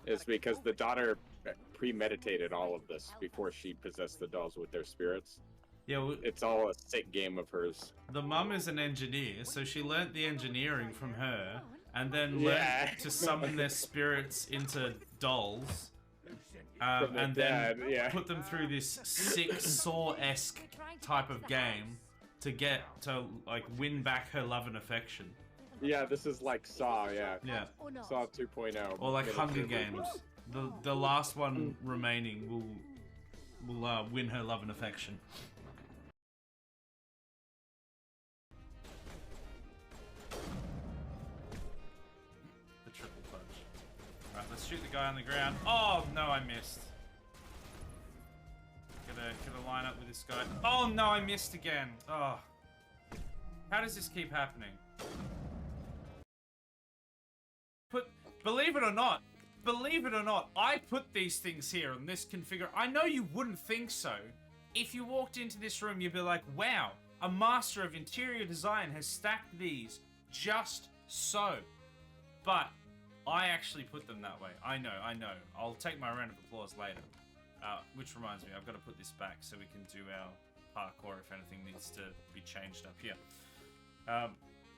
is because the daughter premeditated all of this before she possessed the dolls with their spirits. Yeah, well, it's all a sick game of hers. The mum is an engineer, so she learnt the engineering from her, and then learnt to summon their spirits into dolls, and then put them through this sick Saw-esque type of game to get to like win back her love and affection. Yeah, this is like Saw, yeah. Saw 2.0. Or like Hunger Games. The last one remaining will win her love and affection. The triple punch. Right, let's shoot the guy on the ground. Oh no, I missed. Gotta line up with this guy. Oh no, I missed again. Oh. How does this keep happening? Believe it or not, I put these things here in this configure. I know you wouldn't think so. If you walked into this room, you'd be like, wow, a master of interior design has stacked these just so. But I actually put them that way. I know. I'll take my round of applause later. Which reminds me, I've got to put this back so we can do our parkour if anything needs to be changed up here.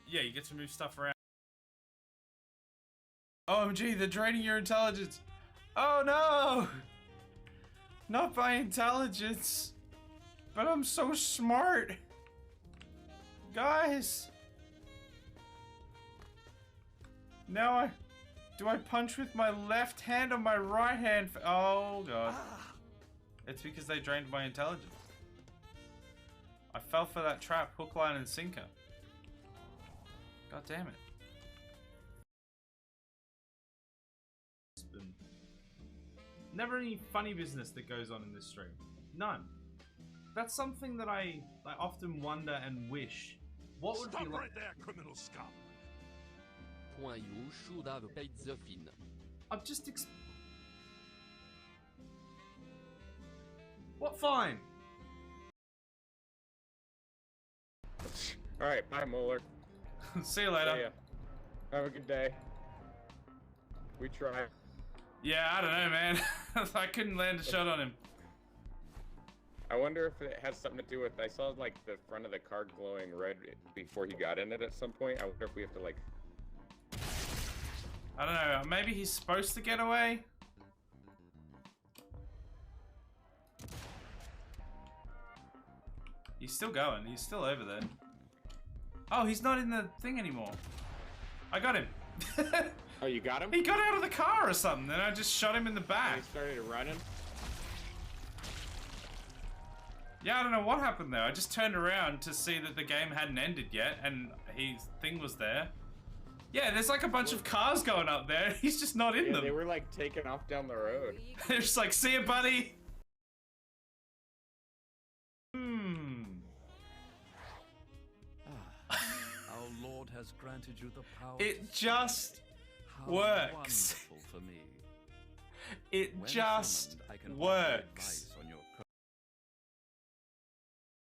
Yeah, you get to move stuff around. OMG, they're draining your intelligence. Oh no! Not my intelligence. But I'm so smart. Guys. Now do I punch with my left hand or my right hand? Oh god. It's because they drained my intelligence. I fell for that trap, hook, line, and sinker. God damn it. Never any funny business that goes on in this stream. None. That's something that I often wonder and wish. What would be like? Right there, criminal scum. Point you should have paid the fine. I've just What fine? Alright, bye Moeller. See you later. See ya. Have a good day. We try. Yeah, I don't know, man. I couldn't land a shot on him. I wonder if it has something to do with, I saw like the front of the car glowing red before he got in it at some point. I wonder if we have to like... I don't know, maybe he's supposed to get away? He's still going, he's still over there. Oh, he's not in the thing anymore. I got him. Oh, you got him? He got out of the car or something, and I just shot him in the back. And he started running? Yeah, I don't know what happened there. I just turned around to see that the game hadn't ended yet, and his thing was there. Yeah, there's like a bunch of cars going up there. He's just not in them. They were like taking off down the road. They're just like, see ya, buddy. Our Lord has granted you the power. It just works. For me. It When just summoned, I can works. on your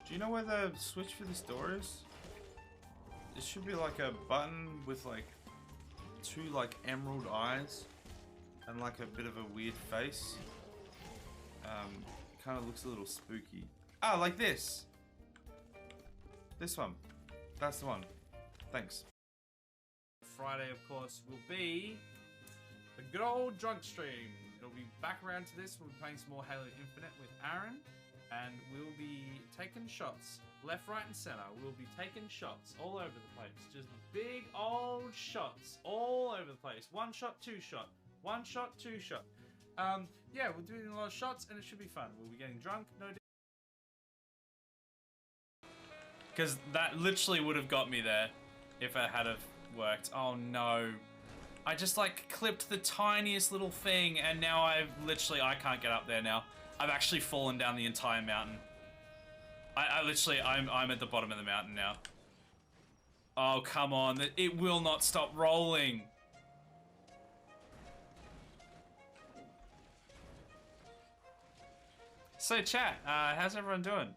Do you know where the switch for this door is? It should be like a button with like two like emerald eyes and like a bit of a weird face. It kind of looks a little spooky. Ah, like this. This one. That's the one. Thanks. Friday, of course, will be the good old drunk stream. It'll be back around to this. We'll be playing some more Halo Infinite with Aaron. And we'll be taking shots left, right, and center. We'll be taking shots all over the place. Just big old shots all over the place. One shot, two shot. One shot, two shot. Yeah, we're doing a lot of shots and it should be fun. We'll be getting drunk. No. Because that literally would have got me there if it had have worked. Oh no. I just like clipped the tiniest little thing and now I can't get up there now. I've actually fallen down the entire mountain. I'm at the bottom of the mountain now. Oh, come on. It will not stop rolling. So chat, how's everyone doing?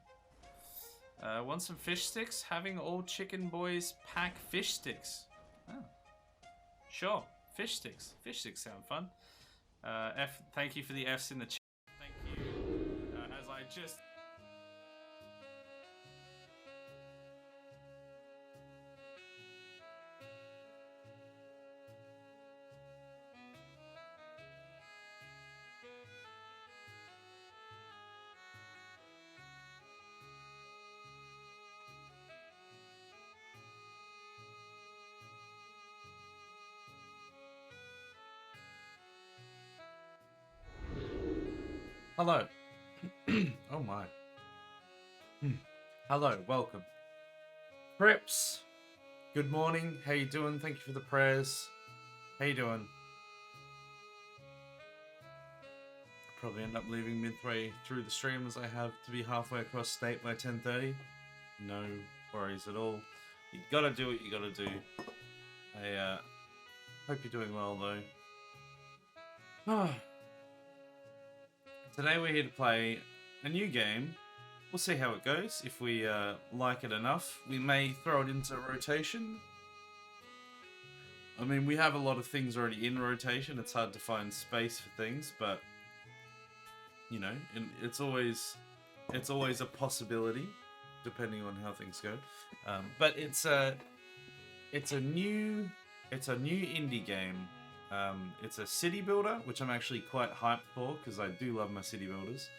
Want some fish sticks? Having all chicken boys pack fish sticks. Oh. Sure, fish sticks. Fish sticks sound fun. Thank you for the Fs in the chat. Thank you. As I just. Hello. Oh my. Hello, welcome. Crips, good morning. How you doing? Thank you for the prayers. How you doing? Probably end up leaving midway through the stream as I have to be halfway across state by 10:30. No worries at all. You gotta do what you gotta do. I hope you're doing well though. Today we're here to play a new game. We'll see how it goes. If we like it enough, we may throw it into rotation. I mean, we have a lot of things already in rotation. It's hard to find space for things, but you know, it's always a possibility, depending on how things go. But it's a new indie game. It's a city builder, which I'm actually quite hyped for because I do love my city builders.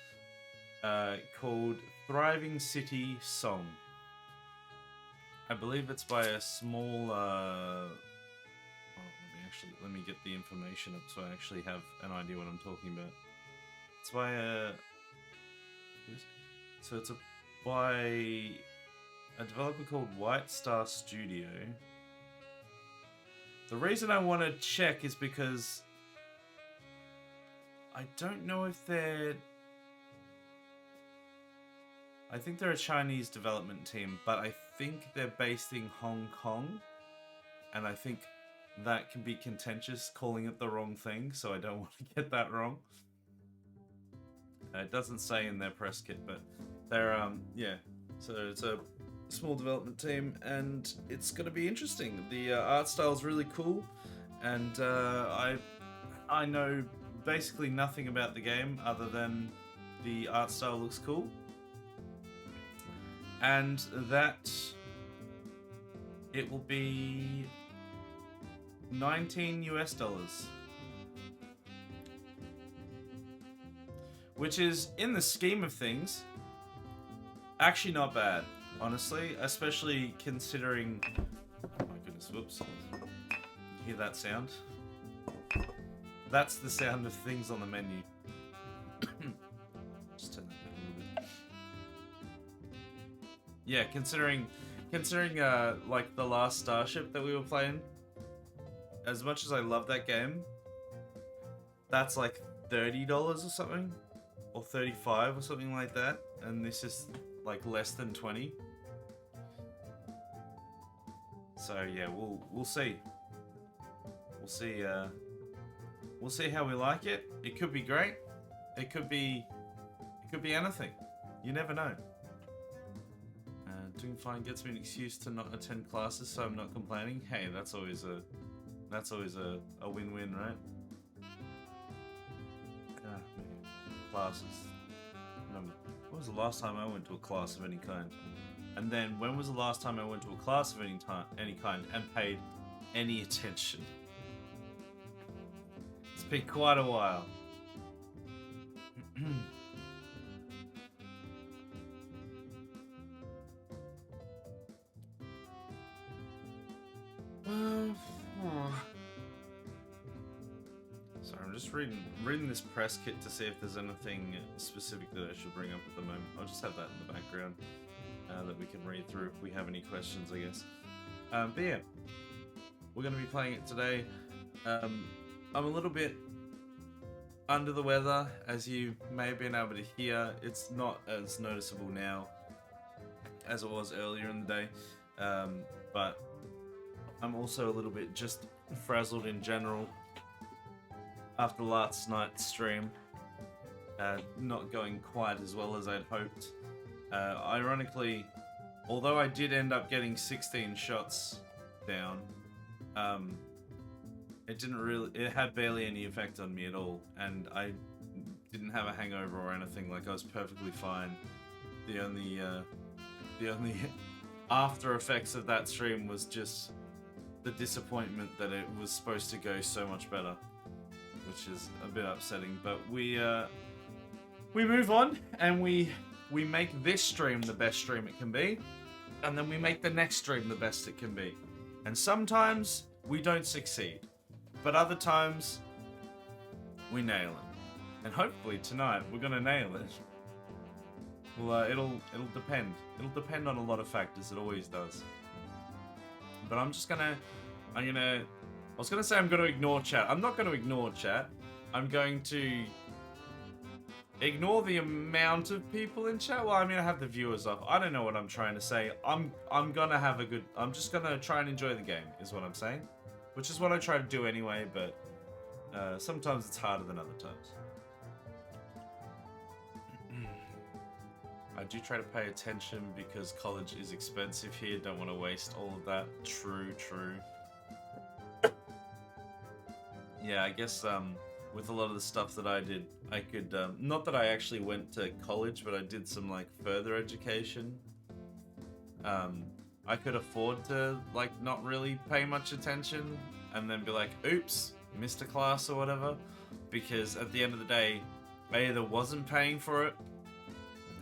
Called Thriving City Song. I believe it's by a small. Let me get the information up so I actually have an idea what I'm talking about. It's by a. So it's by a developer called White Star Studio. The reason I want to check is because I don't know if they're... I think they're a Chinese development team, but I think they're based in Hong Kong. And I think that can be contentious, calling it the wrong thing, so I don't want to get that wrong. It doesn't say in their press kit, but they're, yeah. So it's a small development team, and it's going to be interesting. The art style is really cool, and I know basically nothing about the game other than the art style looks cool, and that it will be $19 US, which is, in the scheme of things, actually not bad. Honestly, especially considering... Oh my goodness, whoops. You hear that sound? That's the sound of things on the menu. Just turn that down a little bit. Yeah, considering like the last Starship that we were playing, as much as I love that game, that's like $30 or something, or 35 or something like that, and this is like less than 20. So yeah, we'll see. We'll see how we like it. It could be great. It could be anything. You never know. Doing fine gets me an excuse to not attend classes, so I'm not complaining. Hey, that's always a win-win, right? Classes. When was the last time I went to a class of any kind? And then, when was the last time I went to a class of any kind and paid any attention? It's been quite a while. Sorry, I'm just reading this press kit to see if there's anything specific that I should bring up at the moment. I'll just have that in the background that we can read through if we have any questions, I guess. But yeah, we're going to be playing it today. I'm a little bit under the weather, as you may have been able to hear. It's not as noticeable now as it was earlier in the day, but I'm also a little bit just frazzled in general after last night's stream, not going quite as well as I'd hoped. Ironically, although I did end up getting 16 shots down, it had barely any effect on me at all, and I didn't have a hangover or anything. Like, I was perfectly fine. The only after effects of that stream was just the disappointment that it was supposed to go so much better, which is a bit upsetting. But we move on, and we make this stream the best stream it can be, and then we make the next stream the best it can be. And sometimes we don't succeed, but other times we nail it. And hopefully tonight we're gonna nail it. Well, it'll depend. It'll depend on a lot of factors. It always does. But I was gonna say I'm gonna ignore chat. I'm not gonna ignore chat. I'm going to ignore the amount of people in chat. Well, I mean, I have the viewers off. I don't know what I'm trying to say. I'm just gonna try and enjoy the game, is what I'm saying. Which is what I try to do anyway, but sometimes it's harder than other times. I do try to pay attention because college is expensive here. Don't want to waste all of that. True. Yeah, I guess with a lot of the stuff that I did, I could, not that I actually went to college, but I did some like further education. I could afford to like not really pay much attention and then be like, oops, missed a class or whatever. Because at the end of the day, I either wasn't paying for it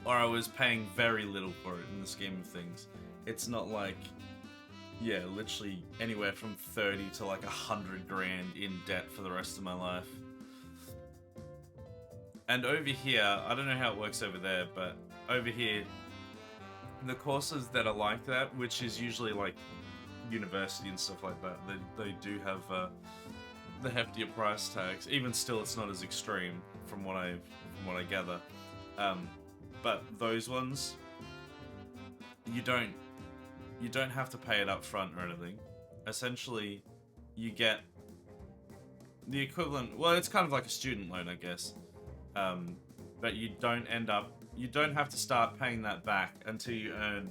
or I was paying very little for it in the scheme of things. It's not like, yeah, literally anywhere from 30 to like 100 grand in debt for the rest of my life. And over here, I don't know how it works over there, but over here, the courses that are like that, which is usually like university and stuff like that, they do have the heftier price tags. Even still, it's not as extreme from what I gather. But those ones, you don't have to pay it up front or anything. Essentially, you get the equivalent. Well, it's kind of like a student loan, I guess. But you don't have to start paying that back until you earn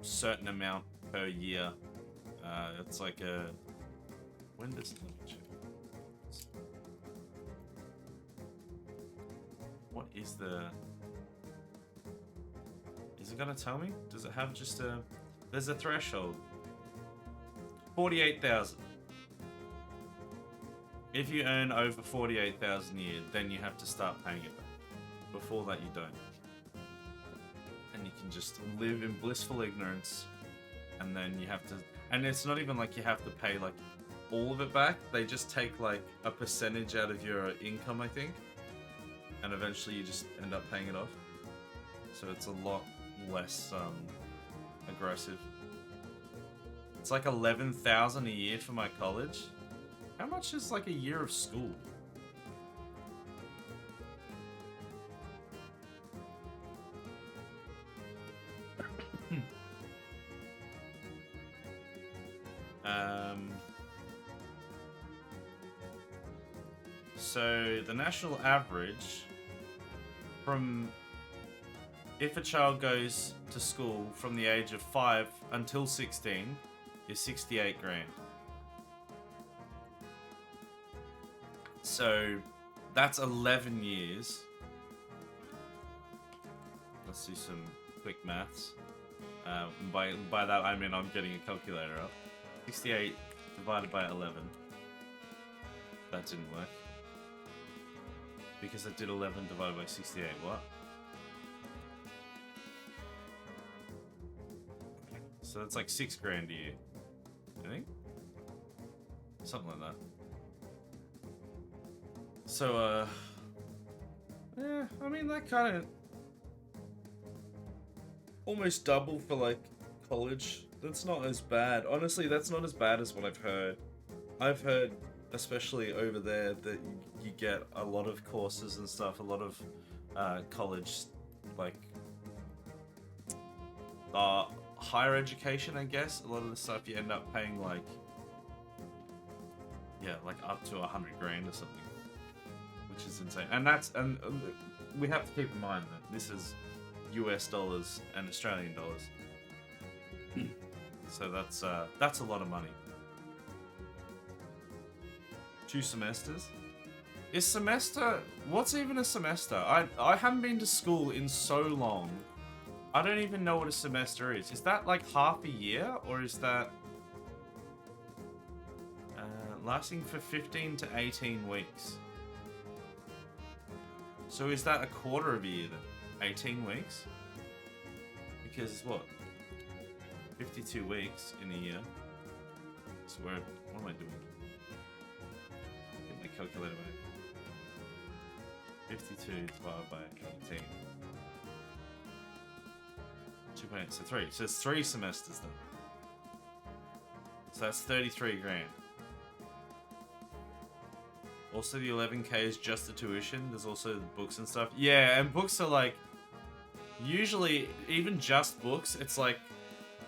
a certain amount per year. It's like a. When does it check? What is the... Is it gonna tell me? Does it have just a... There's a threshold. 48,000. If you earn over 48,000 a year, then you have to start paying it back. Before that, you don't. And you can just live in blissful ignorance, and then you have to... And it's not even like you have to pay like all of it back. They just take like a percentage out of your income, I think. And eventually you just end up paying it off. So it's a lot less aggressive. It's like 11,000 a year for my college. How much is like a year of school? So the national average from if a child goes to school from the age of 5 until 16 is 68 grand. So that's 11 years. Let's do some quick maths. By that I mean I'm getting a calculator up. 68 divided by 11. That didn't work. Because I did 11 divided by 68, what? So that's like 6 grand a year, I think? Something like that. So, yeah, I mean, that kind of almost double for like college. That's not as bad. Honestly, that's not as bad as what I've heard. I've heard, especially over there, that you get a lot of courses and stuff, a lot of college, like higher education, I guess. A lot of the stuff you end up paying like, yeah, like up to 100 grand or something, which is insane. And we have to keep in mind that this is US dollars and Australian dollars. So that's a lot of money. 2 semesters. Is semester... What's even a semester? I haven't been to school in so long. I don't even know what a semester is. Is that like half a year? Or is that... lasting for 15 to 18 weeks. So is that a quarter of a year then? 18 weeks? Because what? 52 weeks in a year. So what am I doing? Get my calculator away. 52 divided by 18. 2.8, so 3. So it's 3 semesters then. So that's 33 grand. Also, the 11k is just the tuition. There's also the books and stuff. Yeah, and books are like... Usually, even just books, it's like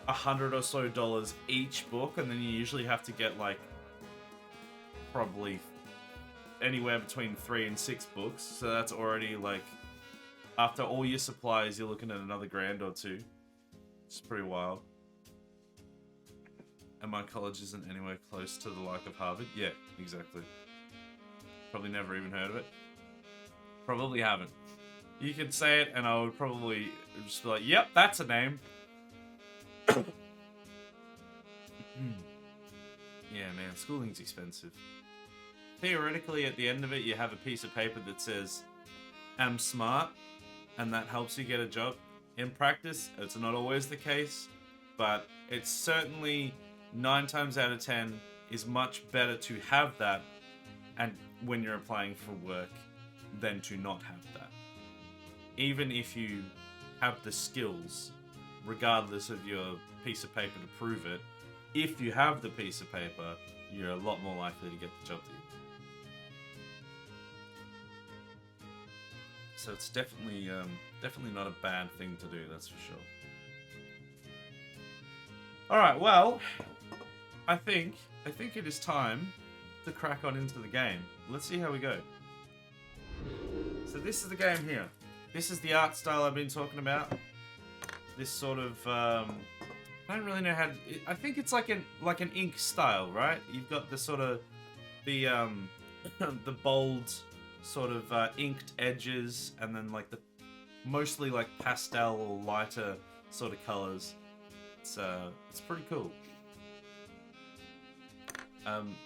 $100 or so each book. And then you usually have to get like... Probably anywhere between 3 and 6 books. So that's already like... After all your supplies, you're looking at another grand or 2. It's pretty wild. And my college isn't anywhere close to the like of Harvard. Yeah, exactly. Probably never even heard of it. Probably haven't. You could say it and I would probably just be like, yep, that's a name. Yeah, man, schooling's expensive. Theoretically, at the end of it, you have a piece of paper that says, I'm smart, and that helps you get a job. In practice, it's not always the case, but it's certainly 9 times out of 10 is much better to have that and when you're applying for work than to not have that. Even if you have the skills, regardless of your piece of paper to prove it, if you have the piece of paper, you're a lot more likely to get the job that you want. So it's definitely not a bad thing to do, that's for sure. Alright, well, I think it is time to crack on into the game. Let's see how we go. So this is the game here. This is the art style I've been talking about. This sort of I don't really know how to, I think it's like an ink style, right? You've got the sort of the the bold sort of inked edges and then like the mostly like pastel or lighter sort of colors. It's pretty cool.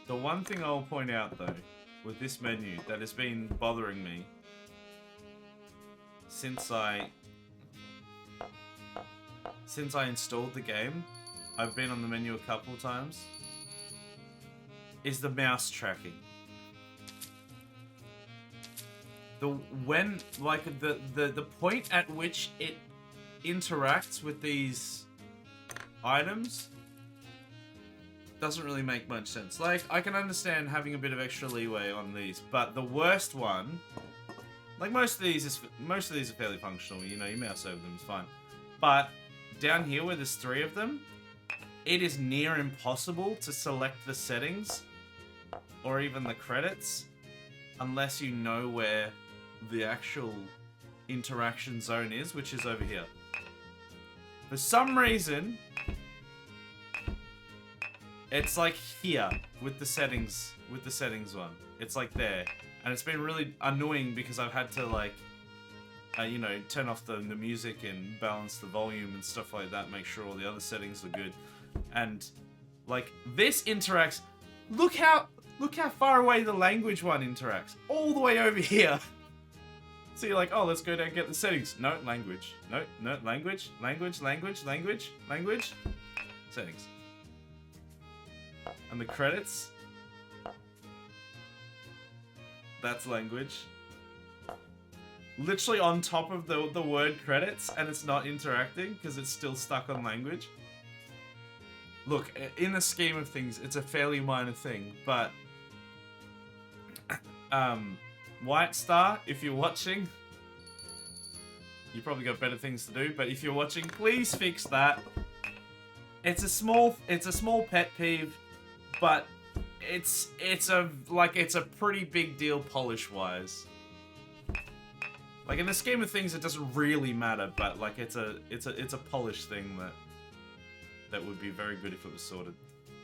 The one thing I'll point out though, with this menu that has been bothering me since I installed the game, I've been on the menu a couple times, is the mouse tracking. The point at which it interacts with these items doesn't really make much sense. Like, I can understand having a bit of extra leeway on these, but the worst one, like most of these are fairly functional. You know, you mouse over them, it's fine. But down here where there's 3 of them, it is near impossible to select the settings or even the credits unless you know where the actual interaction zone is, which is over here. For some reason, it's like here with the settings one. It's like there. And it's been really annoying because I've had to like, you know, turn off the music and balance the volume and stuff like that, make sure all the other settings are good. And like this interacts, look how far away the language one interacts. All the way over here. So you're like, oh, let's go down and get the settings. No, language. No, language. Settings. And the credits. That's language. Literally on top of the word credits, and it's not interacting because it's still stuck on language. Look, in the scheme of things, it's a fairly minor thing, but White Star, if you're watching, you probably got better things to do, but if you're watching, please fix that. It's a small pet peeve, but it's a pretty big deal polish-wise. Like in the scheme of things, it doesn't really matter, but like it's a polish thing that would be very good if it was sorted.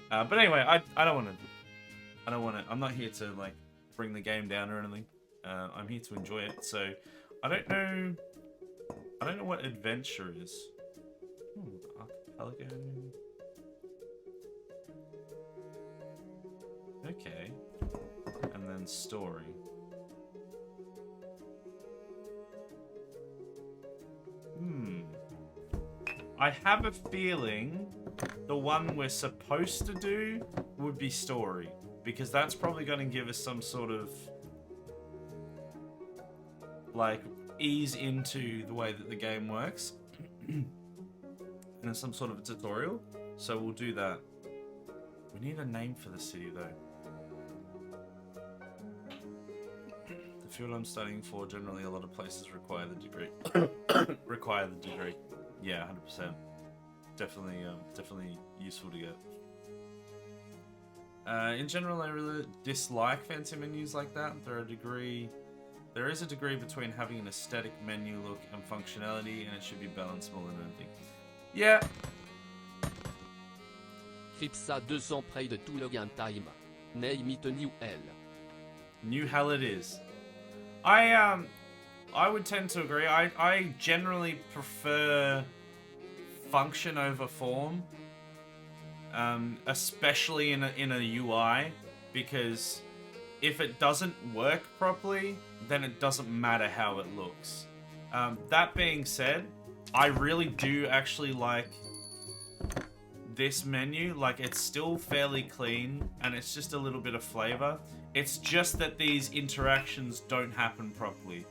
But anyway, I don't want to I don't want to. I'm not here to like bring the game down or anything. I'm here to enjoy it. So I don't know. I don't know what adventure is. Archipelago. Okay. And then story. I have a feeling the one we're supposed to do would be story, because that's probably going to give us some sort of like ease into the way that the game works and some sort of a tutorial. So we'll do that. We need a name for the city though. The field I'm studying for, generally a lot of places require the degree. Require the degree. Yeah, 100%. Definitely useful to get. In general, I really dislike fancy menus like that. There is a degree between having an aesthetic menu look and functionality, and it should be balanced more than anything. Yeah. Cripsa 200 près de tout le gain time. Nay mit new L. New hell it is. I would tend to agree. I generally prefer function over form, especially in a UI, because if it doesn't work properly, then it doesn't matter how it looks. That being said, I really do actually like this menu. Like, it's still fairly clean, and it's just a little bit of flavor. It's just that these interactions don't happen properly.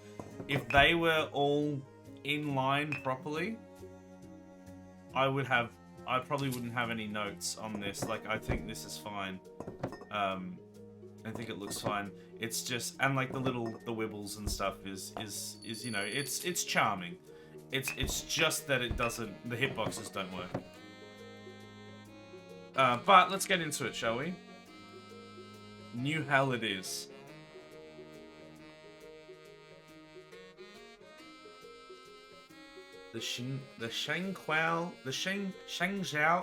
If they were all in line properly, I probably wouldn't have any notes on this. Like, I think this is fine. I think it looks fine. It's just, and like the wibbles and stuff is you know, it's charming. It's just that it doesn't, the hitboxes don't work. But let's get into it, shall we? New hell it is. The Shangzhou,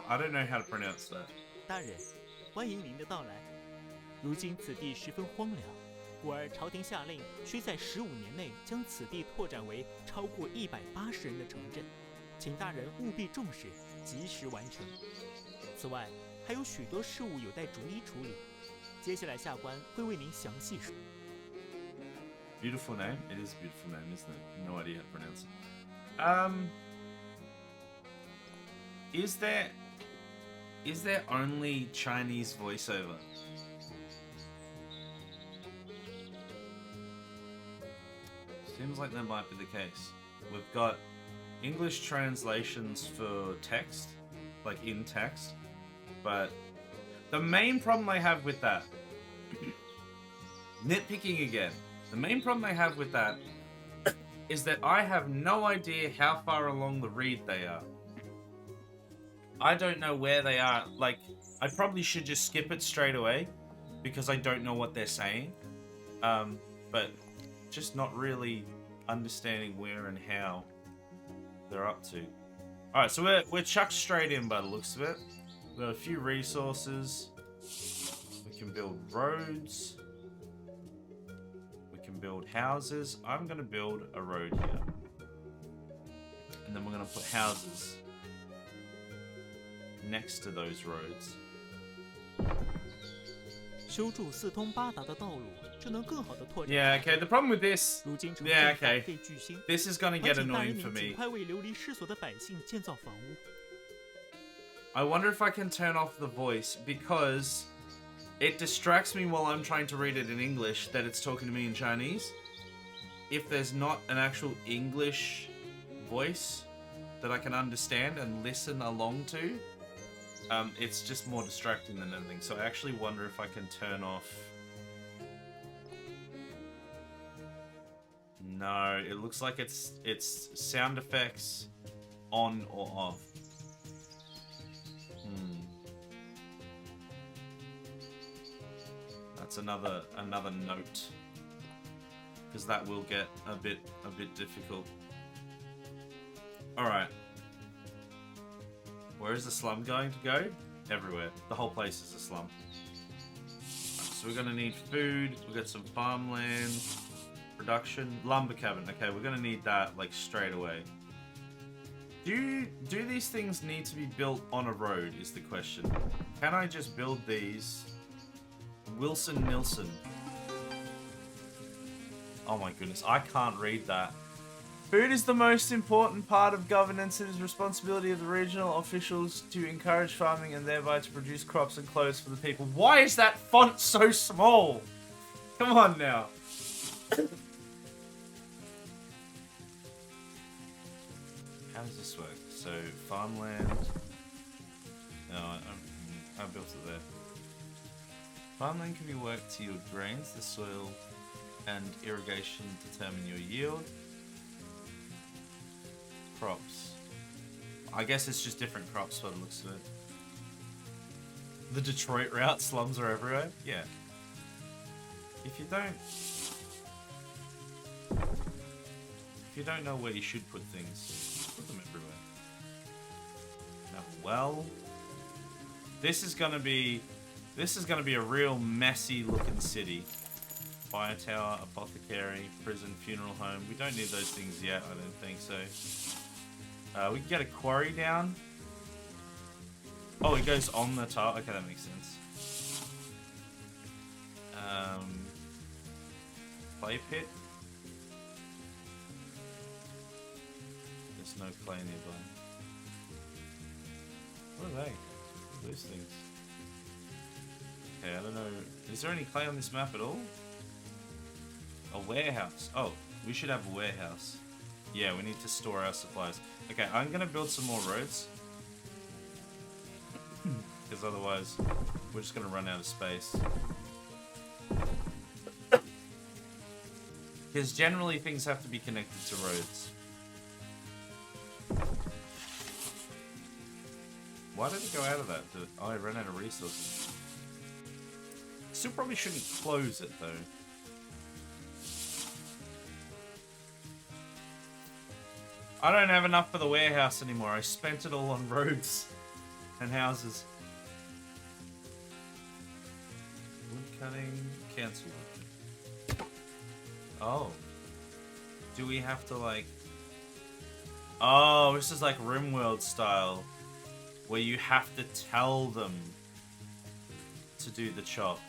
I don't know how to pronounce that. 大人，欢迎您的到来。如今此地十分荒凉，故而朝廷下令，需在15年内将此地拓展为超过180人的城镇，请大人务必重视，及时完成。此外，还有许多事务有待逐一处理，接下来下官会为您详细说。Beautiful name. It is a beautiful name, isn't it? No idea how to pronounce it. Is there only Chinese voiceover? Seems like that might be the case. We've got English translations for text, like in text, but the main problem I have with that, nitpicking again, the main problem I have with that is that I have no idea how far along the read they are. I don't know where they are. Like, I probably should just skip it straight away because I don't know what they're saying. But just not really understanding where and how they're up to. Alright, so we're chucked straight in by the looks of it. We've got a few resources. We can build roads. Build houses. I'm going to build a road here. And then we're going to put houses next to those roads. 修筑四通八达的道路，就能更好的拓展。Yeah, okay. The problem with this, 如今城 yeah, 镇百 okay. 废俱兴， This is going to 还 get 请大人 annoying for 您尽 me. 快为流离失所的百姓建造房屋。 I wonder if I can turn off the voice because it distracts me while I'm trying to read it in English that it's talking to me in Chinese. If there's not an actual English voice that I can understand and listen along to, it's just more distracting than anything. So I actually wonder if I can turn off. No, it looks like it's sound effects on or off. That's another note, because that will get a bit difficult. All right, where is the slum going to go? Everywhere. The whole place is a slum. So so we're gonna need food. We got some farmland, production, lumber cabin. Okay, we're gonna need that like straight away. Do these things need to be built on a road? Is the question. Can I just build these? Wilson Nilsson. Oh my goodness, I can't read that. Food is the most important part of governance. It is responsibility of the regional officials to encourage farming and thereby to produce crops and clothes for the people. Why is that font so small? Come on now. How does this work? So, farmland. No, I built it there. Farmland can be worked to yield grains. The soil and irrigation determine your yield. Crops. I guess it's just different crops by the looks of it. The Detroit route, slums are everywhere? Yeah. If you don't know where you should put things, put them everywhere. Now, well, this is gonna be a real messy looking city. Fire tower, apothecary, prison, funeral home. We don't need those things yet, I don't think so. We can get a quarry down. Oh, it goes on the top. Okay, that makes sense. Clay pit. There's no clay nearby. What are they? What are those things? Okay, I don't know. Is there any clay on this map at all? A warehouse. Oh, we should have a warehouse. Yeah, we need to store our supplies. Okay, I'm gonna build some more roads. Because otherwise, we're just gonna run out of space. Because generally things have to be connected to roads. Why did it go out of that? Oh, I ran out of resources. Still probably shouldn't close it though. I don't have enough for the warehouse anymore. I spent it all on roads and houses. Wood cutting, cancel. Oh. Do we have to like... Oh, this is like RimWorld style. Where you have to tell them to do the chop.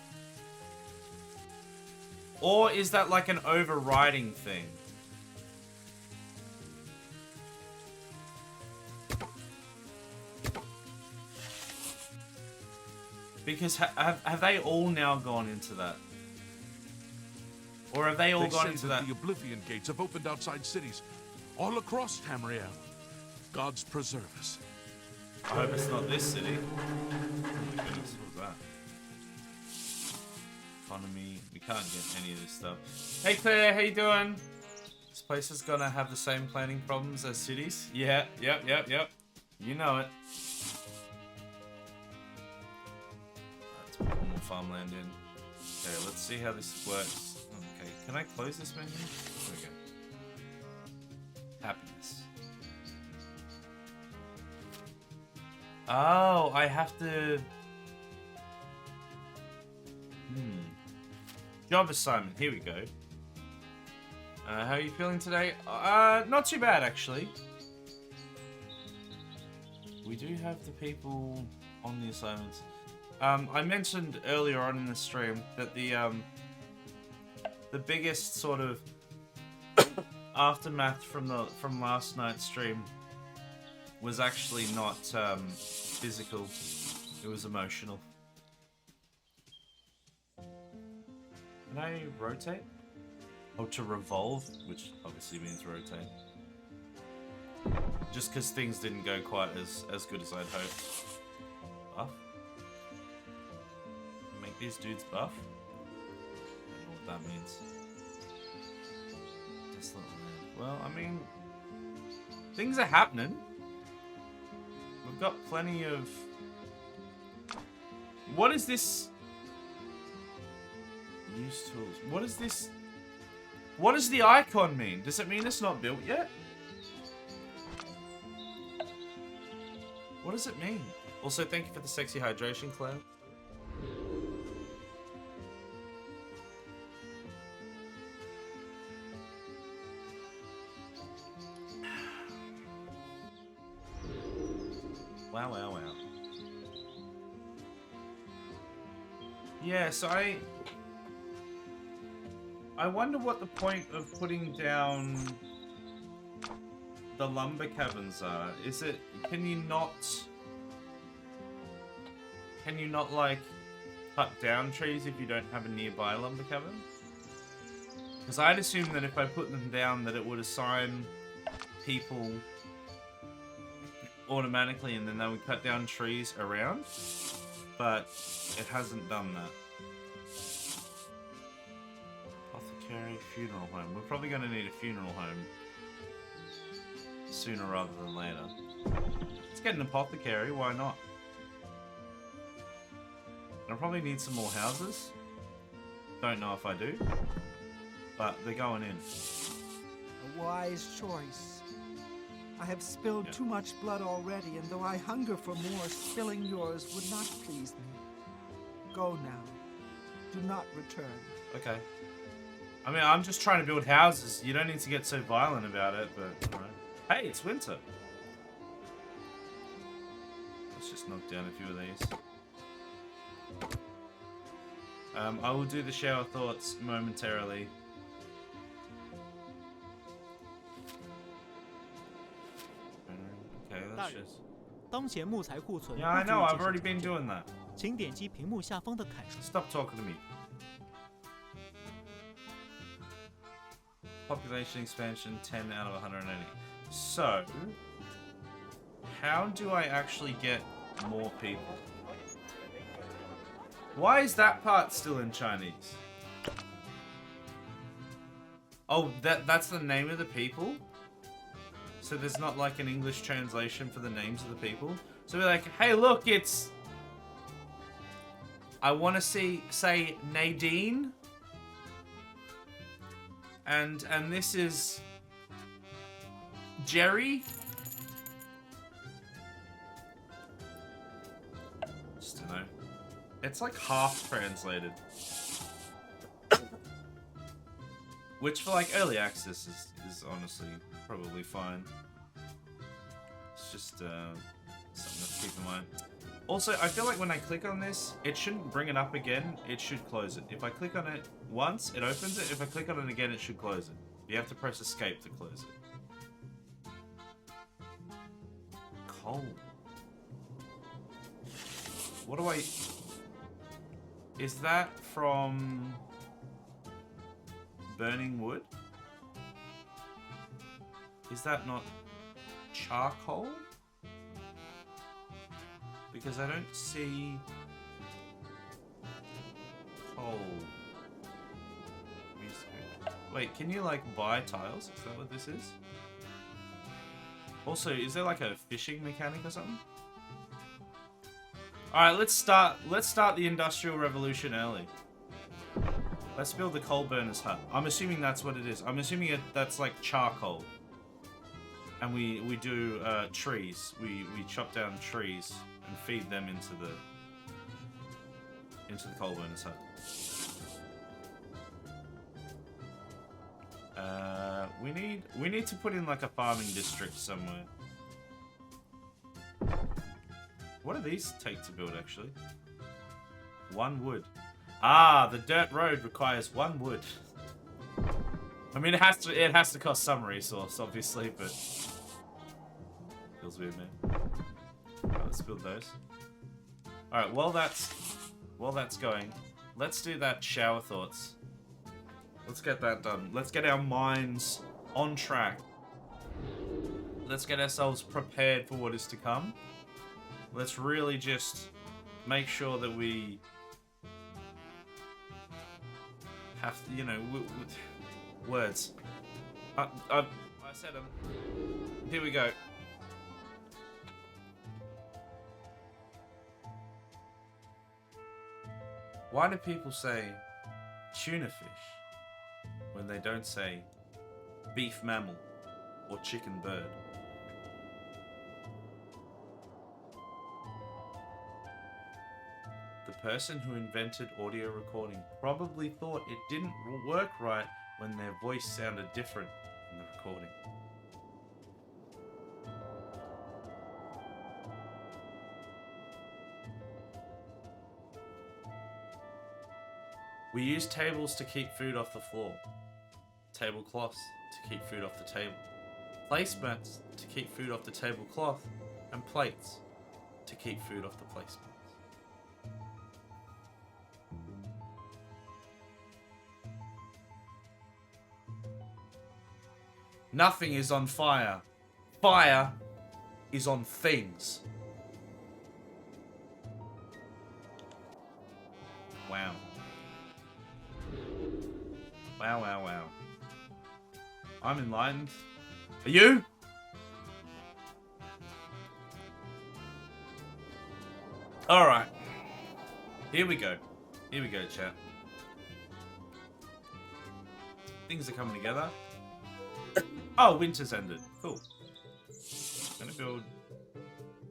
Or is that like an overriding thing? Because have they all now gone into that? Or have they all gone into that? The Oblivion Gates have opened outside cities, all across Tamriel. Gods preserve us. I hope it's not this city. Oh my goodness, what was that? Economy. We can't get any of this stuff. Hey Claire, how you doing? This place is gonna have the same planning problems as cities. Yeah, yep. You know it. Let's put more farmland in. Okay, let's see how this works. Okay, can I close this menu? There we go. Happiness. Oh, I have to... Job assignment, here we go. How are you feeling today? Not too bad, actually. We do have the people on the assignments. I mentioned earlier on in the stream that the biggest sort of aftermath from last night's stream was actually not physical, it was emotional. Can I rotate? Oh, to revolve, which obviously means rotate. Just because things didn't go quite as good as I'd hoped. Buff? Make these dudes buff? I don't know what that means. Desolate land. Well, I mean, things are happening. We've got plenty of... What is this? Use tools. What is this? What does the icon mean? Does it mean it's not built yet? What does it mean? Also, thank you for the sexy hydration, Claire. Wow, wow, wow. Yes, I wonder what the point of putting down the lumber cabins are. Is it, can you not like cut down trees if you don't have a nearby lumber cabin? Because I'd assume that if I put them down that it would assign people automatically and then they would cut down trees around, but it hasn't done that. Apothecary, funeral home. We're probably going to need a funeral home sooner rather than later. Let's get an apothecary, why not? I'll probably need some more houses. Don't know if I do, but they're going in. A wise choice. I have spilled too much blood already, and though I hunger for more, spilling yours would not please me. Go now. Do not return. Okay. I mean, I'm just trying to build houses. You don't need to get so violent about it, but alright. Hey, it's winter. Let's just knock down a few of these. I will do the shower thoughts momentarily. Okay, let's just... 当前木材库存 Yeah, I know, I've already been doing that. 请点击屏幕下方的砍树。 Stop talking to me. Population expansion, 10 out of 180. So, how do I actually get more people? Why is that part still in Chinese? Oh, that's the name of the people? So there's not like an English translation for the names of the people? So we're like, hey look, it's... I want to say Nadine. And this is... Jerry? Just don't know. It's like half translated. Which for like early access is honestly probably fine. It's just something to keep in mind. Also, I feel like when I click on this, it shouldn't bring it up again, it should close it. If I click on it once, it opens it. If I click on it again, it should close it. You have to press escape to close it. Coal. What do I... Is that from burning wood? Is that not charcoal? Because I don't see coal. Wait, can you like buy tiles? Is that what this is? Also, is there like a fishing mechanic or something? Alright, let's start the Industrial Revolution early. Let's build the coal burner's hut. I'm assuming that's what it is. I'm assuming that's like charcoal. And we do trees. We chop down trees and feed them into the coal burner's hut. We need to put in like a farming district somewhere. What do these take to build actually? 1 wood. Ah, the dirt road requires 1 wood. I mean, it has to cost some resource, obviously, but feels weird, man. Alright, let's build those. Alright, while that's going, let's do that shower thoughts. Let's get that done. Let's get our minds on track. Let's get ourselves prepared for what is to come. Let's really just make sure that we have to, you know, words. I said them. Here we go. Why do people say tuna fish when they don't say beef mammal or chicken bird? The person who invented audio recording probably thought it didn't work right when their voice sounded different in the recording. We use tables to keep food off the floor. Tablecloths to keep food off the table. Placemats to keep food off the tablecloth. And plates to keep food off the placemats. Nothing is on fire. Fire is on things. Wow. Wow, wow, wow. I'm enlightened. Are you? Alright. Here we go. Here we go, chat. Things are coming together. Oh, winter's ended. Cool. I'm gonna build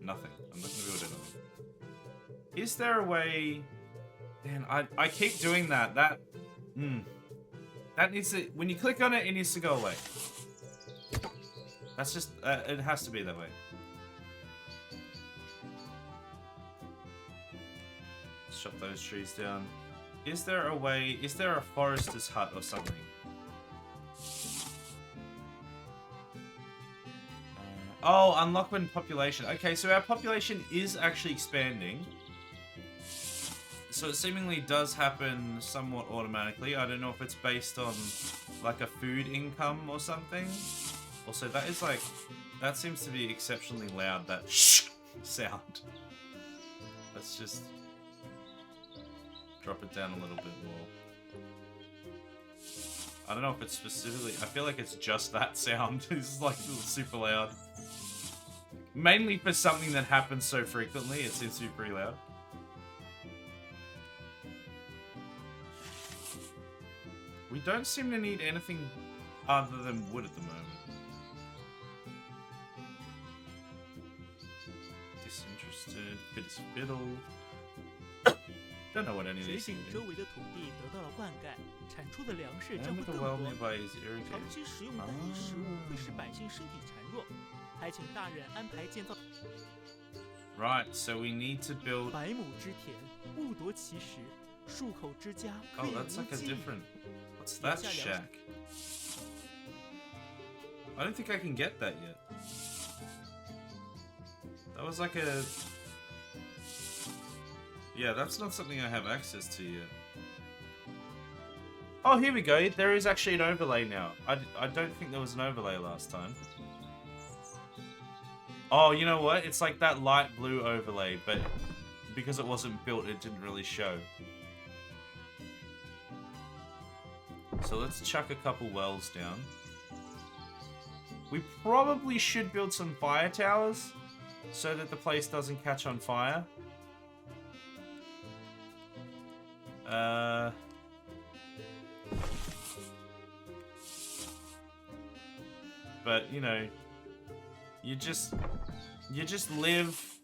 nothing. I'm not gonna build anything. Is there a way... Man, I keep doing that. That needs to... When you click on it, it needs to go away. That's just... it has to be that way. Let's chop those trees down. Is there a way... Is there a forester's hut or something? Oh, unlock when population. Okay, so our population is actually expanding. So it seemingly does happen somewhat automatically. I don't know if it's based on like a food income or something. Also, that is like... That seems to be exceptionally loud, that shh sound. Let's just drop it down a little bit more. I don't know if it's specifically... I feel like it's just that sound. This is like super loud. Mainly for something that happens so frequently, it seems to be pretty loud. We don't seem to need anything other than wood at the moment. Disinterested, fit is fiddle. Don't know what any of 水 these 井 things 周 mean. 围的土地得到了灌溉，产出的粮食将 And 会 with the 更 well 多。 nearby is 长 irrigated. 期食用单一食物会使百姓身体孱弱，还请大人安排建造 Right, so we need to build... 百亩之田，物夺其食，数口之家，可 Oh, 以 that's 无 like a 尽。 different... What's that shack? I don't think I can get that yet. That was like a... Yeah, that's not something I have access to yet. Oh, here we go. There is actually an overlay now. I don't think there was an overlay last time. Oh, you know what? It's like that light blue overlay, but because it wasn't built, it didn't really show. So let's chuck a couple wells down. We probably should build some fire towers so that the place doesn't catch on fire. But, you know, you just live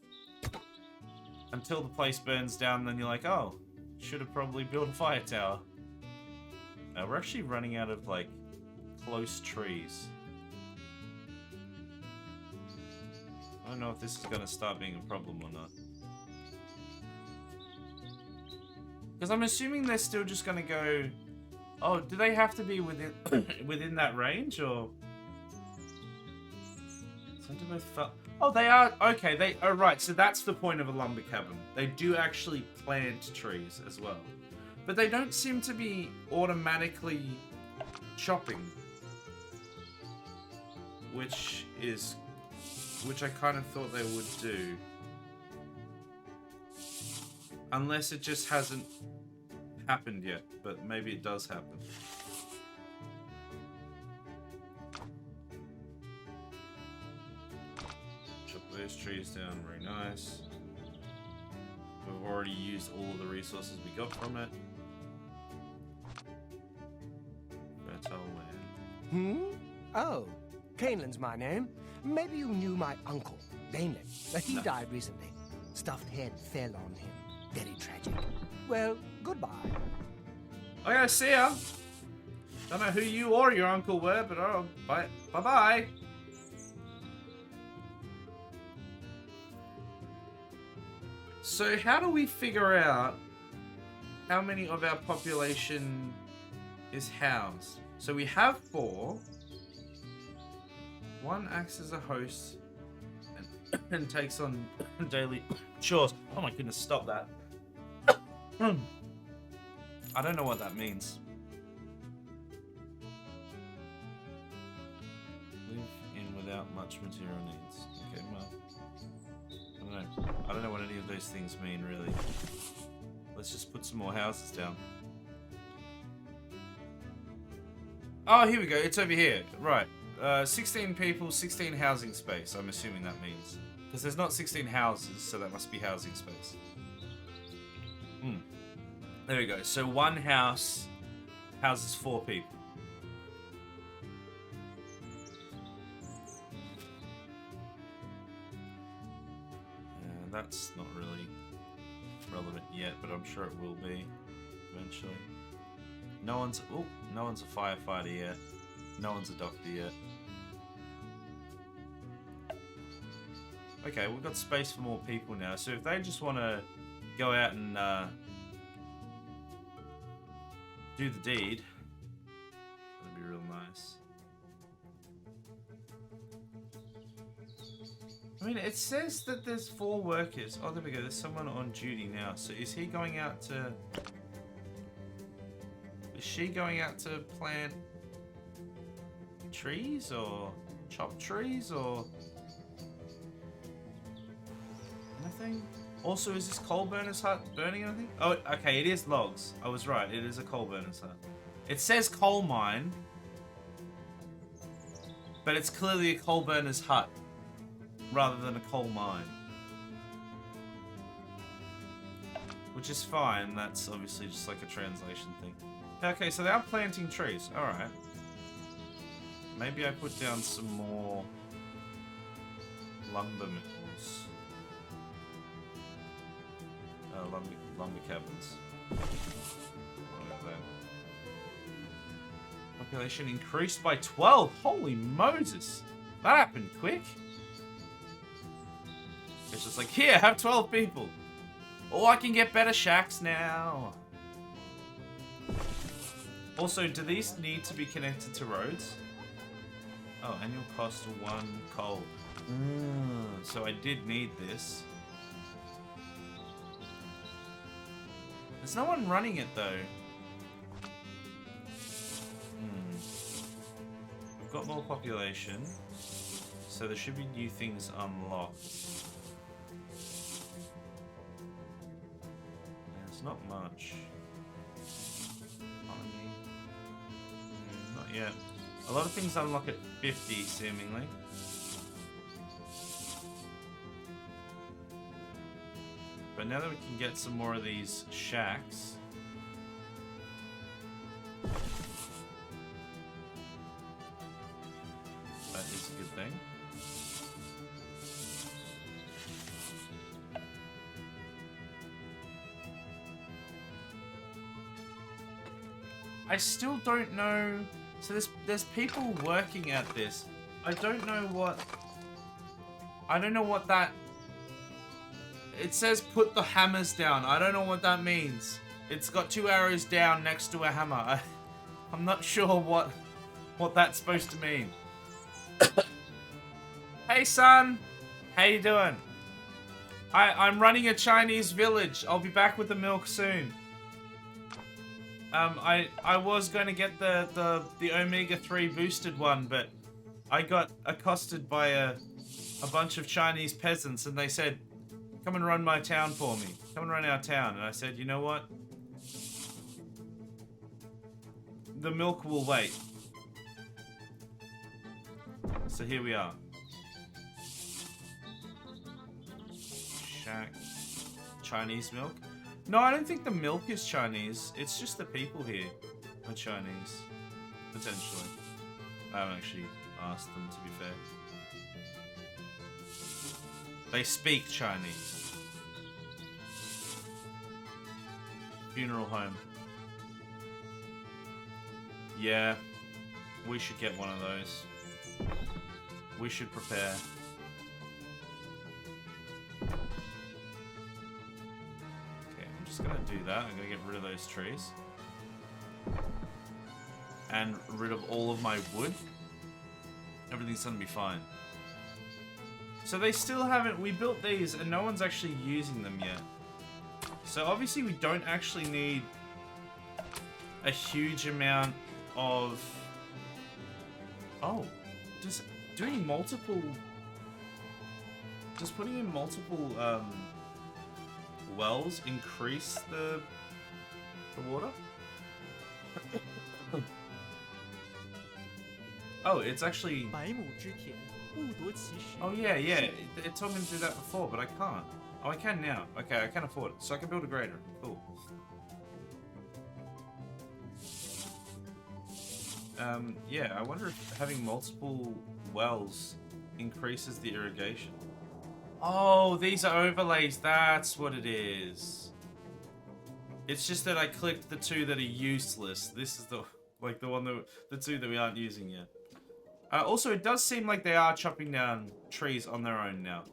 until the place burns down, and then you're like, oh, should have probably built a fire tower. We're actually running out of, like, close trees. I don't know if this is going to start being a problem or not. Because I'm assuming they're still just going to go... Oh, do they have to be within within that range, or... Oh, they are... Okay, they... Oh, right, so that's the point of a lumber cabin. They do actually plant trees as well. But they don't seem to be automatically chopping. Which I kind of thought they would do. Unless it just hasn't happened yet, but maybe it does happen. Chop those trees down, very nice. We've already used all of the resources we got from it. Fertile land. Oh, Canelan's my name. Maybe you knew my uncle, Danelan. He died recently. Stuffed head fell on him. Very tragic. Well, goodbye. Okay, see ya. Don't know who you or your uncle were, but oh, bye. Bye-bye. So how do we figure out how many of our population is housed. So we have 4. One acts as a host and takes on daily chores. Oh my goodness, stop that. I don't know what that means. Live in without much material needs. Okay, well, I don't know what any of those things mean, really. Let's just put some more houses down. Oh, here we go. It's over here. Right. 16 people, 16 housing space. I'm assuming that means. Because there's not 16 houses, so that must be housing space. There we go. So one house houses 4 people. That's not really relevant yet, but I'm sure it will be eventually. No one's a firefighter yet. No one's a doctor yet. Okay, we've got space for more people now. So if they just want to go out and do the deed, that'd be real nice. I mean, it says that there's 4 workers. Oh, there we go. There's someone on duty now. So is he going out to... Is she going out to plant trees or chop trees or... Anything? Also, is this coal burner's hut burning anything? Oh, okay. It is logs. I was right. It is a coal burner's hut. It says coal mine. But it's clearly a coal burner's hut. Rather than a coal mine. Which is fine, that's obviously just like a translation thing. Okay, so they are planting trees, alright. Maybe I put down some more lumber mills. Lumber cabins. What about that? Population increased by 12! Holy Moses! That happened quick! It's just like, here, have 12 people. Oh, I can get better shacks now. Also, do these need to be connected to roads? Oh, annual cost of 1 coal. So I did need this. There's no one running it, though. We've got more population. So there should be new things unlocked. Not much. Economy. Not yet. A lot of things unlock at 50, seemingly. But now that we can get some more of these shacks. That is a good thing. I still don't know. So there's people working at this. I don't know what that. It says put the hammers down. I don't know what that means. It's got 2 arrows down next to a hammer. I'm not sure what that's supposed to mean. Hey son, how you doing? I'm running a Chinese village. I'll be back with the milk soon. I was going to get the omega-3 boosted one, but I got accosted by a bunch of Chinese peasants, and they said, come and run my town for me. Come and run our town. And I said, you know what? The milk will wait. So here we are. Shack. Chinese milk. No, I don't think the milk is Chinese. It's just the people here are Chinese. Potentially. I haven't actually asked them, to be fair. They speak Chinese. Funeral home. Yeah. We should get one of those. We should prepare. just gonna do that. I'm gonna get rid of those trees. And rid of all of my wood. Everything's gonna be fine. So they still haven't... We built these and no one's actually using them yet. So obviously we don't actually need a huge amount of... Oh. Just doing multiple... Does putting in multiple wells increase the water? Oh, it's actually... 百亩之田，物夺其时。 Oh yeah, yeah. It told me to do that before, but I can't. Oh, I can now. Okay, I can afford it. So I can build a grader. Cool. Yeah, I wonder if having multiple wells increases the irrigation. Oh, these are overlays. That's what it is. It's just that I clicked the two that are useless. This is the one that the two that we aren't using yet. Also, it does seem like they are chopping down trees on their own now.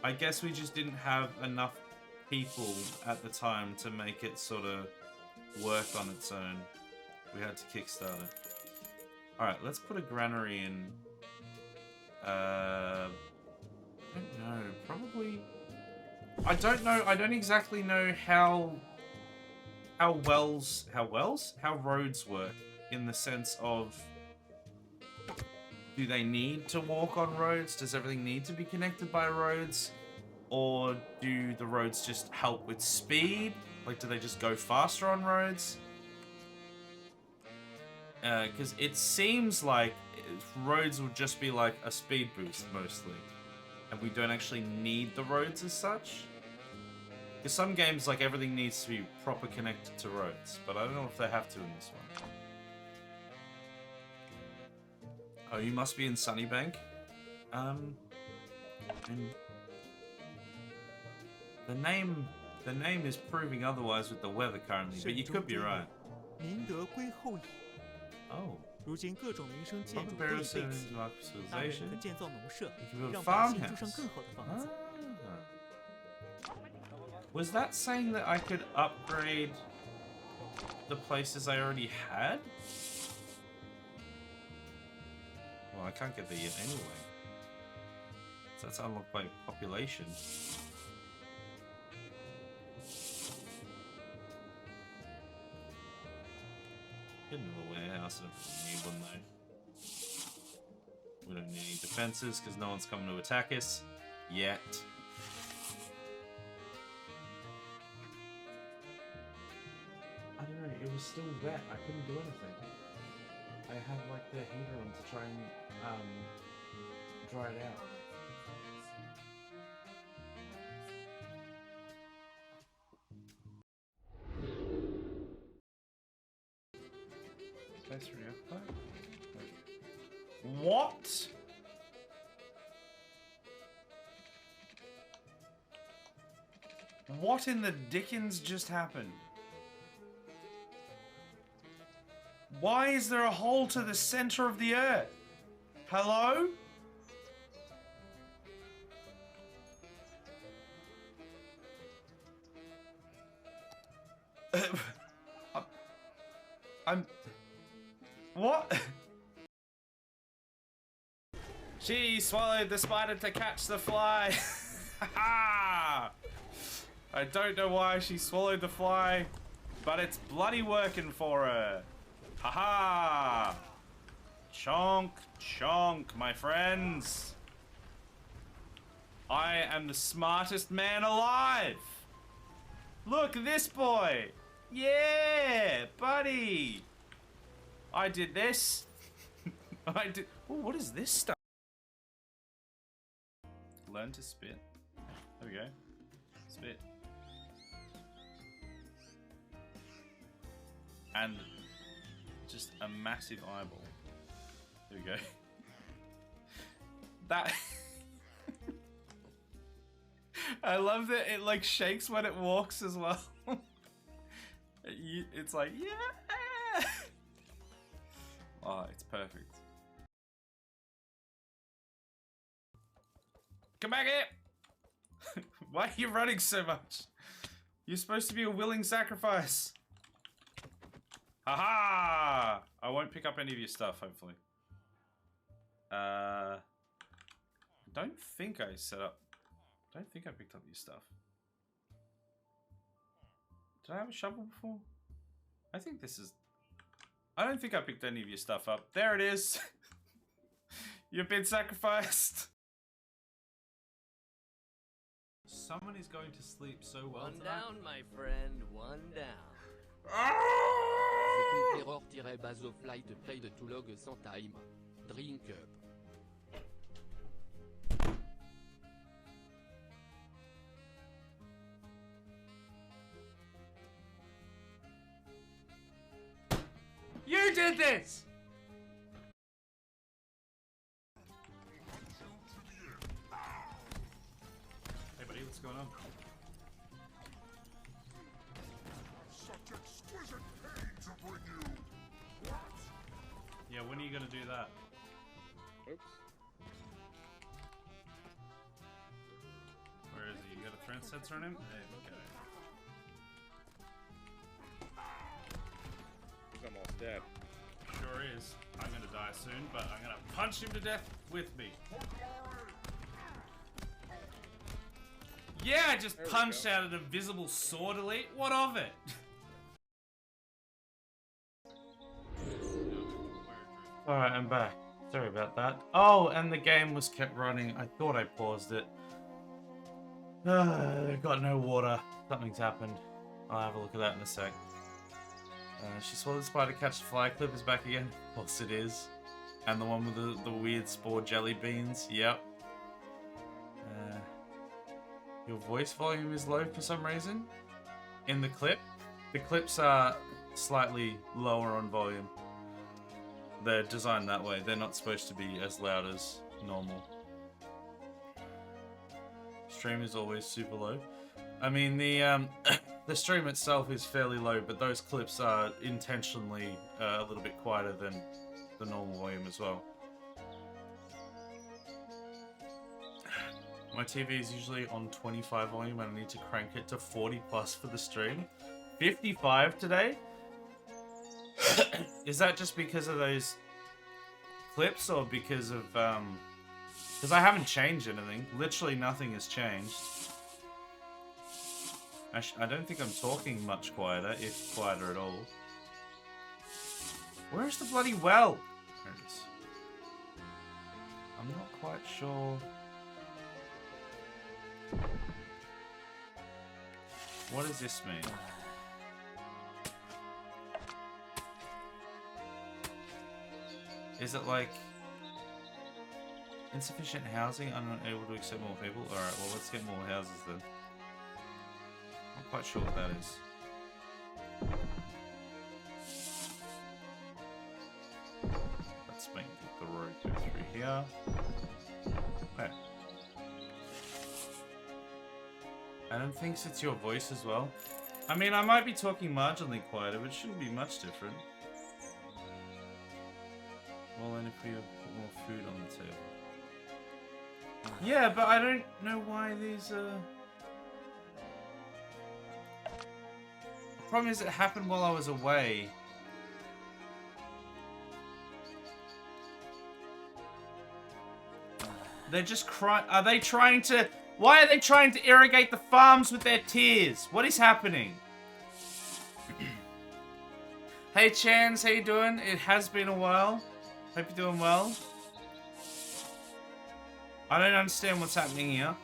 I guess we just didn't have enough people at the time to make it sort of work on its own. We had to kickstart it. Alright, let's put a granary in. I don't know. Probably... I don't know. I don't exactly know how roads work in the sense of... Do they need to walk on roads? Does everything need to be connected by roads? Or do the roads just help with speed? Like, do they just go faster on roads? Because it seems like roads will just be like a speed boost, mostly. And we don't actually need the roads as such. Because some games, like, everything needs to be proper connected to roads. But I don't know if they have to in this one. Oh, you must be in Sunnybank. And the name is proving otherwise with the weather currently, but you could be right. 民德归后矣。 Oh. 如今各种民生建筑都已备齐，大人可建造农舍，让百姓住上更好的房子。 Was that saying that I could upgrade the places I already had? Well, I can't get there yet anyway. So that's unlocked by population. Get another warehouse. I don't need one though. We don't need any defenses because no one's coming to attack us yet. I don't know, it was still wet. I couldn't do anything. I had like the heater on to try and dry it out. What? What in the dickens just happened? Why is there a hole to the center of the earth? Hello? I'm... What? She swallowed the spider to catch the fly. I don't know why she swallowed the fly, but it's bloody working for her. Haha! Chonk, chonk, my friends. I am the smartest man alive. Look at this boy. Yeah, buddy. I did this. I did. Ooh, what is this stuff? Learn to spit. There we go. Spit. And just a massive eyeball. There we go. That... I love that it like shakes when it walks as well. It's like, yeah! Oh, it's perfect. Come back here! Why are you running so much? You're supposed to be a willing sacrifice. Haha! I won't pick up any of your stuff, hopefully. I don't think I set up... don't think I picked up your stuff. Did I have a shovel before? I think this is... I don't think I picked any of your stuff up. There it is! You've been sacrificed! Someone is going to sleep so well One tonight. down, my friend, one down. The Conqueror-Bazo-Flight près de Toulog sans time. Drink up. You did this! Hey buddy, what's going on? Such exquisite pain to bring you. Yeah, when are you gonna do that? Oops. Where is he? You got a threat sensor on him? There we go. He's almost dead. Sure is. I'm gonna die soon, but I'm gonna punch him to death with me. Yeah, I just There we punched go. out an invisible sword elite. What of it? Alright, I'm back. Sorry about that. Oh, and the game was kept running. I thought I paused it. Got no water. Something's happened. I'll have a look at that in a sec. She swallowed the spider, catch the fly clip is back again. Of course it is. And the one with the weird spore jelly beans. Yep. Your voice volume is low for some reason. In the clip. The clips are slightly lower on volume. They're designed that way. They're not supposed to be as loud as normal. Stream is always super low. I mean, the the stream itself is fairly low, but those clips are intentionally a little bit quieter than the normal volume as well. My TV is usually on 25 volume and I need to crank it to 40 plus for the stream. 55 today? Is that just because of those clips or because of, because I haven't changed anything. Literally nothing has changed. I don't think I'm talking much quieter, if quieter at all. Where's the bloody well? There it is. I'm not quite sure. What does this mean? Is it like insufficient housing? Unable to accept more people? Alright, well let's get more houses then. Not quite sure what that is. Let's make the road go through here. Okay. I don't think it's your voice as well. I mean, I might be talking marginally quieter, but it shouldn't be much different. Well, then if we put more food on the table. Yeah, but I don't know why these The problem is it happened while I was away. They're just crying. Are they trying to... Why are they trying to irrigate the farms with their tears? What is happening? Hey Chans, how you doing? It has been a while. Hope you're doing well. I don't understand what's happening here.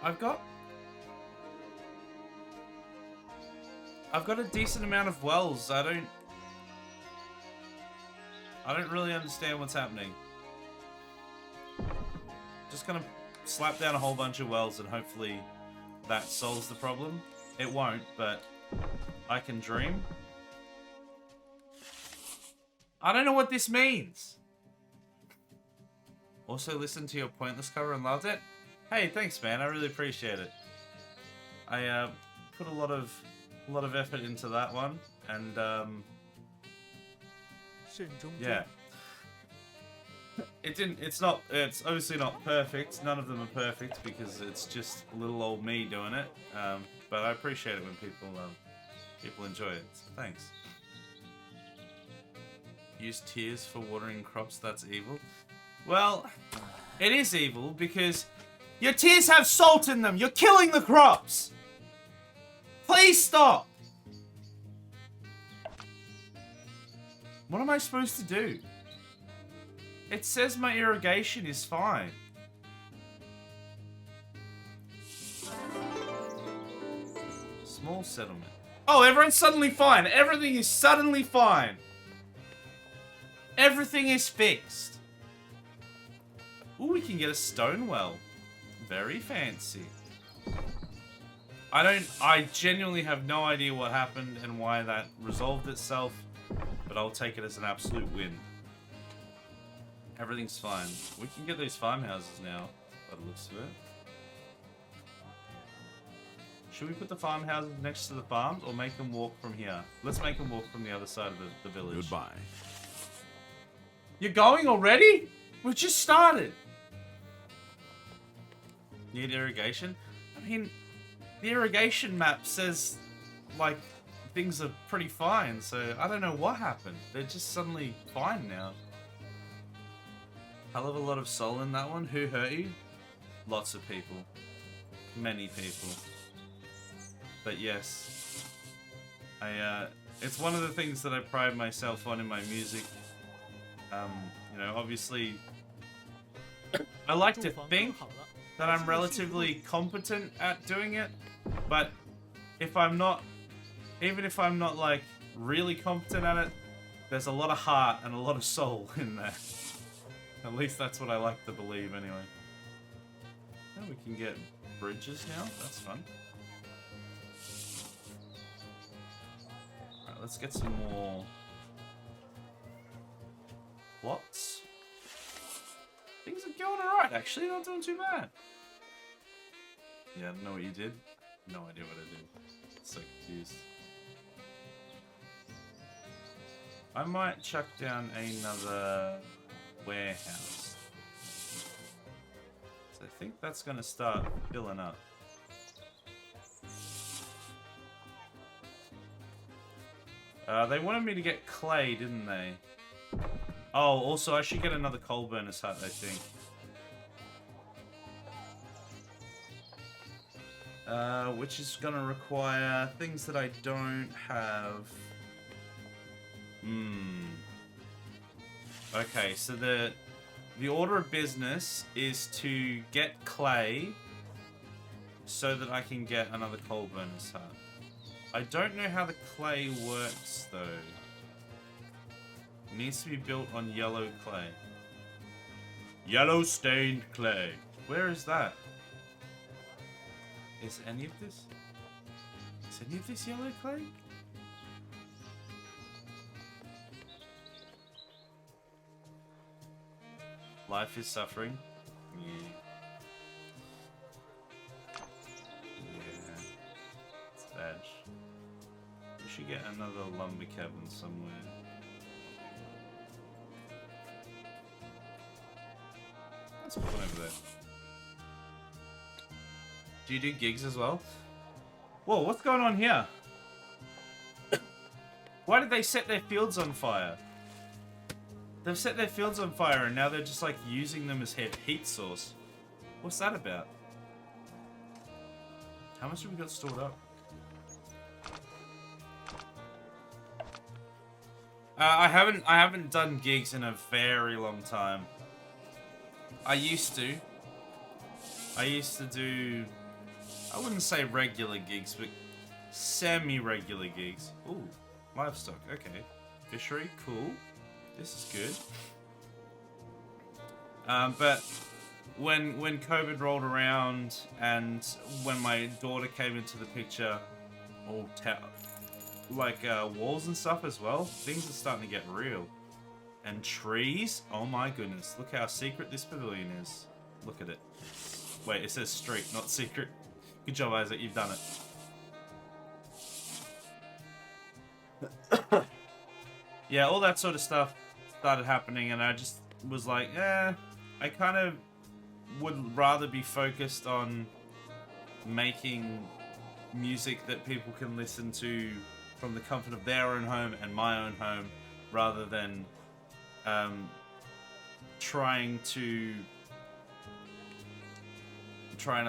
I've got a decent amount of wells. I don't really understand what's happening. Just gonna slap down a whole bunch of wells and hopefully that solves the problem. It won't, but I can dream. I don't know what this means. Also listened to your Pointless cover and loved it. Hey, thanks man, I really appreciate it. I put a lot of effort into that one, and yeah. It didn't. It's not. It's obviously not perfect. None of them are perfect because it's just little old me doing it. But I appreciate it when people enjoy it. So thanks. Use tears for watering crops. That's evil. Well, it is evil because your tears have salt in them. You're killing the crops. Please stop. What am I supposed to do? It says my irrigation is fine. Small settlement. Oh, everyone's suddenly fine. Everything is suddenly fine. Everything is fixed. Ooh, we can get a stone well. Very fancy. I genuinely have no idea what happened and why that resolved itself, but I'll take it as an absolute win. Everything's fine. We can get these farmhouses now, by the looks of it. Should we put the farmhouses next to the farms or make them walk from here? Let's make them walk from the other side of the village. Goodbye. You're going already? We just started. Need irrigation? I mean, the irrigation map says, like, things are pretty fine, so I don't know what happened. They're just suddenly fine now. Hell of a lot of soul in that one. Who hurt you? Lots of people. Many people. But yes. It's one of the things that I pride myself on in my music. You know, obviously, I like to think that I'm relatively competent at doing it, but if I'm not, even if I'm not like really competent at it, there's a lot of heart and a lot of soul in there. At least that's what I like to believe anyway. Oh, we can get bridges now, that's fun. Alright, let's get some more plots. Things are going alright, actually, not doing too bad. Yeah, I don't know what you did. No idea what I did. So confused. I might chuck down another warehouse. So I think that's going to start filling up. They wanted me to get clay, didn't they? Oh, also I should get another coal burner's hut, I think. Which is going to require things that I don't have. Okay, so the order of business is to get clay so that I can get another coal burner's hut. I don't know how the clay works though. It needs to be built on yellow clay. Yellow stained clay. Where is that? Is any of this? Is any of this yellow clay? Life is suffering. Yeah. Yeah. It's bad. We should get another lumber cabin somewhere. Let's put one over there. Do you do gigs as well? Whoa, what's going on here? Why did they set their fields on fire? They've set their fields on fire and now they're just like using them as heat source. What's that about? How much have we got stored up? I haven't done gigs in a very long time. I used to do, I wouldn't say regular gigs, but semi-regular gigs. Ooh, livestock, okay. Fishery, cool. This is good. But when COVID rolled around and when my daughter came into the picture, all walls and stuff as well, things are starting to get real. And trees, oh my goodness, look how secret this pavilion is. Look at it. Wait, it says street, not secret. Good job, Isaac, you've done it. Yeah, all that sort of stuff started happening, and I just was like, I kind of would rather be focused on making music that people can listen to from the comfort of their own home and my own home, rather than trying to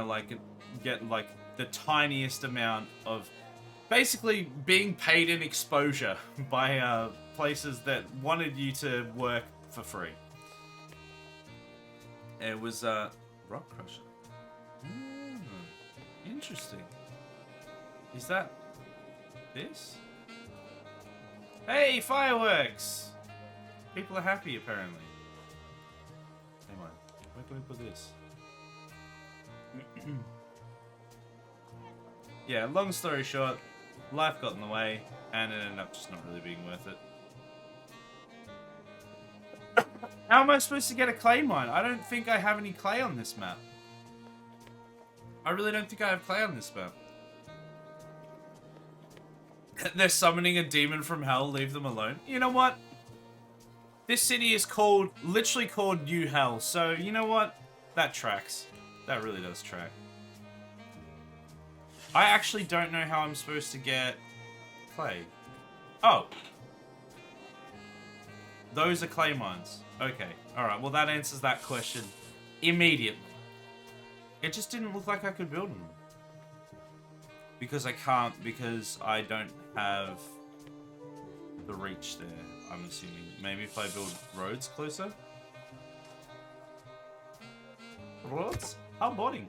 like get like the tiniest amount of, basically being paid in exposure by places that wanted you to work for free. It was Rock Crusher. Interesting. Is that this? Hey, fireworks! People are happy apparently. Hang on. Where can we put this? Yeah, long story short, life got in the way, and it ended up just not really being worth it. How am I supposed to get a clay mine? I don't think I have any clay on this map. I really don't think I have clay on this map. They're summoning a demon from hell, leave them alone. You know what? This city is literally called New Hell, so you know what? That tracks. That really does track. I actually don't know how I'm supposed to get clay. Oh. Those are clay mines. Okay. Alright, well that answers that question immediately. It just didn't look like I could build them. Because I can't, because I don't have the reach there, I'm assuming. Maybe if I build roads closer? Roads? How boring.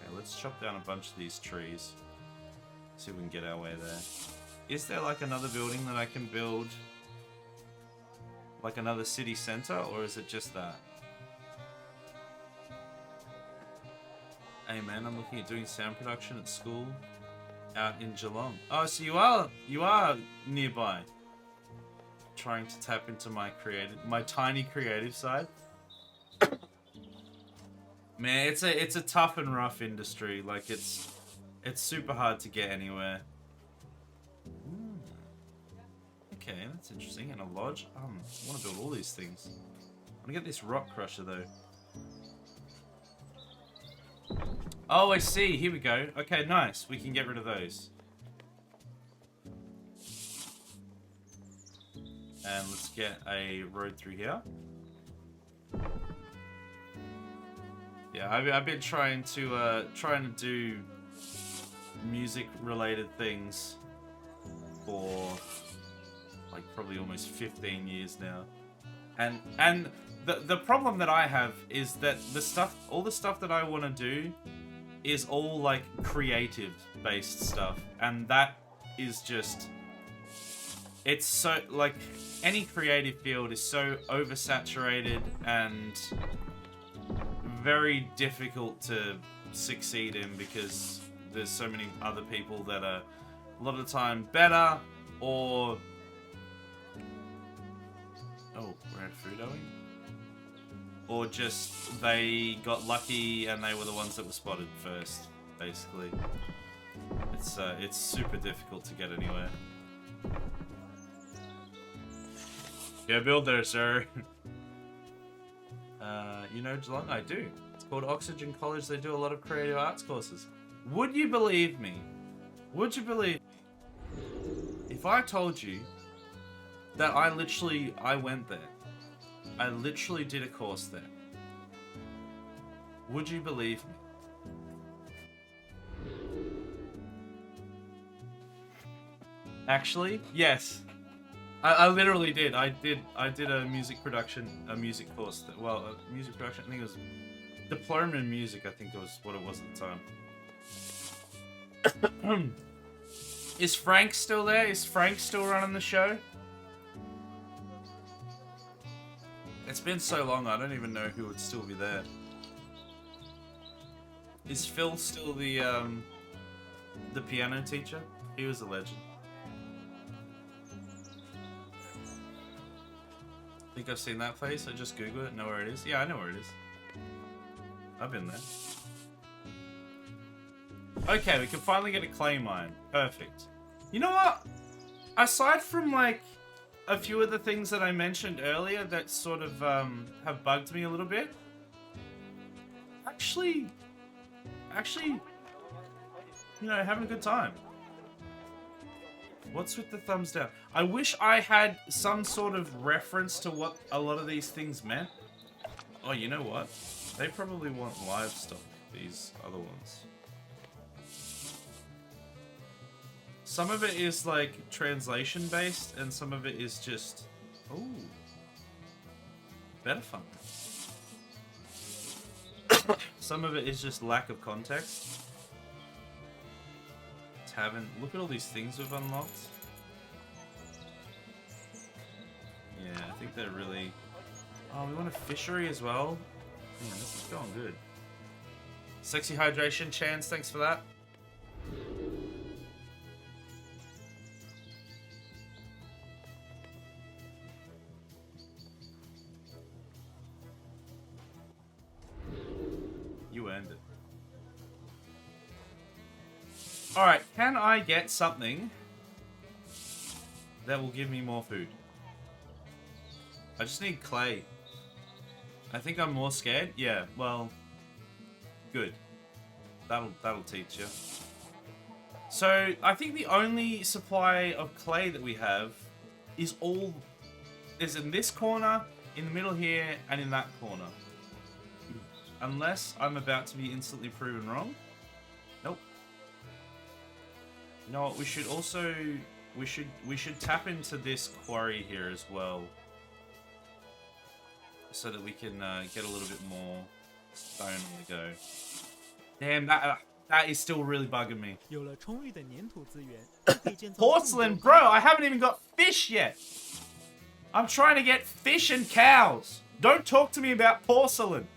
Okay, let's chop down a bunch of these trees. See if we can get our way there. Is there like another building that I can build? Like another city center, or is it just that? Hey man, I'm looking at doing sound production at school out in Geelong. Oh, so you are nearby. Trying to tap into my tiny creative side. Man, it's a tough and rough industry. Like it's super hard to get anywhere. Okay, that's interesting. And a lodge. I want to build all these things. I want to get this rock crusher though. Oh, I see. Here we go. Okay, nice. We can get rid of those. And let's get a road through here. Yeah, I've been trying to do music-related things for like probably almost 15 years now, and the problem that I have is that all the stuff that I want to do is all like creative-based stuff, and that is just, it's so like any creative field is so oversaturated and very difficult to succeed in because there's so many other people that are a lot of the time better or... Oh, we're at food, are we? Or just they got lucky and they were the ones that were spotted first, basically. It's super difficult to get anywhere. Yeah, build there, sir. You know Geelong? I do. It's called Oxygen College. They do a lot of creative arts courses. Would you believe me? Would you believe if I told you that I went there? I literally did a course there. Would you believe me? Actually, yes. I literally did. I did a music production, a music course. Music production. I think it was diploma in music. I think it was what it was at the time. Is Frank still there? Is Frank still running the show? It's been so long. I don't even know who would still be there. Is Phil still the piano teacher? He was a legend. I think I've seen that place. I just Googled it, know where it is. Yeah, I know where it is. I've been there. Okay, we can finally get a clay mine. Perfect. You know what? Aside from like a few of the things that I mentioned earlier that sort of have bugged me a little bit. Actually, you know, having a good time. What's with the thumbs down? I wish I had some sort of reference to what a lot of these things meant. Oh, you know what? They probably want livestock, these other ones. Some of it is like translation based, and some of it is just, ooh, better fun. Some of it is just lack of context. Tavern. Look at all these things we've unlocked. Yeah, I think they're really... Oh, we want a fishery as well. Yeah, this is going good. Sexy hydration, Chance, thanks for that. You earned it. Alright, can I get something that will give me more food? I just need clay. I think I'm more scared. Yeah, well, good. That'll teach you. So, I think the only supply of clay that we have is in this corner, in the middle here, and in that corner. Unless I'm about to be instantly proven wrong. Nope. You know what, we should also... We should tap into this quarry here as well. So that we can get a little bit more stone on the go. Damn, that is still really bugging me. 有了充裕的粘土资源，可以建造 Porcelain, bro, I haven't even got fish yet. I'm trying to get fish and cows. Don't talk to me about porcelain.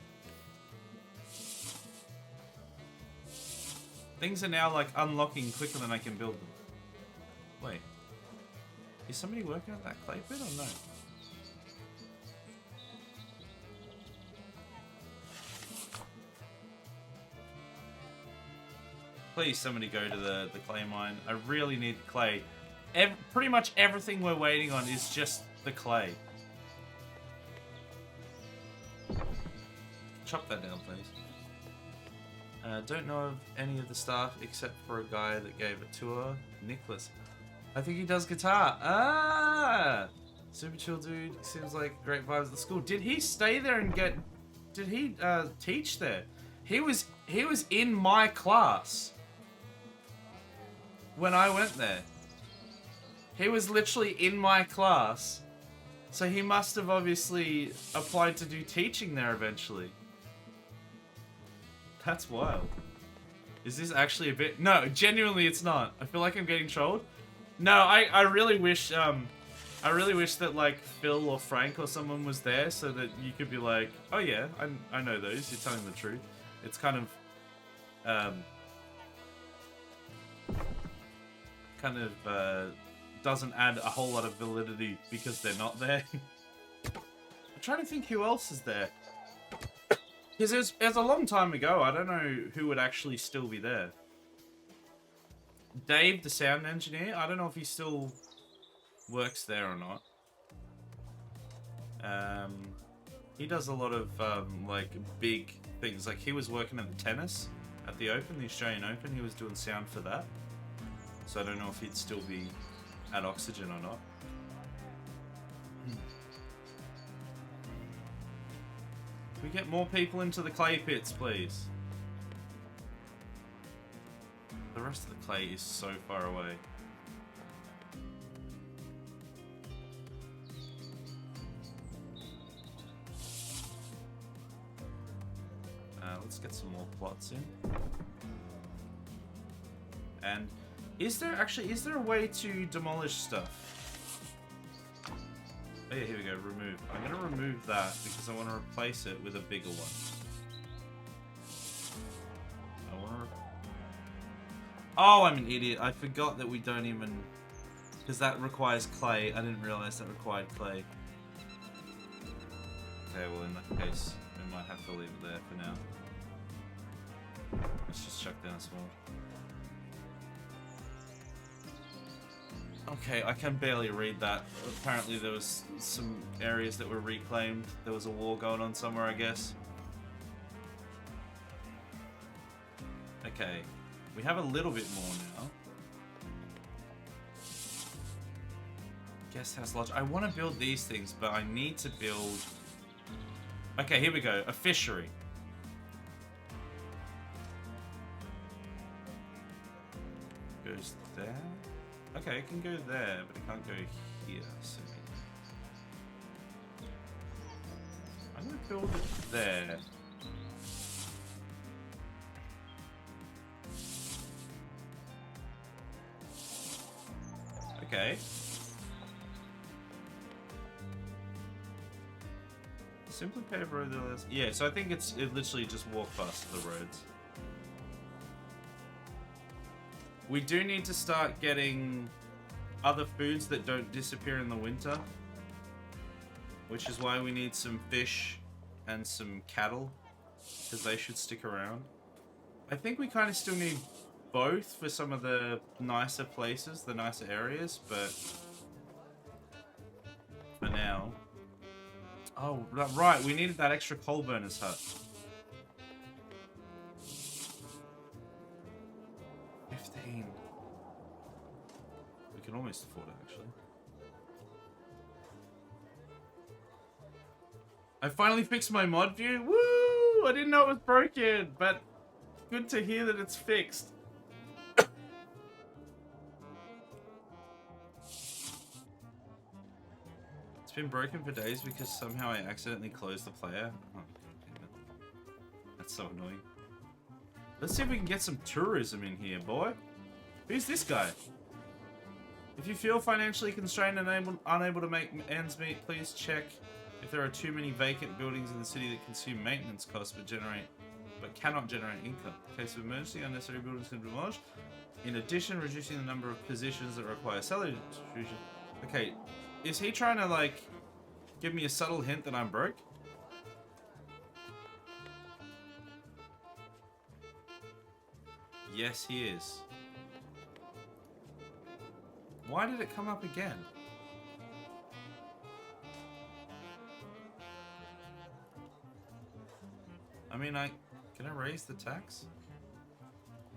Things are now like unlocking quicker than I can build them. Wait. Is somebody working on that clay pit or no? Please somebody go to the clay mine. I really need clay. Pretty much everything we're waiting on is just the clay. Chop that down, please. Don't know of any of the staff except for a guy that gave a tour. Nicholas. I think he does guitar. Ah! Super chill dude. Seems like great vibes at the school. Did he stay there and get... Did he teach there? He was in my class when I went there. He was literally in my class. So he must have obviously applied to do teaching there eventually. That's wild. Is this actually a bit... No, genuinely it's not. I feel like I'm getting trolled. No, I really wish that like Phil or Frank or someone was there so that you could be like, oh yeah, I know those, you're telling the truth. It's kind of doesn't add a whole lot of validity because they're not there. I'm trying to think who else is there. Because it was a long time ago, I don't know who would actually still be there. Dave, the sound engineer, I don't know if he still works there or not. He does a lot of like big things. Like he was working at the tennis at the Open, the Australian Open. He was doing sound for that. So I don't know if he'd still be at Oxygen or not. Can we get more people into the clay pits, please? The rest of the clay is so far away. Let's get some more plots in. And is there a way to demolish stuff? Oh yeah, here we go, remove. I'm gonna remove that because I want to replace it with a bigger one. Oh, I'm an idiot. I forgot that we don't even... Because that requires clay. I didn't realize that required clay. Okay, well in that case, we might have to leave it there for now. Let's just chuck down a small. Okay, I can barely read that. Apparently there was some areas that were reclaimed. There was a war going on somewhere, I guess. Okay, we have a little bit more now. Guest house lodge. I want to build these things, but I need to build... Okay, here we go. A fishery. Goes there. Okay, it can go there, but it can't go here. So I'm gonna build it there. Okay. Simply pave road. Yeah, so I think it literally just walk past the roads. We do need to start getting other foods that don't disappear in the winter, which is why we need some fish and some cattle, because they should stick around. I think we kind of still need both for some of the nicer places, the nicer areas, but for now... Oh, right, we needed that extra coal burner's hut. 15. We can almost afford it, actually. I finally fixed my mod view. Woo! I didn't know it was broken, but good to hear that it's fixed. It's been broken for days because somehow I accidentally closed the player. Oh, damn it. That's so annoying. Let's see if we can get some tourism in here, boy. Who's this guy? If you feel financially constrained and unable to make ends meet, please check if there are too many vacant buildings in the city that consume maintenance costs but cannot generate income. In case of emergency, unnecessary buildings can be demolished. In addition, reducing the number of positions that require salary distribution. Okay, is he trying to, like, give me a subtle hint that I'm broke? Yes, he is. Why did it come up again? I mean, can I raise the tax?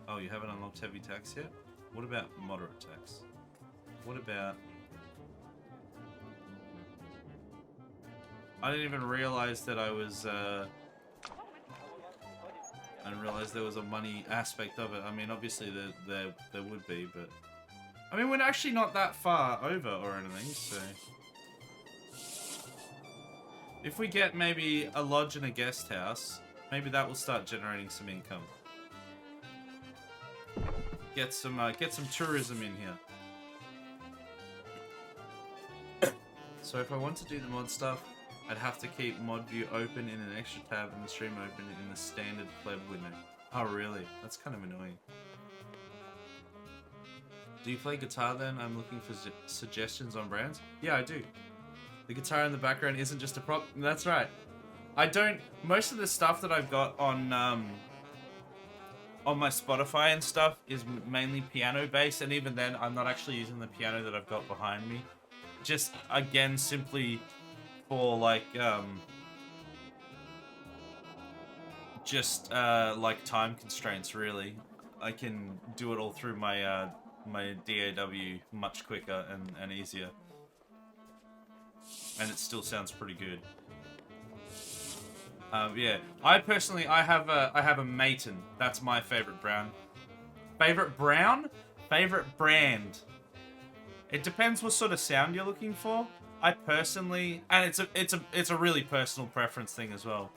Oh, you haven't unlocked heavy tax yet? What about moderate tax? What about... I didn't even realize that I was, I didn't realize there was a money aspect of it. I mean, obviously there would be, but... I mean, we're actually not that far over or anything, so... If we get maybe a lodge and a guest house, maybe that will start generating some income. Get some tourism in here. So if I want to do the mod stuff, I'd have to keep mod view open in an extra tab and the stream open in the standard pleb window. Oh really? That's kind of annoying. Do you play guitar then? I'm looking for suggestions on brands. Yeah, I do. The guitar in the background isn't just a prop. That's right. I don't... Most of the stuff that I've got on my Spotify and stuff is mainly piano based, and even then I'm not actually using the piano that I've got behind me. Just, again, simply for like, like time constraints, really. I can do it all through my my DAW much quicker and easier, and it still sounds pretty good. Yeah, I personally have a Maton. That's my favorite brand. Favorite brown? Favorite brand? It depends what sort of sound you're looking for. I personally, and it's a really personal preference thing as well.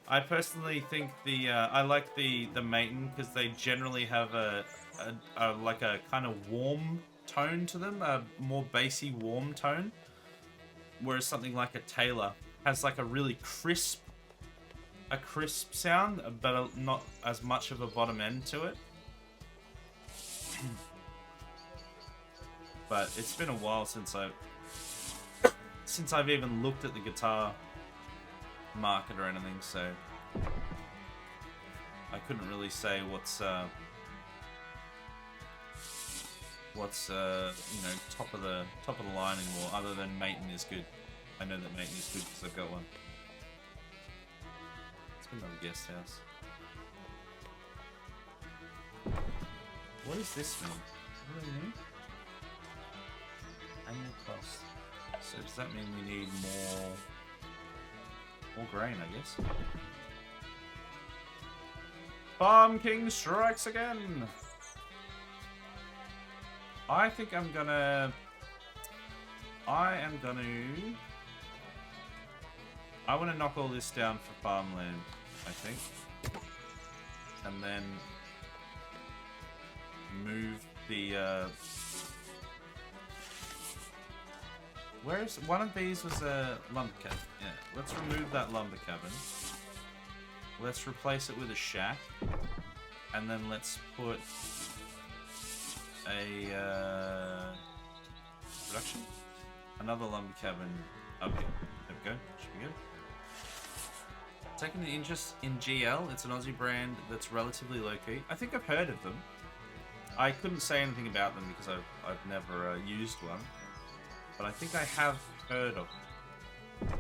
I personally think I like the Maton because they generally have a like a kind of warm tone to them, a more bassy warm tone, whereas something like a Taylor has like a really crisp sound, but not as much of a bottom end to it. But it's been a while since I've even looked at the guitar market or anything, so I couldn't really say what's what's you know, top of the line anymore, other than Maiden is good. I know that Maiden is good because I've got one. It's been another guest house. What does this mean? What do you mean? Annual cost. So does that mean we need more grain, I guess? Farm King strikes again! I think I'm gonna... I want to knock all this down for farmland, I think. And then move the, where's... One of these was a lumber cabin. Yeah, let's remove that lumber cabin. Let's replace it with a shack. And then let's put a, production? Another lumber cabin up here. There we go. Should be good. Taking an interest in GL. It's an Aussie brand that's relatively low-key. I think I've heard of them. I couldn't say anything about them because I've never used one. But I think I have heard of them.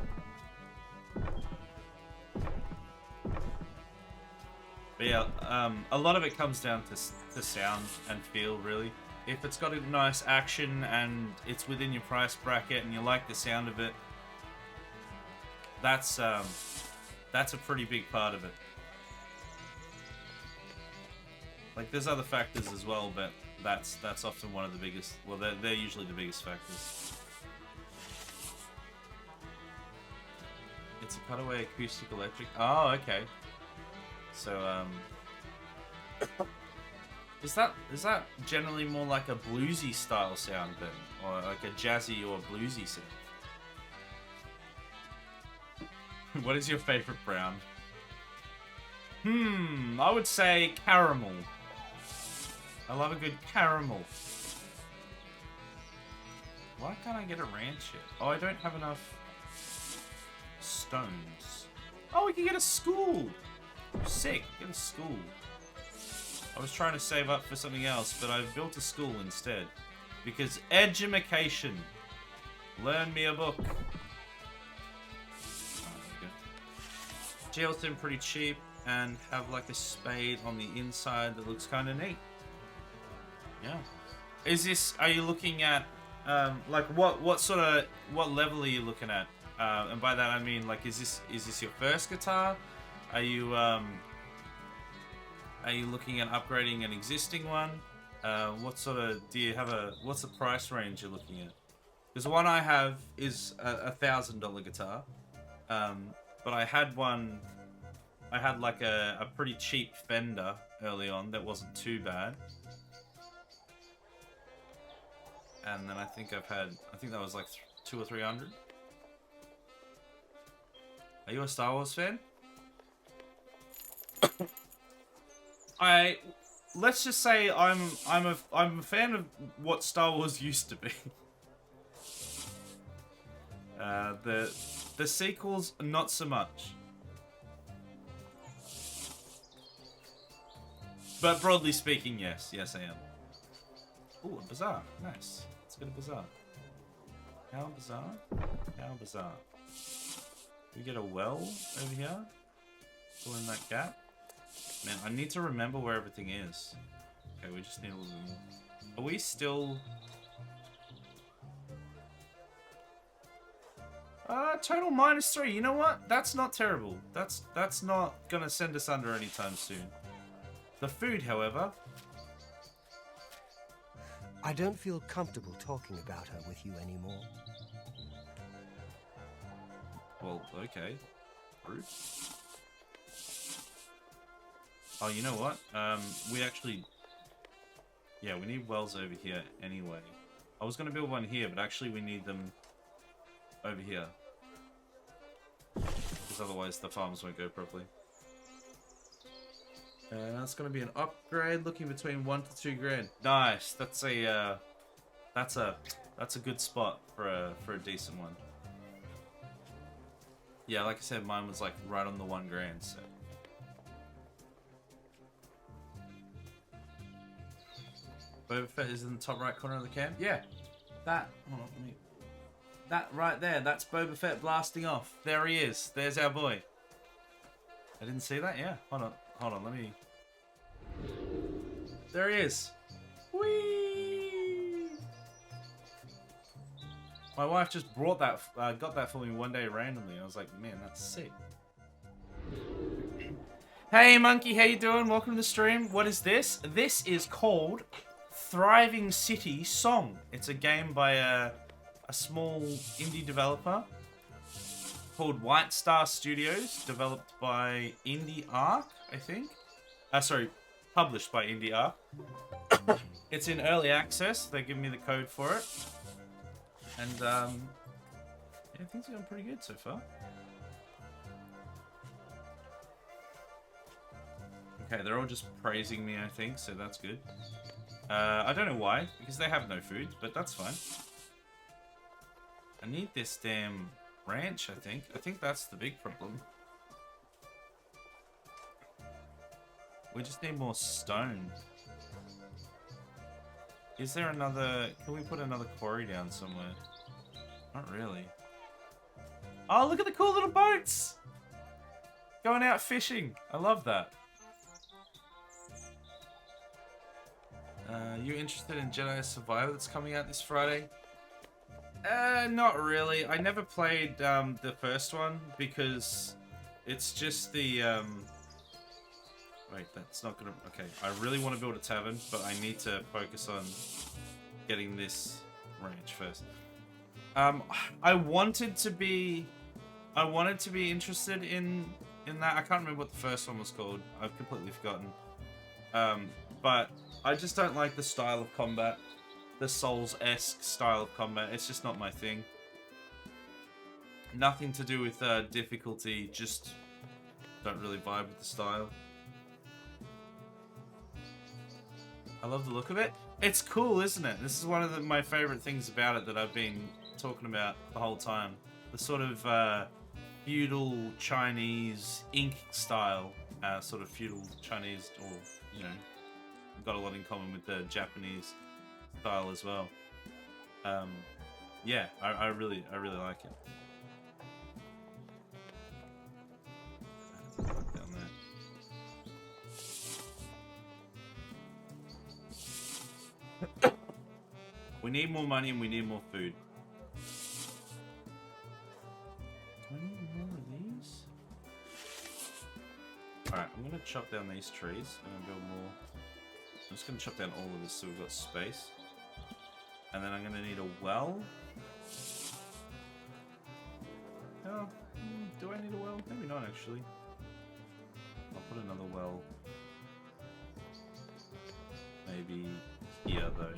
But yeah, a lot of it comes down to sound and feel, really. If it's got a nice action and it's within your price bracket and you like the sound of it, that's a pretty big part of it. Like, there's other factors as well, but that's often one of the biggest. Well, they're usually the biggest factors. It's a cutaway acoustic electric. Oh, okay. So, is that generally more like a bluesy style sound then, or like a jazzy or bluesy sound? What is your favorite brown? I would say caramel. I love a good caramel. Why can't I get a ranch yet? Oh, I don't have enough stones. Oh, we can get a school. Sick, get a school. I was trying to save up for something else, but I've built a school instead. Because edumacation. Learn me a book. Jails seem pretty cheap and have like a spade on the inside that looks kind of neat. Yeah. Is this, are you looking at, like what level are you looking at? And by that I mean, like, is this your first guitar? Are you looking at upgrading an existing one? What's the price range you're looking at? Because the one I have is a $1,000 guitar. But I had like a pretty cheap Fender early on that wasn't too bad. And then I think that was like 200 or 300. Are you a Star Wars fan? Let's just say I'm a fan of what Star Wars used to be. The sequels, not so much. But broadly speaking, yes I am. Ooh, a bazaar, nice. Let's get a bazaar. How bizarre? How bizarre. We get a well over here. Fill in that gap. Man, I need to remember where everything is. Okay, we just need a little bit more. Are we still... total -3. You know what? That's not terrible. That's not gonna send us under anytime soon. The food, however... I don't feel comfortable talking about her with you anymore. Well, okay. Rude. Oh, you know what? We actually... Yeah, we need wells over here anyway. I was going to build one here, but actually we need them over here. Because otherwise the farms won't go properly. And that's going to be an upgrade looking between 1 to 2 grand. Nice. That's a good spot for a decent one. Yeah, like I said, mine was like right on the 1 grand, so. Boba Fett is in the top right corner of the cam. Yeah, that. Hold on, let me. That right there. That's Boba Fett blasting off. There he is. There's our boy. I didn't see that. Yeah. Hold on. Let me. There he is. Whee! My wife just brought that, got that for me one day randomly. I was like, man, that's sick. Hey, Monkey, how you doing? Welcome to the stream. What is this? This is called Thriving City Song. It's a game by a small indie developer called White Star Studios, developed by Indie Arc, I think. Sorry, published by Indie Arc. It's in early access. They give me the code for it. And, yeah, things are going pretty good so far. Okay, they're all just praising me, I think, so that's good. I don't know why, because they have no food, but that's fine. I need this damn ranch, I think. I think that's the big problem. We just need more stone. Is there another... Can we put another quarry down somewhere? Not really. Oh, look at the cool little boats! Going out fishing. I love that. You interested in Jedi Survivor that's coming out this Friday? Not really. I never played the first one because it's just the... Wait, that's not gonna... Okay, I really want to build a tavern, but I need to focus on getting this ranch first. I wanted to be interested in that. I can't remember what the first one was called. I've completely forgotten. But I just don't like the style of combat. The Souls-esque style of combat. It's just not my thing. Nothing to do with difficulty, just don't really vibe with the style. I love the look of it. It's cool, isn't it? This is one of my favorite things about it that I've been talking about the whole time. The sort of feudal Chinese ink style, sort of feudal Chinese, or, you know, got a lot in common with the Japanese style as well. Yeah, I really like it. Down there. We need more money and we need more food. Do I need more of these? Alright, I'm gonna chop down these trees. I'm gonna build more. I'm just gonna chop down all of this so we've got space. And then I'm gonna need a well. Oh, do I need a well? Maybe not actually. I'll put another well. Maybe here though.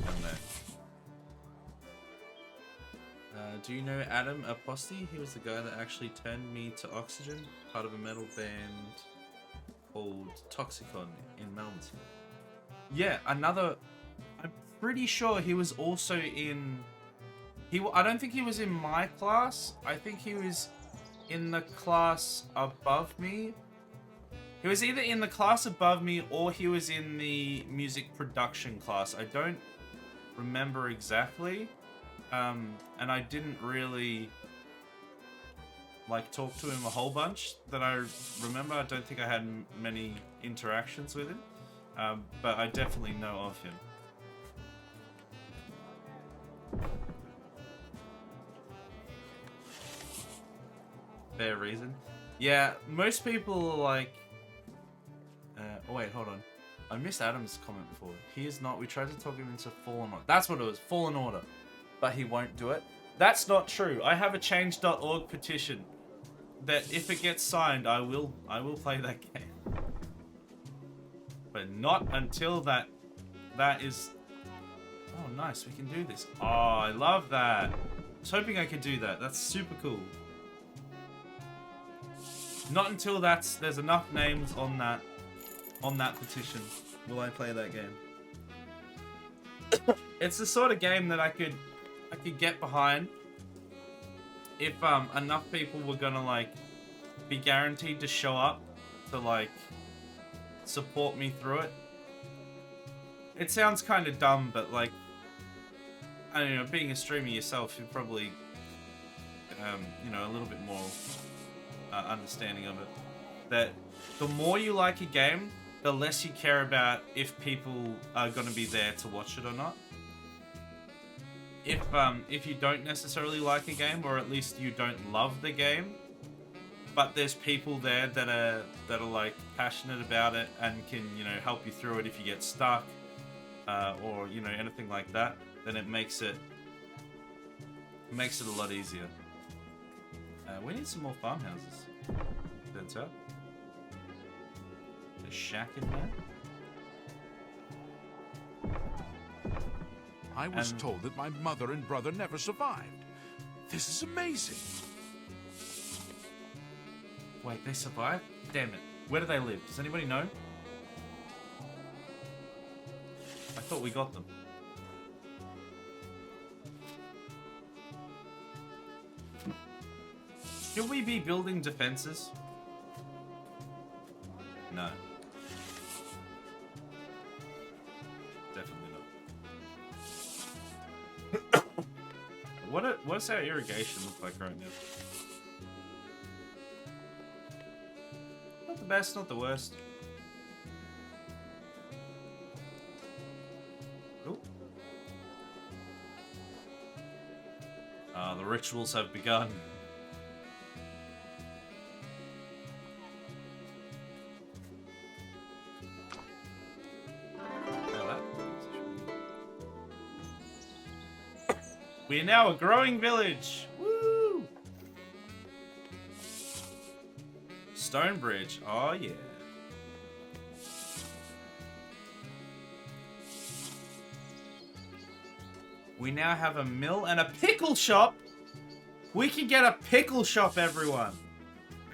Down there. Do you know Adam Aposty? He was the guy that actually turned me to Oxygen, part of a metal band called Toxicon in Melbourne. Yeah, another... I'm pretty sure he was also in... I don't think he was in my class. I think he was in the class above me. He was either in the class above me or he was in the music production class. I don't remember exactly. And I didn't really like talk to him a whole bunch that I remember. I don't think I had many interactions with him, but I definitely know of him. Fair reason. Yeah, most people are like... oh wait, hold on. I missed Adam's comment before. He is not... We tried to talk him into Fallen Order. That's what it was, Fallen Order. But he won't do it. That's not true. I have a change.org petition that if it gets signed, I will play that game. But not until that is... Oh, nice. We can do this. Oh, I love that. I was hoping I could do that. That's super cool. Not until there's enough names on that petition will I play that game. It's the sort of game that I could get behind if enough people were gonna like be guaranteed to show up to like support me through it. It sounds kind of dumb, but like, I don't know, being a streamer yourself, you're probably, you know, a little bit more understanding of it. That the more you like a game, the less you care about if people are going to be there to watch it or not. If you don't necessarily like a game, or at least you don't love the game, but there's people there that are like passionate about it and can, you know, help you through it if you get stuck, or you know, anything like that, then it makes it a lot easier. We need some more farmhouses. Turns out. A shack in there. I was told that my mother and brother never survived. This is amazing. Wait, they survived? Damn it. Where do they live? Does anybody know? I thought we got them. Should we be building defenses? No. Definitely not. What's our irrigation look like right now? Not the best, not the worst. Ooh. The rituals have begun. We are now a growing village. Woo! Stonebridge. Oh yeah. We now have a mill and a pickle shop. We can get a pickle shop, everyone.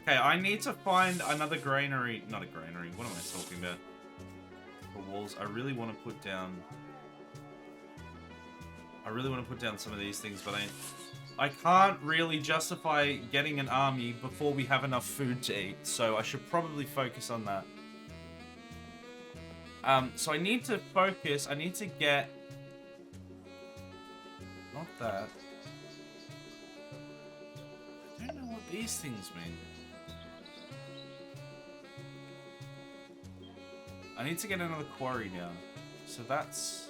Okay, I need to find another granary. Not a granary. What am I talking about? For walls. I really want to put down some of these things, but I can't really justify getting an army before we have enough food to eat, so I should probably focus on that. So I need to focus, I need to get... Not that. I don't know what these things mean. I need to get another quarry now. So that's...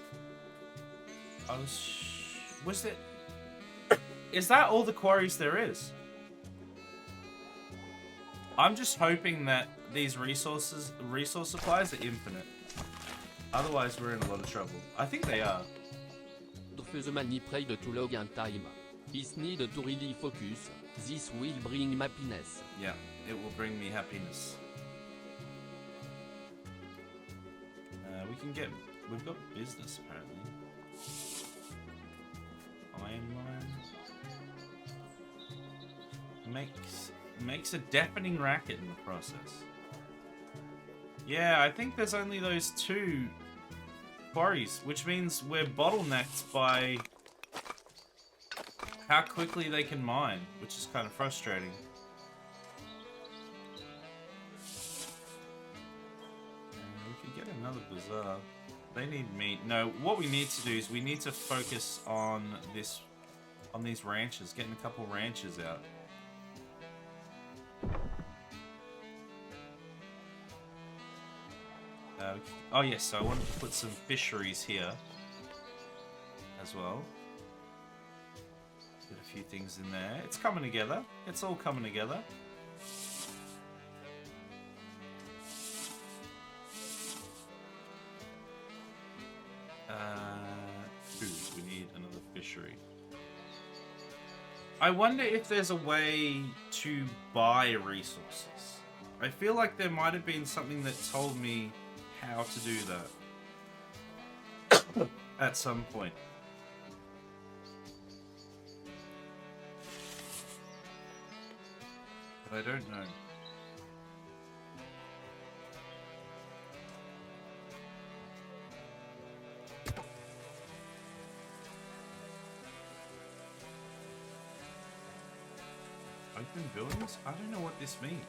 Was it... Is that all the quarries there is? I'm just hoping that these resource supplies are infinite. Otherwise, we're in a lot of trouble. I think they are. Für many play the Tulogian time. Is need to really focus. This will bring happiness. Yeah, it will bring me happiness. We've got business apparently. Iron mine. Makes a deafening racket in the process. Yeah, I think there's only those two quarries, which means we're bottlenecked by how quickly they can mine, which is kind of frustrating. We could get another bazaar. They need meat. No, what we need to do is we need to focus on these ranches, getting a couple ranches out. Oh yes, so I wanted to put some fisheries here as well. Put a few things in there. It's coming together. It's all coming together. We need another fishery. I wonder if there's a way to buy resources. I feel like there might have been something that told me how to do that at some point. But I don't know. Open buildings? I don't know what this means.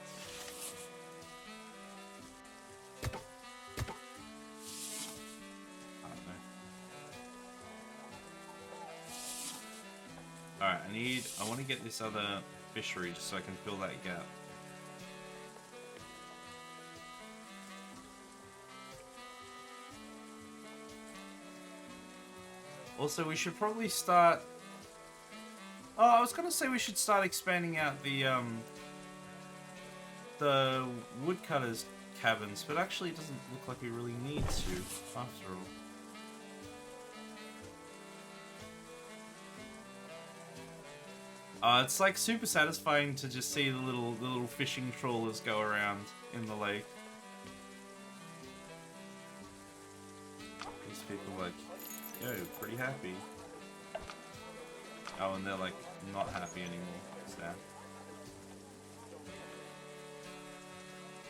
Alright, I want to get this other fishery just so I can fill that gap. Also, we should probably start... Oh, I was gonna say we should start expanding out the woodcutters' cabins, but actually it doesn't look like we really need to, after all. It's like super satisfying to just see the little fishing trawlers go around in the lake. These people are like, yo, pretty happy. Oh, and they're like not happy anymore. Sad.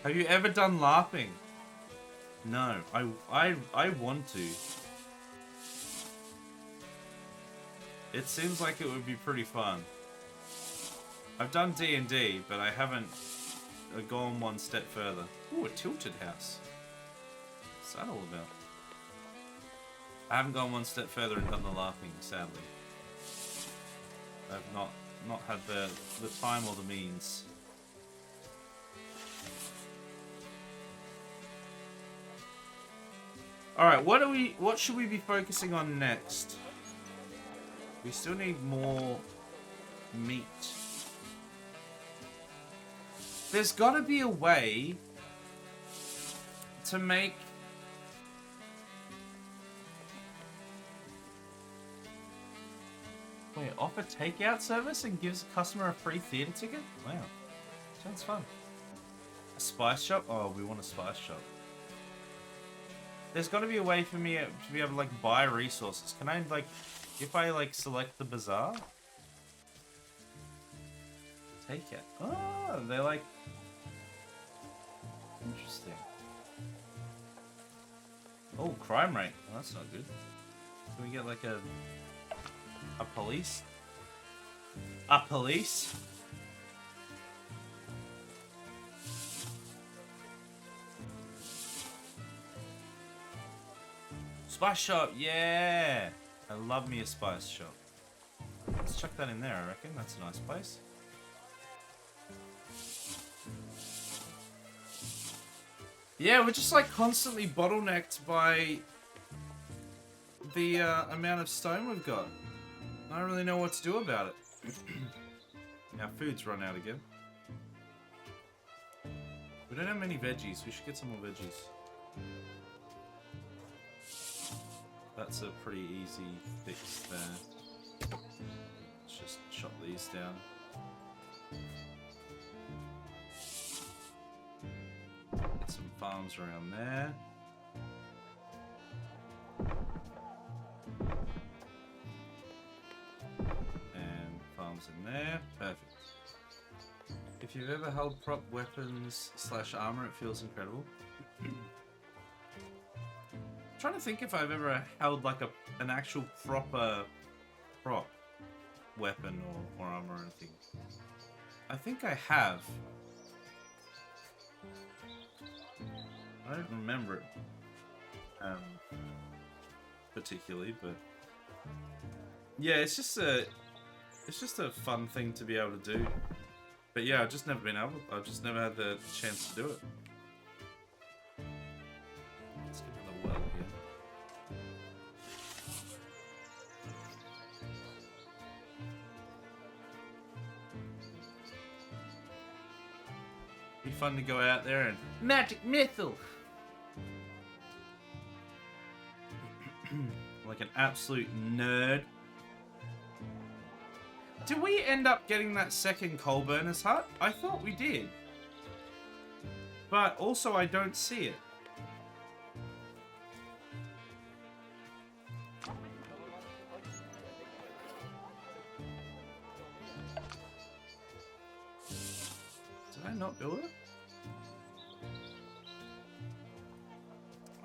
Have you ever done LARPing? No, I want to. It seems like it would be pretty fun. I've done D&D, but I haven't gone one step further. Ooh, a tilted house. What's that all about? I haven't gone one step further and done the LARPing, sadly. I've not had the time or the means. Alright, what should we be focusing on next? We still need more meat. There's gotta be a way to make... Wait, offer takeout service and gives a customer a free theater ticket? Wow. Sounds fun. A spice shop? Oh, we want a spice shop. There's got to be a way for me to be able to, like, buy resources. Can I, like, if I, like, select the bazaar? Take it. Oh, they're, like... Interesting. Oh, crime rate. Oh, that's not good. Can we get, like, a police? A police? Spice shop, yeah! I love me a spice shop. Let's chuck that in there, I reckon. That's a nice place. Yeah, we're just like constantly bottlenecked by the amount of stone we've got. I don't really know what to do about it. Our food's run out again. We don't have many veggies. We should get some more veggies. That's a pretty easy fix there. Let's just chop these down. Get some farms around there. And farms in there. Perfect. If you've ever held prop weapons / armor, it feels incredible. I'm trying to think if I've ever held like an actual proper prop weapon or armor or anything. I think I have. I don't remember it particularly, but yeah, it's just a fun thing to be able to do. But yeah, I've just never been able. I've just never had the chance to do it. Let's get another well here. Be fun to go out there and magic missile. Like an absolute nerd. Did we end up getting that second coal burner's hut? I thought we did. But also I don't see it. Did I not build it?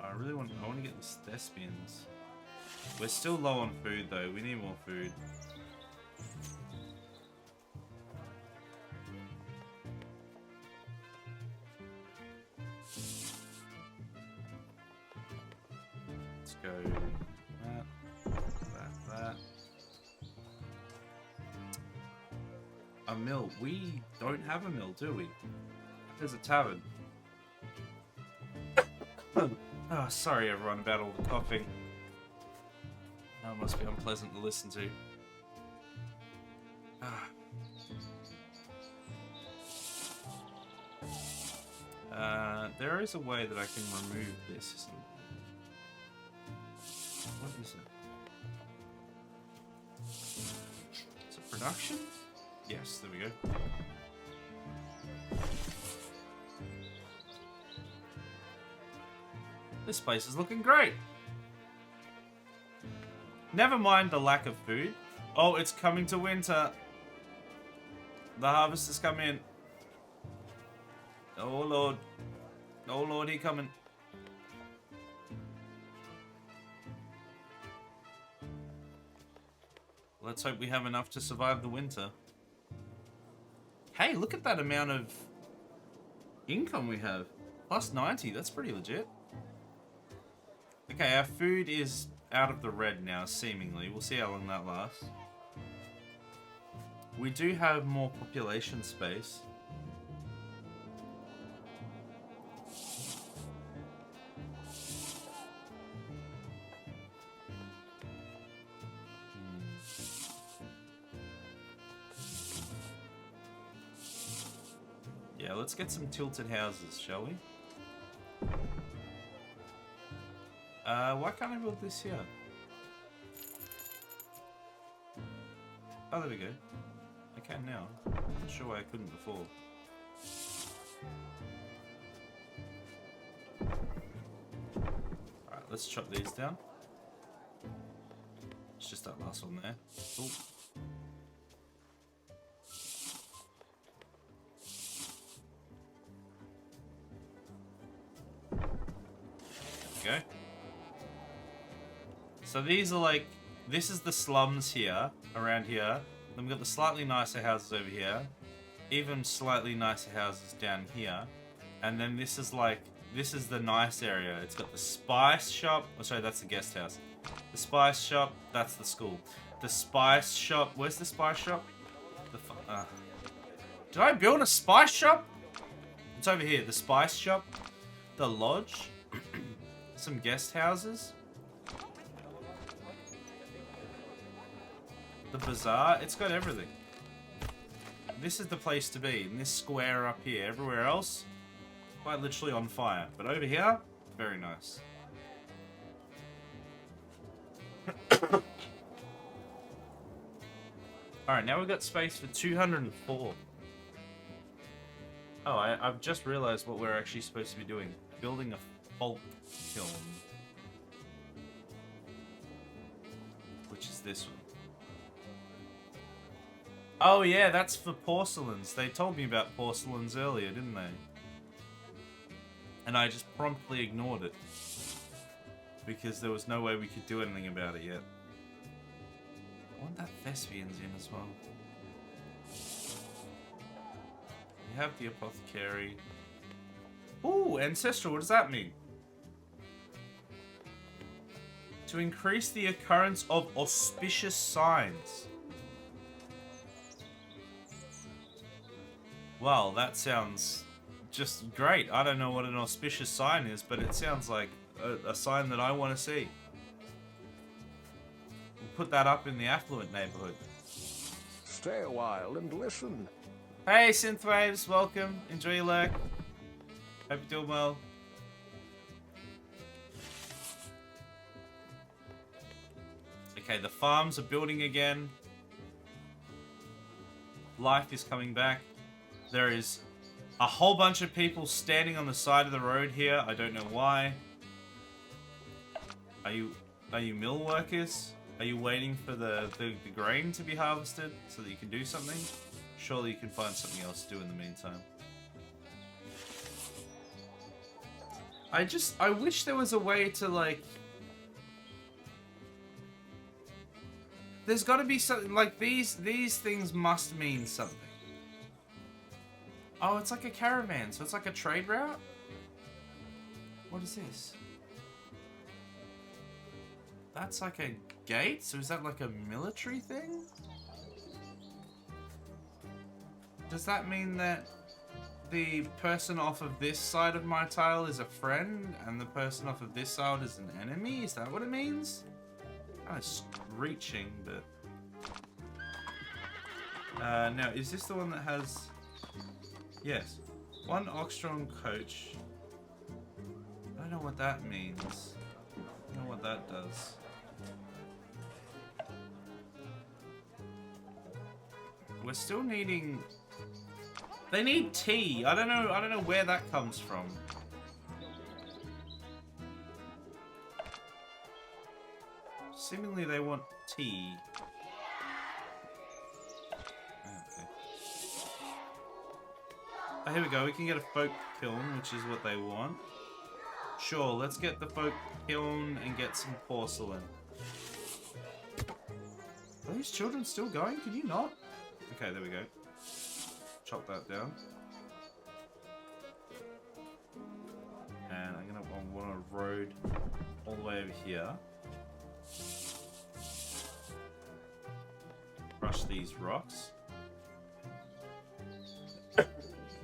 I want to get the thespians. We're still low on food though. We need more food. Let's go that. A mill. We don't have a mill, do we? There's a tavern. Oh, sorry everyone about all the coughing. That must be unpleasant to listen to. There is a way that I can remove this, isn't there? What is it? Is it production? Yes, there we go. This place is looking great. Never mind the lack of food. Oh, it's coming to winter. The harvest is coming. Oh Lord. Oh Lord, he coming. Let's hope we have enough to survive the winter. Hey, look at that amount of income we have. Plus 90, that's pretty legit. Okay, our food is out of the red now, seemingly. We'll see how long that lasts. We do have more population space. Yeah, let's get some tilted houses, shall we? Why can't I build this here? Oh, there we go. I can now. Not sure why I couldn't before. Alright, let's chop these down. It's just that last one there. Ooh. There we go. So these are like, this is the slums here, around here. Then we've got the slightly nicer houses over here. Even slightly nicer houses down here. And then this is like, this is the nice area. It's got the spice shop. Oh, sorry, that's the guest house. The spice shop, that's the school. The spice shop, where's the spice shop? Did I build a spice shop? It's over here, the spice shop. The lodge. Some guest houses. The bazaar, it's got everything. This is the place to be, in this square up here. Everywhere else, quite literally on fire. But over here, very nice. Alright, now we've got space for 204. Oh, I've just realized what we're actually supposed to be doing. Building a folk kiln. Which is this one. Oh yeah, that's for porcelains. They told me about porcelains earlier, didn't they? And I just promptly ignored it. Because there was no way we could do anything about it yet. I want that thespians in as well. We have the apothecary. Ooh, ancestral, what does that mean? To increase the occurrence of auspicious signs. Well, that sounds just great. I don't know what an auspicious sign is, but it sounds like a sign that I want to see. We'll put that up in the affluent neighborhood. Stay a while and listen. Hey, Synthwaves, welcome. Enjoy your lurk. Hope you're doing well. Okay, the farms are building again. Life is coming back. There is a whole bunch of people standing on the side of the road here. I don't know why. Are you mill workers? Are you waiting for the grain to be harvested so that you can do something? Surely you can find something else to do in the meantime. I wish there was a way to like... There's got to be something like these things must mean something. Oh, it's like a caravan, so it's like a trade route? What is this? That's like a gate? So is that like a military thing? Does that mean that the person off of this side of my tile is a friend, and the person off of this side is an enemy? Is that what it means? Kind of reaching, but... now, is this the one that has... Yes. 1 Oxtron coach. I don't know what that means. I don't know what that does. We're still needing... They need tea. I don't know where that comes from. Seemingly they want tea. Okay. Oh, here we go. We can get a folk kiln, which is what they want. Sure, let's get the folk kiln and get some porcelain. Are these children still going? Can you not? Okay, there we go. Chop that down. And I want a road all the way over here. Crush these rocks.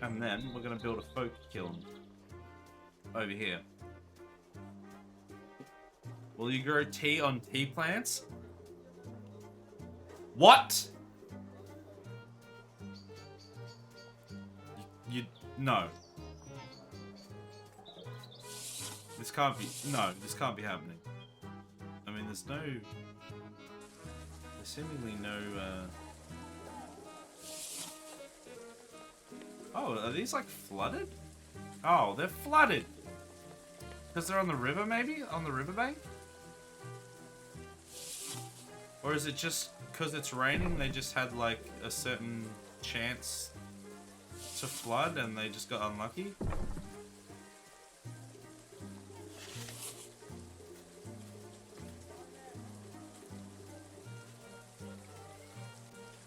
And then we're gonna build a folk kiln over here. Will you grow tea on tea plants? What? No. This can't be, no, this can't be happening. I mean, there's seemingly no, Oh, are these like flooded? Oh, they're flooded! Because they're on the river, maybe? On the riverbank? Or is it just because it's raining, they just had like a certain chance to flood and they just got unlucky?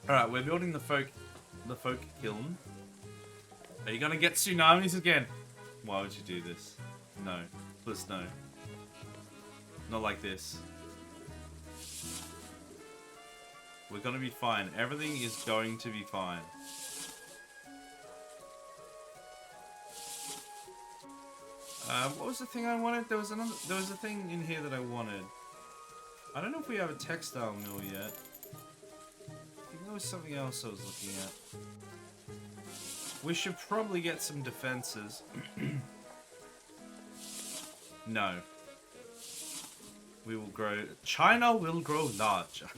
Alright, we're building the folk kiln. Are you gonna get tsunamis again? Why would you do this? No. Please no. Not like this. We're gonna be fine. Everything is going to be fine. What was the thing I wanted? There was a thing in here that I wanted. I don't know if we have a textile mill yet. I think there was something else I was looking at. We should probably get some defenses. No. We will grow... China will grow larger.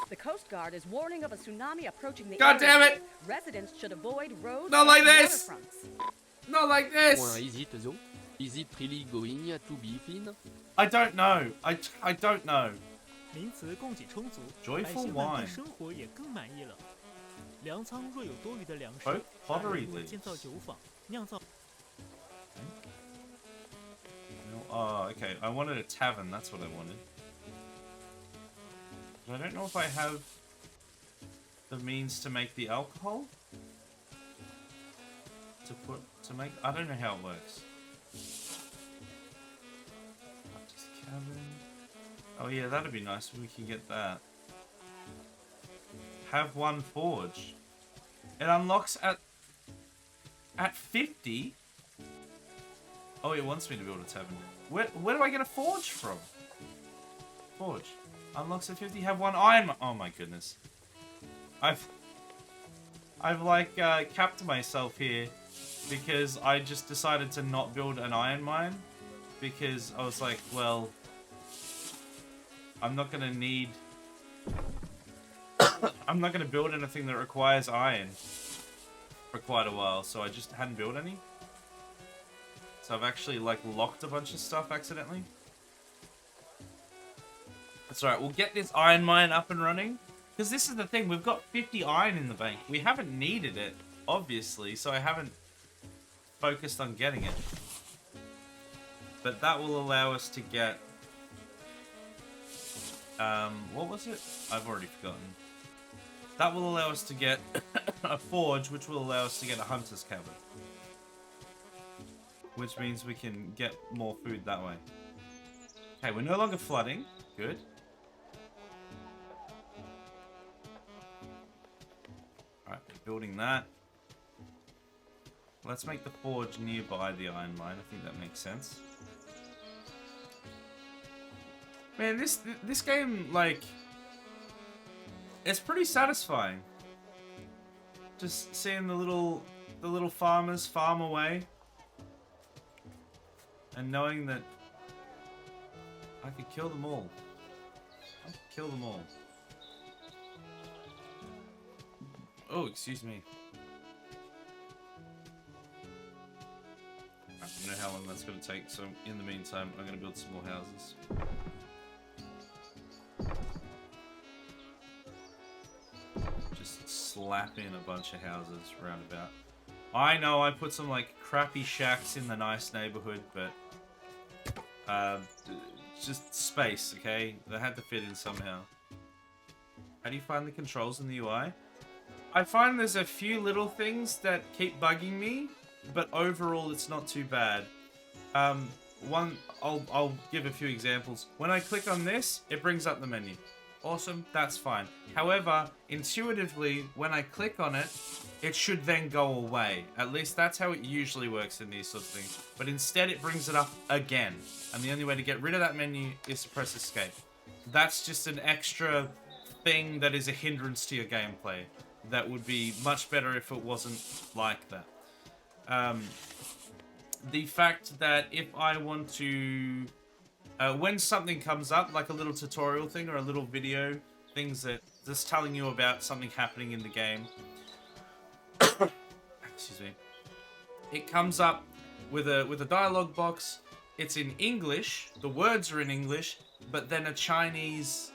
The Coast Guard is warning of a tsunami approaching the God damn it! Residents should avoid roads Not like and this! waterfronts. Not like this! Or is it though? Is it really going to be thin? I don't know. I don't know. 名词供给充足， Joyful 百姓们 wine 对生活也更满意了。粮仓若有多余的粮食， Both 大 pottery 人会 leaves 建造酒坊，酿造。 Oh, okay. I wanted a tavern. That's what I wanted. But I don't know if I have the means to make the alcohol. To make. I don't know how it works. Baptist cabin. Oh yeah, that'd be nice if we can get that. Have one forge. It unlocks at 50. Oh, it wants me to build a tavern. Where do I get a forge from? Forge. Unlocks at 50. Have one iron. Oh my goodness. I've like capped myself here because I just decided to not build an iron mine because I was like, well, I'm not gonna need. I'm not gonna build anything that requires iron for quite a while, so I just hadn't built any. So I've actually like locked a bunch of stuff accidentally. That's alright, we'll get this iron mine up and running. Because this is the thing, we've got 50 iron in the bank. We haven't needed it, obviously, so I haven't focused on getting it. But that will allow us to get... what was it? I've already forgotten. That will allow us to get a forge, which will allow us to get a hunter's cabin. Which means we can get more food that way. Okay, we're no longer flooding. Good. Alright, building that. Let's make the forge nearby the iron mine. I think that makes sense. Man, this game, like, it's pretty satisfying. Just seeing the little farmers farm away, and knowing that I could kill them all. I could kill them all. Oh, excuse me. I don't know how long that's going to take, so in the meantime, I'm going to build some more houses. Just slap in a bunch of houses roundabout. I know I put some like crappy shacks in the nice neighborhood, but just space, okay? They had to fit in somehow. How do you find the controls in the UI? I find there's a few little things that keep bugging me, but overall it's not too bad. I'll give a few examples. When I click on this, it brings up the menu. Awesome, that's fine. However, intuitively, when I click on it, it should then go away. At least that's how it usually works in these sorts of things. But instead it brings it up again. And the only way to get rid of that menu is to press escape. That's just an extra thing that is a hindrance to your gameplay. That would be much better if it wasn't like that. The fact that if I want to... when something comes up, like a little tutorial thing or a little video, things that just telling you about something happening in the game. Excuse me. It comes up with a dialogue box. It's in English. The words are in English, but then a Chinese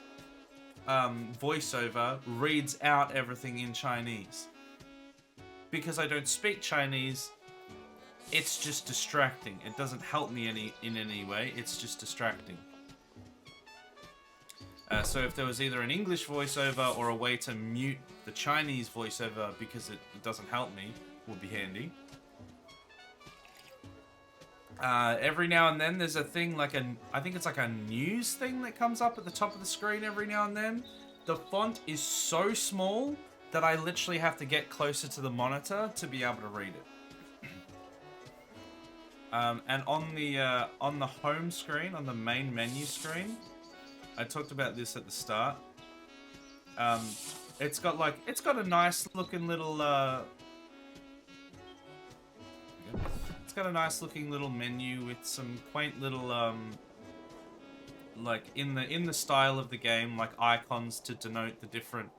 voiceover reads out everything in Chinese. Because I don't speak Chinese, it's just distracting. It doesn't help me in any way. It's just distracting. So if there was either an English voiceover or a way to mute the Chinese voiceover because it doesn't help me, would be handy. Every now and then there's a thing like I think it's like a news thing that comes up at the top of the screen every now and then. The font is so small that I literally have to get closer to the monitor to be able to read it. And on the home screen, on the main menu screen, I talked about this at the start. It's got a nice looking little it's got a nice looking little menu with some quaint little like in the style of the game, like icons to denote the different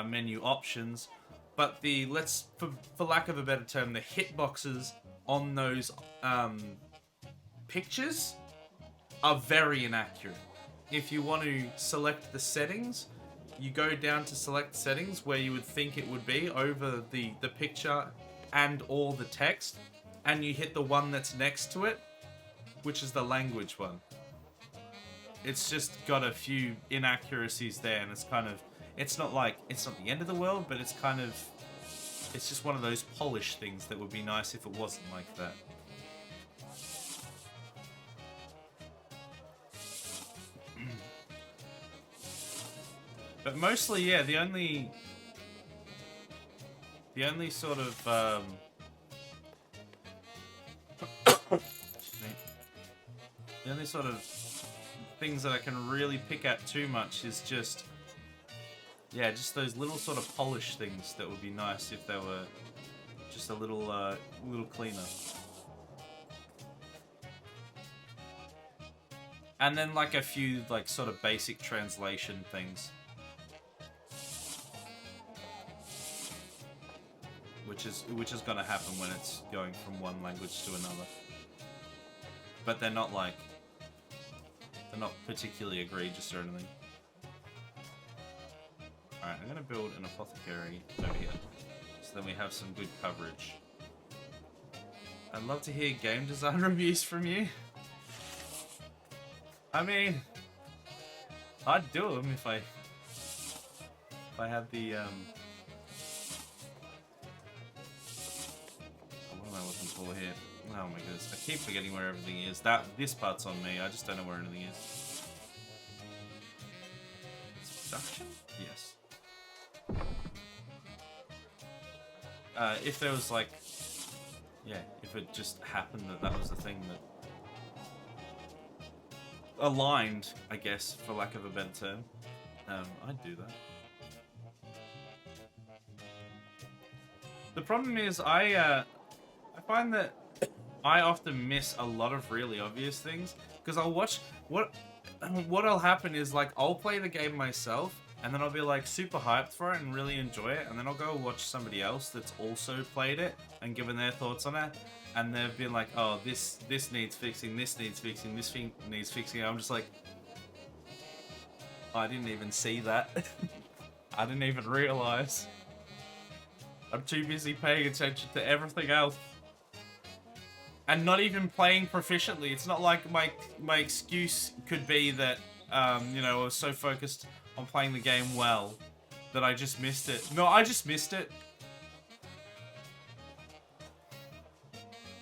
menu options. But the for lack of a better term, the hitboxes on those pictures are very inaccurate. If you want to select the settings, you go down to select settings where you would think it would be over the picture and all the text, and you hit the one that's next to it, which is the language one. It's just got a few inaccuracies there, and it's not the end of the world, but it's just one of those polished things that would be nice if it wasn't like that. But mostly, yeah, the only sort of the only sort of things that I can really pick at too much is just those little sort of polished things that would be nice if they were just a little cleaner. And then like a few like sort of basic translation things. Which is gonna happen when it's going from one language to another. But they're not particularly egregious or anything. Alright, I'm gonna build an apothecary over here. So then we have some good coverage. I'd love to hear game design reviews from you. I mean, I'd do them if I had the what am I looking for here? Oh my goodness, I keep forgetting where everything is. This part's on me, I just don't know where anything is. It's production? Yes. if there was like, yeah, if it just happened that that was the thing that aligned, I guess, for lack of a better term, I'd do that. The problem is, I find that I often miss a lot of really obvious things because I'll watch what'll happen is like I'll play the game myself and then I'll be like super hyped for it and really enjoy it, and then I'll go watch somebody else that's also played it and given their thoughts on it, and they've been like, oh, this needs fixing, this needs fixing, this thing needs fixing. I'm just like, I didn't even see that. I didn't even realize. I'm too busy paying attention to everything else. And not even playing proficiently. It's not like my excuse could be that, you know, I was so focused on playing the game well that I just missed it. No, I just missed it.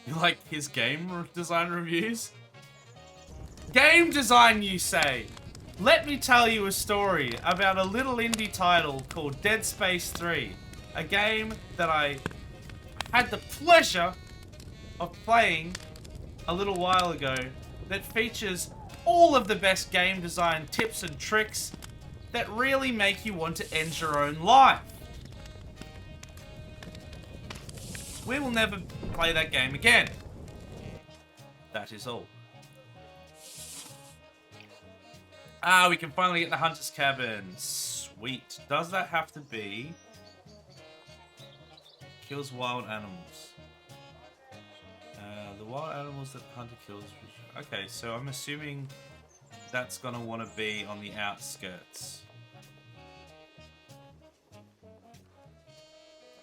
You like his game design reviews? Game design, you say? Let me tell you a story about a little indie title called Dead Space 3. A game that I had the pleasure of playing a little while ago that features all of the best game design tips and tricks that really make you want to end your own life. We will never play that game again. That is all. Ah, we can finally get the Hunter's Cabin. Sweet. Does that have to be... Kills wild animals. The wild animals that the hunter kills. Okay, so I'm assuming that's gonna want to be on the outskirts.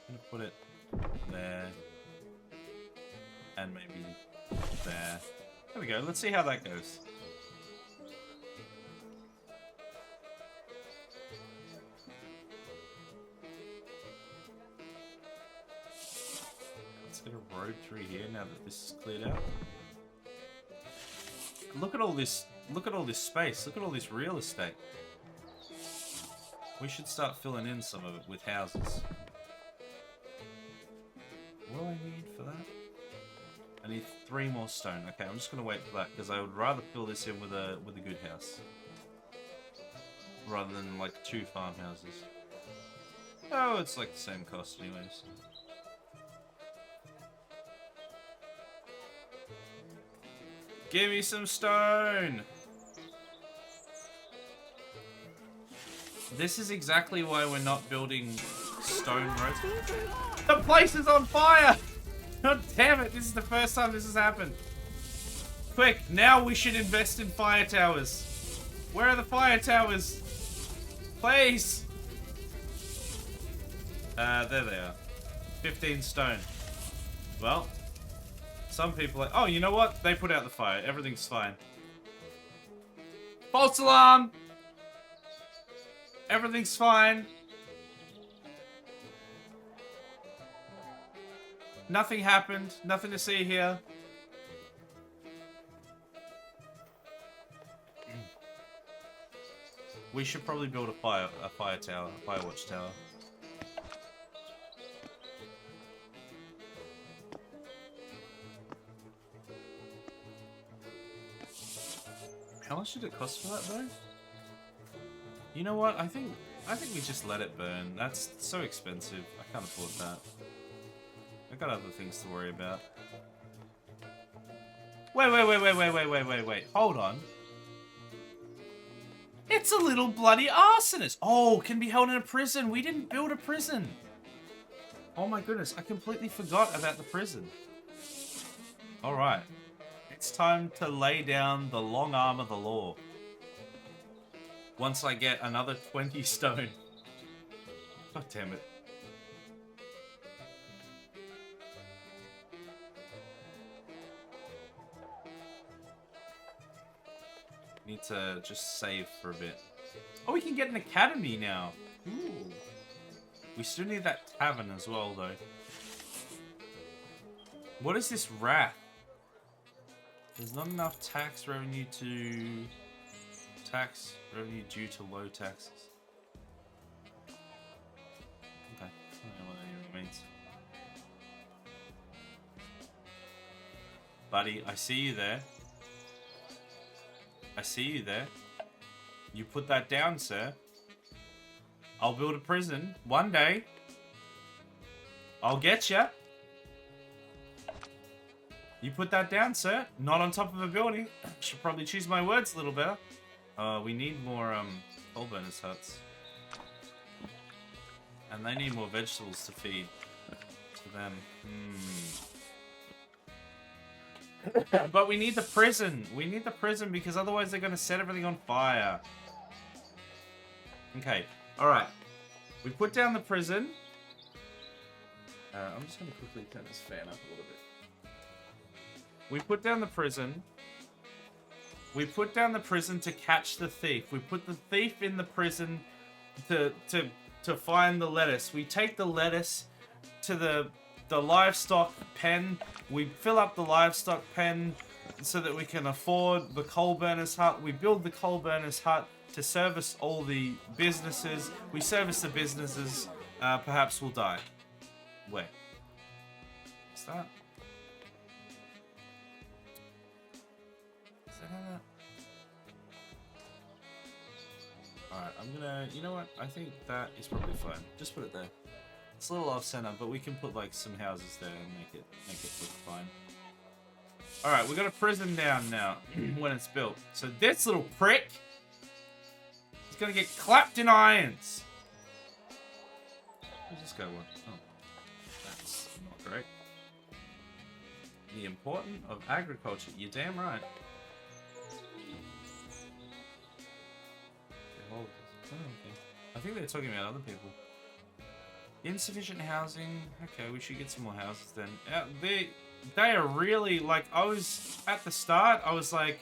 I'm gonna put it there. And maybe there. There we go. Let's see how that goes. Get a road through here now that this is cleared out. Look at all this space. Look at all this real estate. We should start filling in some of it with houses. What do I need for that? I need 3 more stone. Okay, I'm just gonna wait for that because I would rather fill this in with a good house rather than like 2 farmhouses. Oh, it's like the same cost anyways. Give me some stone! This is exactly why we're not building stone roads. The place is on fire! God damn it, this is the first time this has happened. Quick, now we should invest in fire towers. Where are the fire towers? Please! There they are. 15 stone. Well... Some people are like, oh, you know what? They put out the fire. Everything's fine. False alarm! Everything's fine. Nothing happened. Nothing to see here. We should probably build a fire tower, a fire watch tower. How much did it cost for that though? You know what? I think we just let it burn. That's so expensive. I can't afford that. I've got other things to worry about. Wait. Hold on. It's a little bloody arsonist. Oh, can be held in a prison. We didn't build a prison. Oh my goodness, I completely forgot about the prison. Alright. It's time to lay down the long arm of the law. Once I get another 20 stone. God damn it. Need to just save for a bit. Oh, we can get an academy now. Ooh. We still need that tavern as well, though. What is this wrath? There's not enough tax revenue due to low taxes. Okay, I don't know what that even means. Buddy, I see you there. I see you there. You put that down, sir. I'll build a prison one day. I'll get ya. You put that down, sir. Not on top of a building. Should probably choose my words a little better. We need more coal burners huts. And they need more vegetables to feed to them. But we need the prison. We need the prison because otherwise they're going to set everything on fire. Okay. Alright. We put down the prison. I'm just going to quickly turn this fan up a little bit. We put down the prison. We put down the prison to catch the thief. We put the thief in the prison to find the lettuce. We take the lettuce to the livestock pen. We fill up the livestock pen so that we can afford the coal burners hut. We build the coal burners hut to service all the businesses. We service the businesses. Perhaps we'll die. Wait. What's that? Is that how that? Alright, I'm gonna... You know what? I think that is probably fine. Just put it there. It's a little off-center, but we can put like some houses there and make it look fine. Alright, we got a prison down now when it's built. So this little prick is gonna get clapped in irons. Where's this guy one? Oh. That's not great. The importance of agriculture. You're damn right. Oh, okay. I think they're talking about other people. Insufficient housing. Okay, we should get some more houses then. They are really, like, I was, at the start, I was like,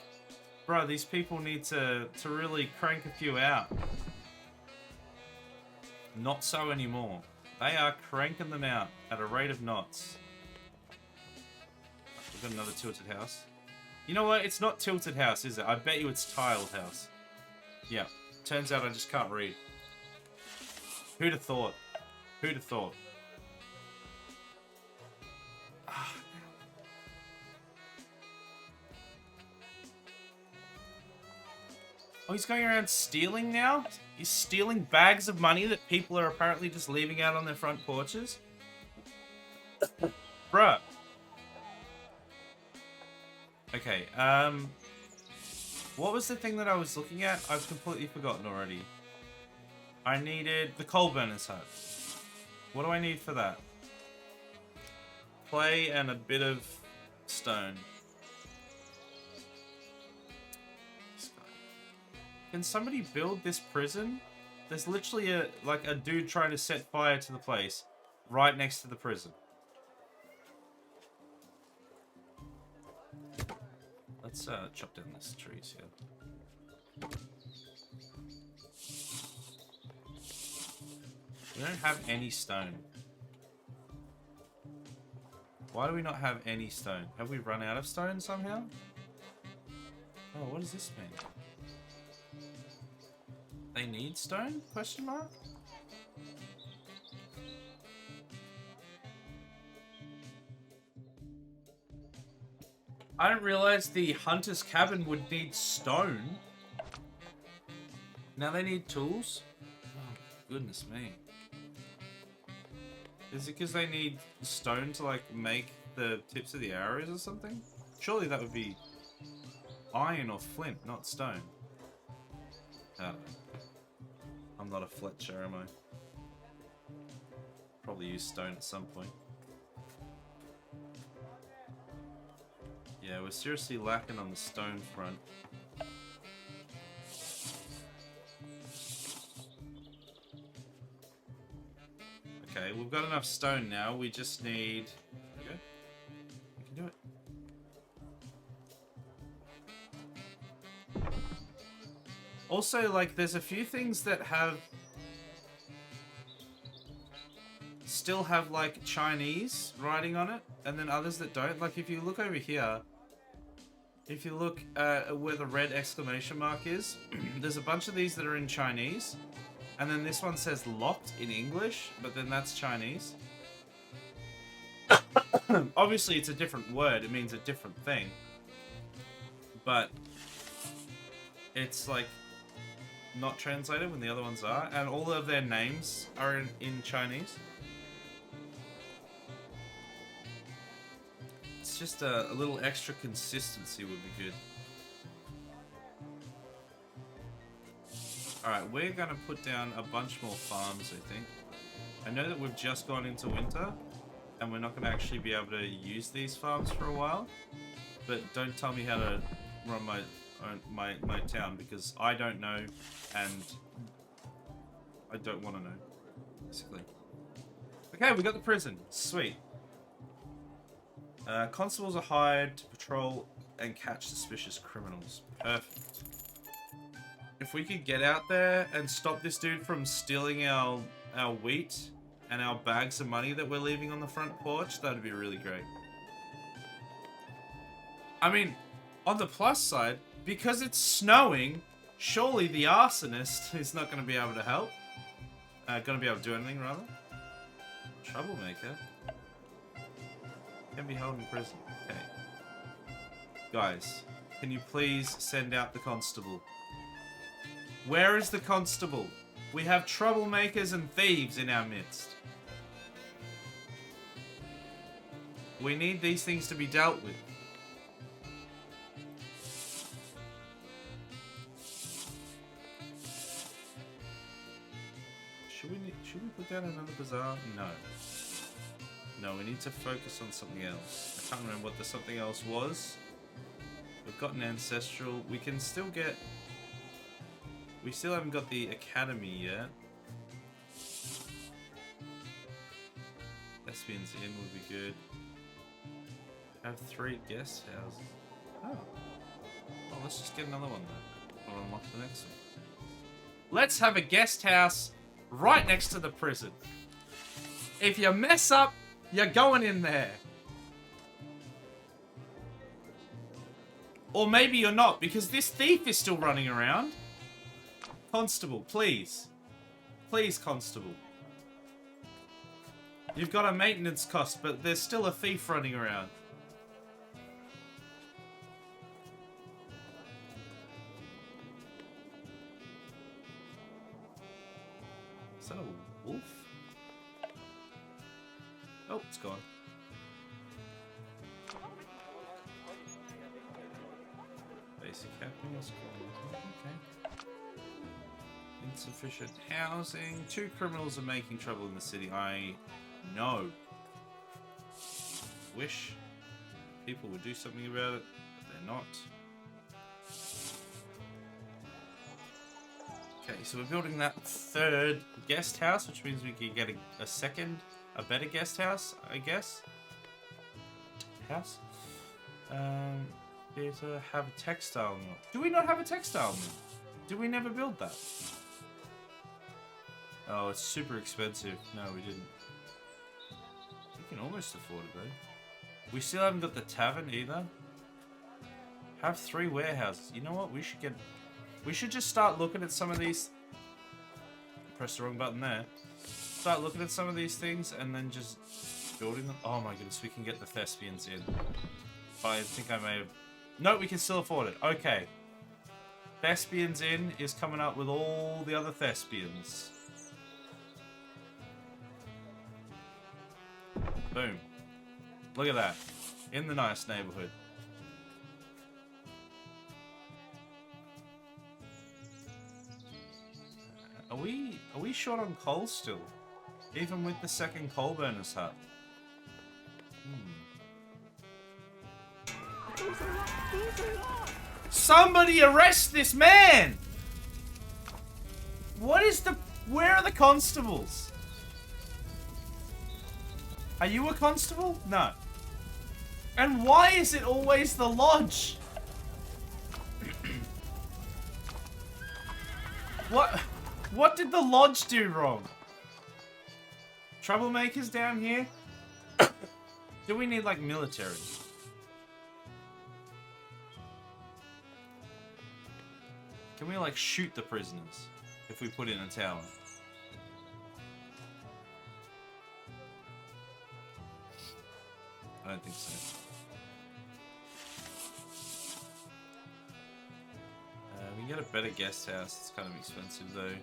bro, these people need to really crank a few out. Not so anymore. They are cranking them out at a rate of knots. We've got another tilted house. You know what? It's not tilted house, is it? I bet you it's tiled house. Yeah. Turns out I just can't read. Who'd have thought? Who'd have thought? Oh, he's going around stealing now? He's stealing bags of money that people are apparently just leaving out on their front porches? Bruh. Okay, what was the thing that I was looking at? I've completely forgotten already. I needed the coal burners hut. What do I need for that? Clay and a bit of stone. Can somebody build this prison? There's literally a dude trying to set fire to the place right next to the prison. Let's chop down these trees here. We don't have any stone. Why do we not have any stone? Have we run out of stone somehow? Oh, what does this mean? They need stone? Question mark? I didn't realize the hunter's cabin would need stone. Now they need tools? Oh, goodness me. Is it because they need stone to, like, make the tips of the arrows or something? Surely that would be iron or flint, not stone. I'm not a Fletcher, am I? Probably use stone at some point. Yeah, we're seriously lacking on the stone front. Okay, we've got enough stone now. We just need... There we go. We can do it. Also, like, there's a few things that have... still have, like, Chinese writing on it, and then others that don't. Like, if you look over here... If you look where the red exclamation mark is, there's a bunch of these that are in Chinese. And then this one says locked in English, but then that's Chinese. Obviously, it's a different word. It means a different thing. But it's like not translated when the other ones are, and all of their names are in Chinese. It's just a little extra consistency would be good. Alright, we're gonna put down a bunch more farms, I think. I know that we've just gone into winter, and we're not gonna actually be able to use these farms for a while. But don't tell me how to run my town, because I don't know, and I don't want to know, basically. Okay, we got the prison. Sweet. Constables are hired to patrol and catch suspicious criminals. Perfect. If we could get out there and stop this dude from stealing our wheat and our bags of money that we're leaving on the front porch, that'd be really great. I mean, on the plus side, because it's snowing, surely the arsonist is not going to be able to help. Going to be able to do anything, rather. Troublemaker. Can be held in prison. Okay. Guys, can you please send out the constable? Where is the constable? We have troublemakers and thieves in our midst. We need these things to be dealt with. Should we put down another bazaar? No. No, we need to focus on something else. I can't remember what the something else was. We've got an ancestral. We can still get... We still haven't got the academy yet. Thespians Inn would be good. Have 3 guest houses. Oh. Oh, let's just get another one then. Or unlock the next one. Let's have a guest house right next to the prison. If you mess up, you're going in there. Or maybe you're not, because this thief is still running around. Constable, please. Please, constable. You've got a maintenance cost, but there's still a thief running around. Is that a wolf? Oh, it's gone. Basic happiness. Okay. Insufficient housing. 2 criminals are making trouble in the city. I know. Wish people would do something about it, but they're not. Okay, so we're building that 3rd guest house, which means we can get a better guest house, I guess. House. Theater, have a textile mill. Do we not have a textile mill? Did we never build that? Oh, it's super expensive. No, we didn't. We can almost afford it though. We still haven't got the tavern either. Have 3 warehouses. You know what? We should just start looking at some of these. Press the wrong button there. Start looking at some of these things and then just building them. Oh my goodness, we can get the Thespians in. I think I may have... No, we can still afford it. Okay. Thespians Inn is coming up with all the other Thespians. Boom. Look at that. In the nice neighborhood. Are we short on coal still? Even with the 2nd coal burner's hut? Somebody arrest this man! What is the... Where are the constables? Are you a constable? No. And why is it always the lodge? What did the lodge do wrong? Troublemakers down here? Do we need, like, military? Can we, like, shoot the prisoners if we put in a tower? I don't think so. We can get a better guest house. It's kind of expensive though.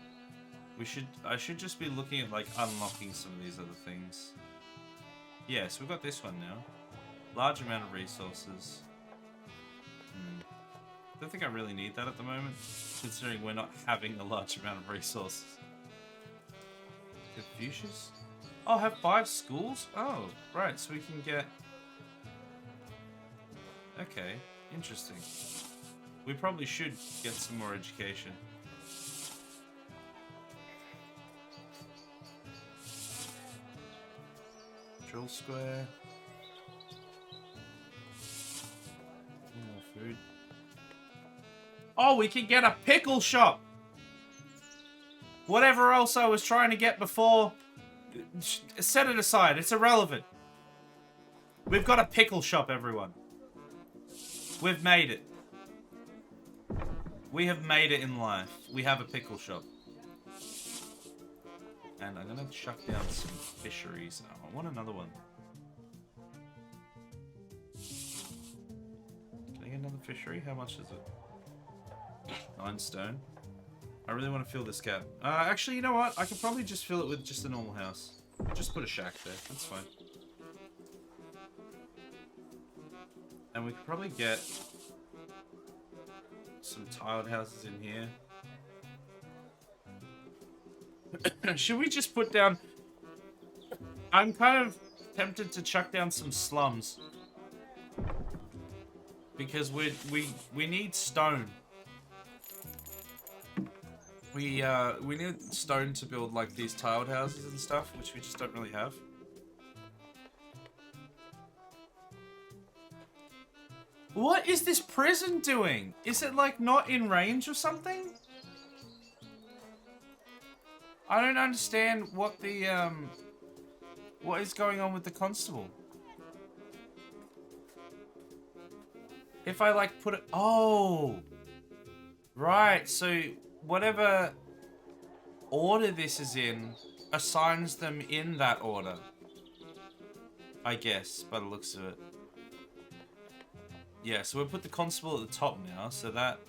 I should just be looking at like unlocking some of these other things. Yeah, so we've got this one now. Large amount of resources. Don't think I really need that at the moment, considering we're not having a large amount of resources. Confucius? Oh, have 5 schools? Oh, right, so we can get... Okay, interesting. We probably should get some more education. Drill square. More food. Oh, we can get a pickle shop! Whatever else I was trying to get before, set it aside. It's irrelevant. We've got a pickle shop, everyone. We've made it. We have made it in life. We have a pickle shop. And I'm gonna chuck down some fisheries. Oh, I want another one. Can I get another fishery? How much is it? 9 stone. I really want to fill this gap. Actually, you know what? I could probably just fill it with just a normal house. Just put a shack there. That's fine. And we could probably get some tiled houses in here. Should we just put down... I'm kind of tempted to chuck down some slums. Because we need stone. We need stone to build like these tiled houses and stuff, which we just don't really have. What is this prison doing? Is it like not in range or something? I don't understand what the what is going on with the constable. If I like put it, oh, right, so whatever order this is in assigns them in that order, I guess, by the looks of it. Yeah, so we'll put the constable at the top now, so that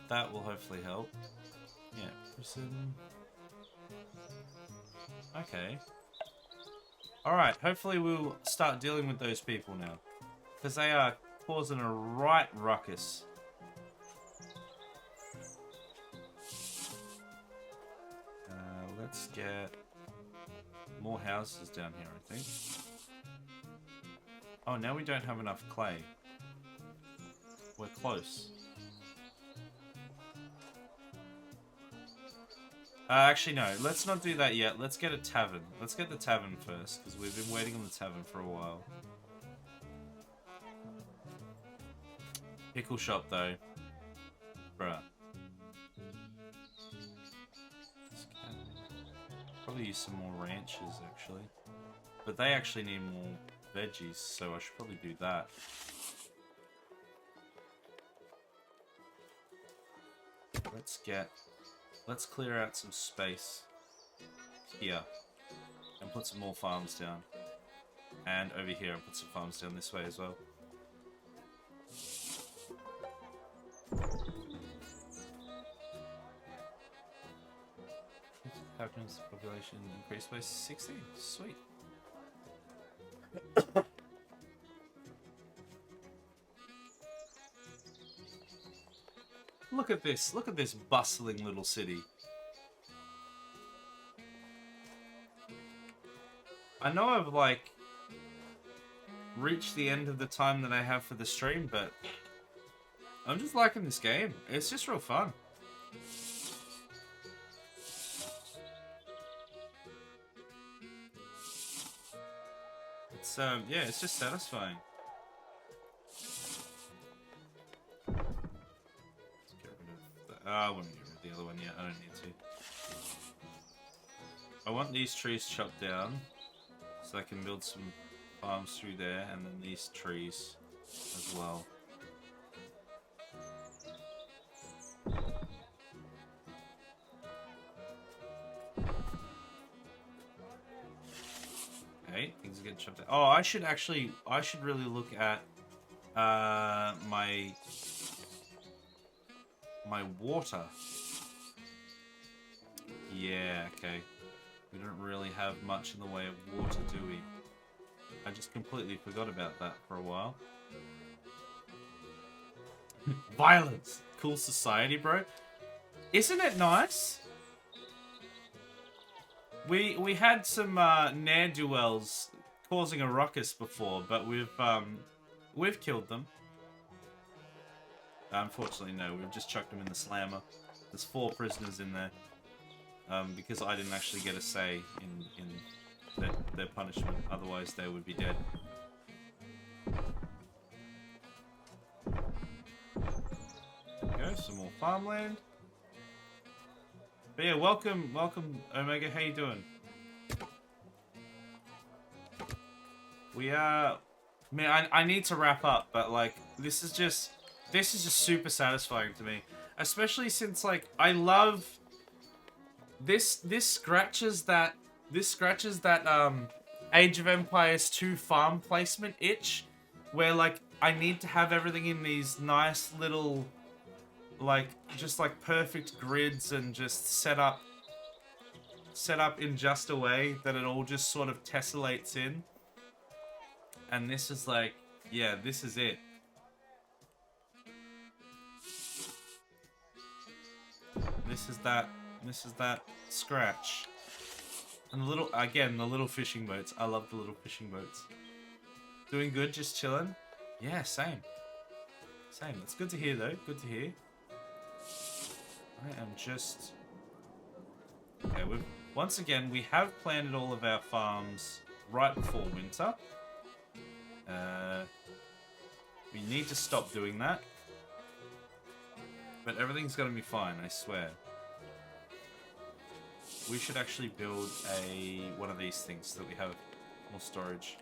will hopefully help. Yeah, prison. Okay. Alright, hopefully we'll start dealing with those people now. Because they are causing a right ruckus. Let's get more houses down here, I think. Oh, now we don't have enough clay. We're close. Actually, no. Let's not do that yet. Let's get a tavern. Let's get the tavern first, because we've been waiting on the tavern for a while. Pickle shop, though. Bruh. Probably use some more ranches, actually. But they actually need more veggies, so I should probably do that. Let's clear out some space here and put some more farms down. And over here and put some farms down this way as well. How comes the population increased by 60? Sweet. Look at this bustling little city. I know I've like reached the end of the time that I have for the stream, but I'm just liking this game. It's just real fun. It's yeah, it's just satisfying. I won't get rid of the other one yet. I don't need to. I want these trees chopped down so I can build some farms through there, and then these trees as well. get chopped down. Oh, I should really look at my water. Yeah, okay. We don't really have much in the way of water, do we? I just completely forgot about that for a while. Violence. Cool society, bro. Isn't it nice? We had some ne'er-do-wells causing a ruckus before, but we've killed them. Unfortunately, no. We've just chucked them in the slammer. There's 4 prisoners in there. Because I didn't actually get a say in their punishment. Otherwise, they would be dead. There we go. Some more farmland. But yeah, welcome, Omega. How you doing? We man, I need to wrap up, but like, this is just super satisfying to me, especially since like I love this scratches that Age of Empires 2 farm placement itch, where like I need to have everything in these nice little, like, just like perfect grids and just set up in just a way that it all just sort of tessellates in. And this is like, yeah, this is it. This is that scratch. And the little fishing boats. I love the little fishing boats. Doing good, just chilling. Yeah, same. It's good to hear though. Good to hear. I am just... Okay, once again, we have planted all of our farms right before winter. We need to stop doing that. But everything's gonna be fine, I swear. We should actually build one of these things so that we have more storage.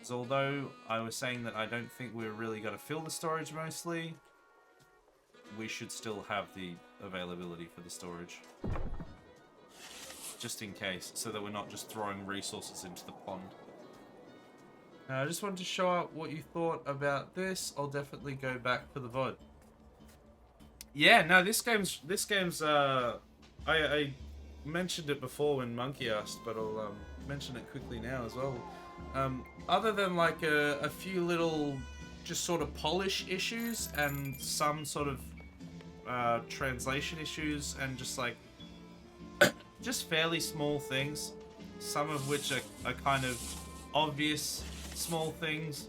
So although I was saying that I don't think we're really gonna fill the storage mostly, we should still have the availability for the storage. Just in case, so that we're not just throwing resources into the pond. I just wanted to show out what you thought about this. I'll definitely go back for the VOD. Yeah, no, this game's I mentioned it before when Monkey asked, but I'll mention it quickly now as well. Other than like a few little just sort of polish issues and some sort of translation issues and just like just fairly small things, some of which are kind of obvious small things.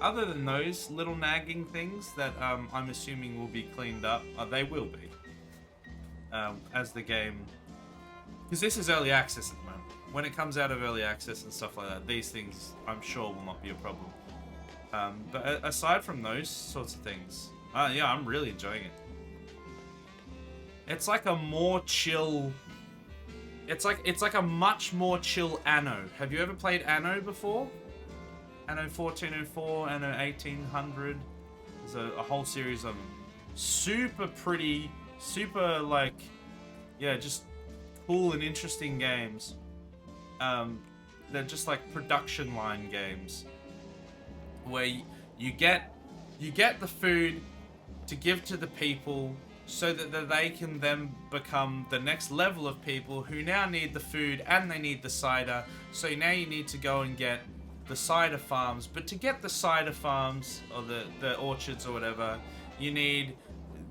Other than those little nagging things that I'm assuming will be cleaned up, they will be as the game, because this is early access at the moment. When it comes out of early access and stuff like that, these things I'm sure will not be a problem. But aside from those sorts of things, yeah, I'm really enjoying it. It's like a more chill. It's like a much more chill Anno. Have you ever played Anno before? Anno 1404, Anno 1800. There's a whole series of them. Super pretty, super like, yeah, just cool and interesting games. They're just like production line games where you get the food to give to the people, so that they can then become the next level of people who now need the food and they need the cider. So now you need to go and get the cider farms. But to get the cider farms, or the orchards or whatever, you need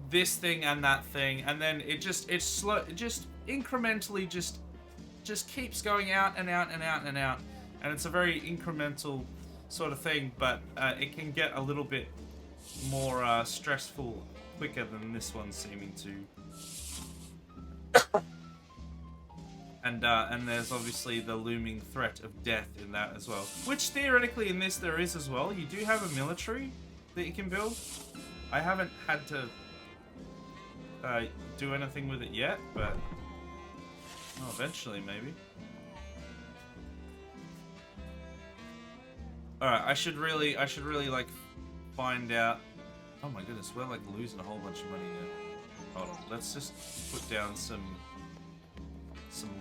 this thing and that thing. And then it just incrementally just keeps going out and out and out and out. And it's a very incremental sort of thing, but it can get a little bit more stressful quicker than this one's seeming to. And there's obviously the looming threat of death in that as well, which theoretically in this there is as well. You do have a military that you can build. I haven't had to do anything with it yet, but eventually maybe. All right, I should really like find out. Oh my goodness, we're like losing a whole bunch of money now. Hold on, let's just put down some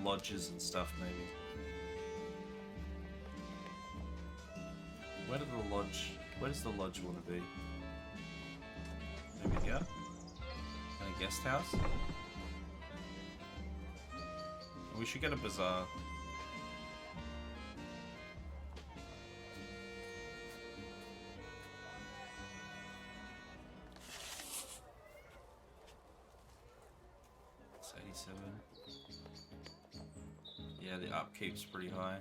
lodges and stuff maybe. Where does the lodge want to be? Maybe here? And a guest house? We should get a bazaar. It's 87. Yeah, the upkeep's pretty high.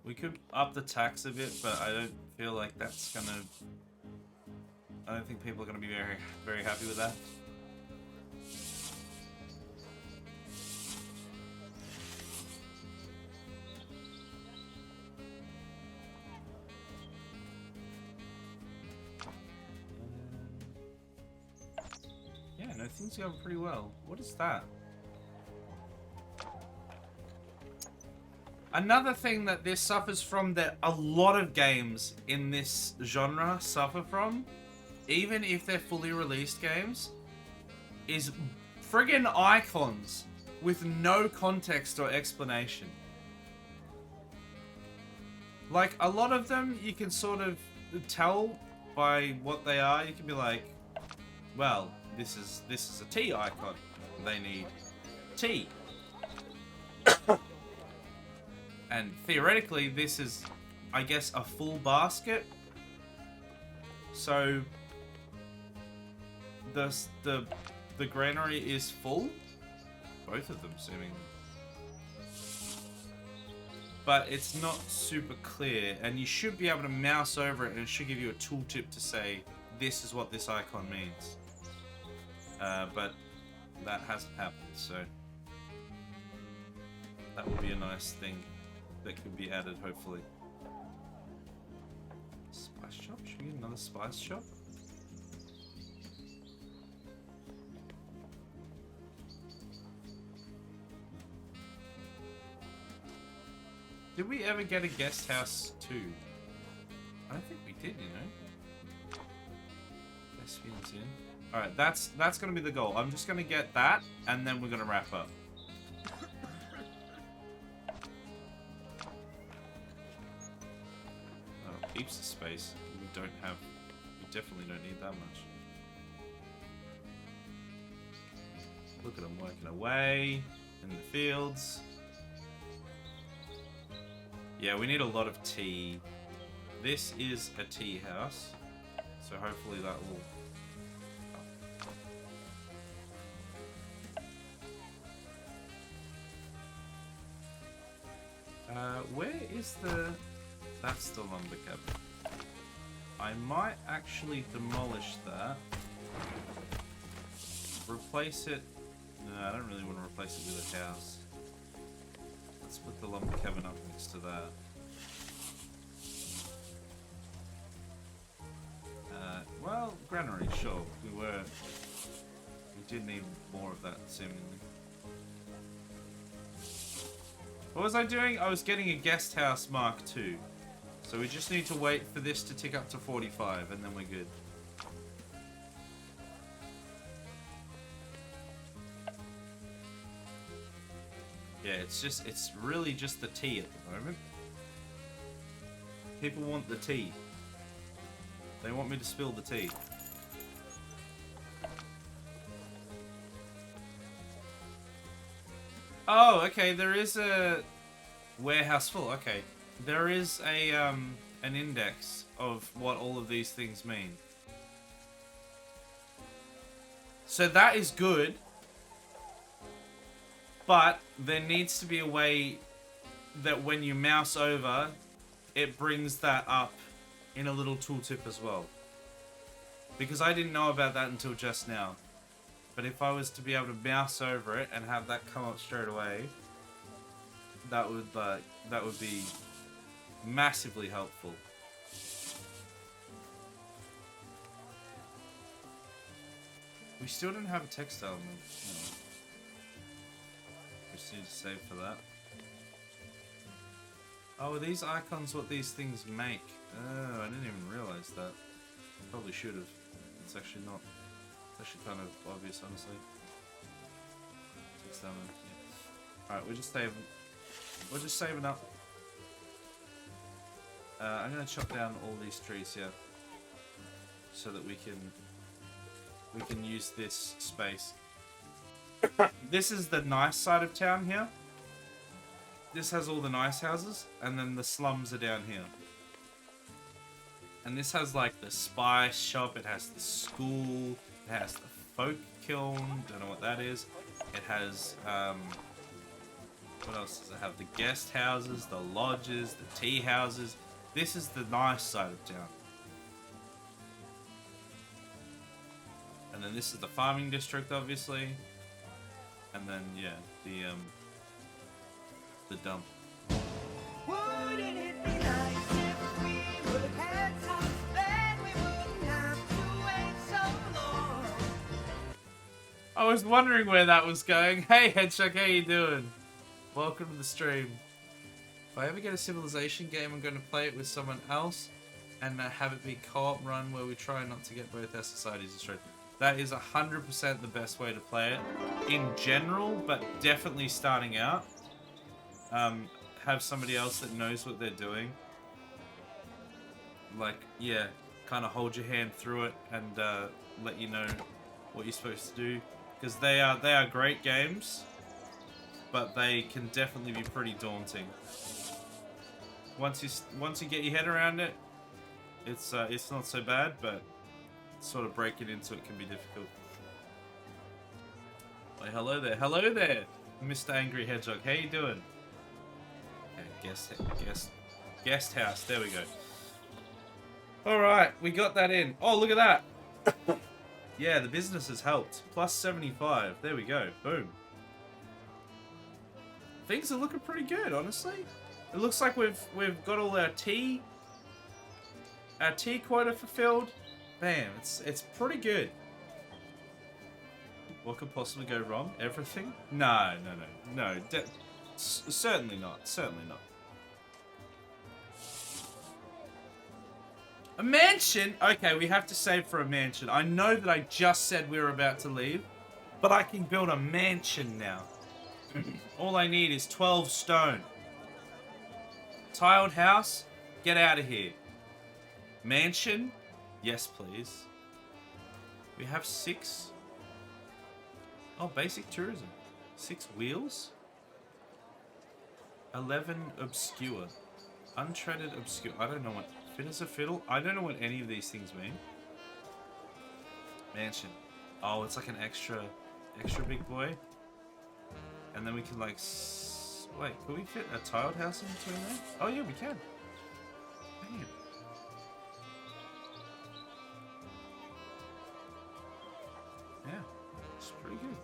We could up the tax a bit, but I don't feel like that's gonna... I don't think people are gonna be very happy with that. Yeah, no, things are going pretty well. What is that? Another thing that this suffers from, that a lot of games in this genre suffer from, even if they're fully released games, is friggin' icons with no context or explanation. Like, a lot of them you can sort of tell by what they are. You can be like, well, this is a tea icon. They need tea. And theoretically, this is, I guess, a full basket. So the granary is full. Both of them, seemingly. But it's not super clear, and you should be able to mouse over it, and it should give you a tooltip to say, this is what this icon means. But that hasn't happened, so that would be a nice thing that could be added, hopefully. Spice shop? Should we get another spice shop? Did we ever get a guest house too? I don't think we did, you know. Best fields in. Alright, that's gonna be the goal. I'm just gonna get that, and then we're gonna wrap up. Oh, heaps of space. We definitely don't need that much. Look at them working away in the fields. Yeah, we need a lot of tea. This is a tea house, so hopefully that will... where is the... That's the lumber cabin. I might actually demolish that. Replace it... No, I don't really want to replace it with a house. Let's put the lumber cabin up next to that. Well, granary, sure. We did need more of that, seemingly. What was I doing? I was getting a guest house Mark II. So we just need to wait for this to tick up to 45, and then we're good. Yeah, it's really just the tea at the moment. People want the tea. They want me to spill the tea. Oh, okay, there is a warehouse full. Okay. There is a an index of what all of these things mean. So that is good. But there needs to be a way that when you mouse over, it brings that up in a little tooltip as well. Because I didn't know about that until just now. But if I was to be able to mouse over it and have that come up straight away, that would be massively helpful. We still don't have a textile mill. No. We just need to save for that. Oh, are these icons what these things make? Oh, I didn't even realize that. Probably should have. It's actually not. It's actually kind of obvious, honestly. Textile mill. Yeah. Alright, we're just saving up. I'm gonna chop down all these trees here, so that we can use this space. This is the nice side of town here. This has all the nice houses, and then the slums are down here. And this has like the spice shop, it has the school, it has the folk kiln, don't know what that is. It has, what else does it have? The guest houses, the lodges, the tea houses. This is the nice side of town. And then this is the farming district, obviously. And then, yeah, the dump. Wouldn't it be nice if we would have had some, then we wouldn't have to wait so long. I was wondering where that was going. Hey, Hedgehog, how you doing? Welcome to the stream. If I ever get a Civilization game, I'm going to play it with someone else and have it be co-op run where we try not to get both our societies destroyed. That is 100% the best way to play it in general, but definitely starting out. Have somebody else that knows what they're doing. Like, yeah, kind of hold your hand through it and let you know what you're supposed to do. Because they are great games, but they can definitely be pretty daunting. Once you get your head around it, it's not so bad, but sort of breaking into it can be difficult. Wait, hello there, Mr. Angry Hedgehog. How you doing? Okay, guest house. There we go. All right, we got that in. Oh, look at that. Yeah, the business has helped. Plus 75. There we go. Boom. Things are looking pretty good, honestly. It looks like we've got all our tea quota fulfilled. Bam, it's pretty good. What could possibly go wrong? Everything? No. Certainly not. Certainly not. A mansion? Okay, we have to save for a mansion. I know that I just said we were about to leave, but I can build a mansion now. All I need is 12 stone. Tiled house? Get out of here. Mansion? Yes, please. We have 6. Oh, basic tourism. 6 wheels? 11 obscure. Untreaded obscure. I don't know what. Fit as a fiddle? I don't know what any of these things mean. Mansion. Oh, it's like an extra big boy. And then we can like... Wait, could we fit a tiled house in between there? Oh yeah, we can. Damn. Yeah, it's pretty good.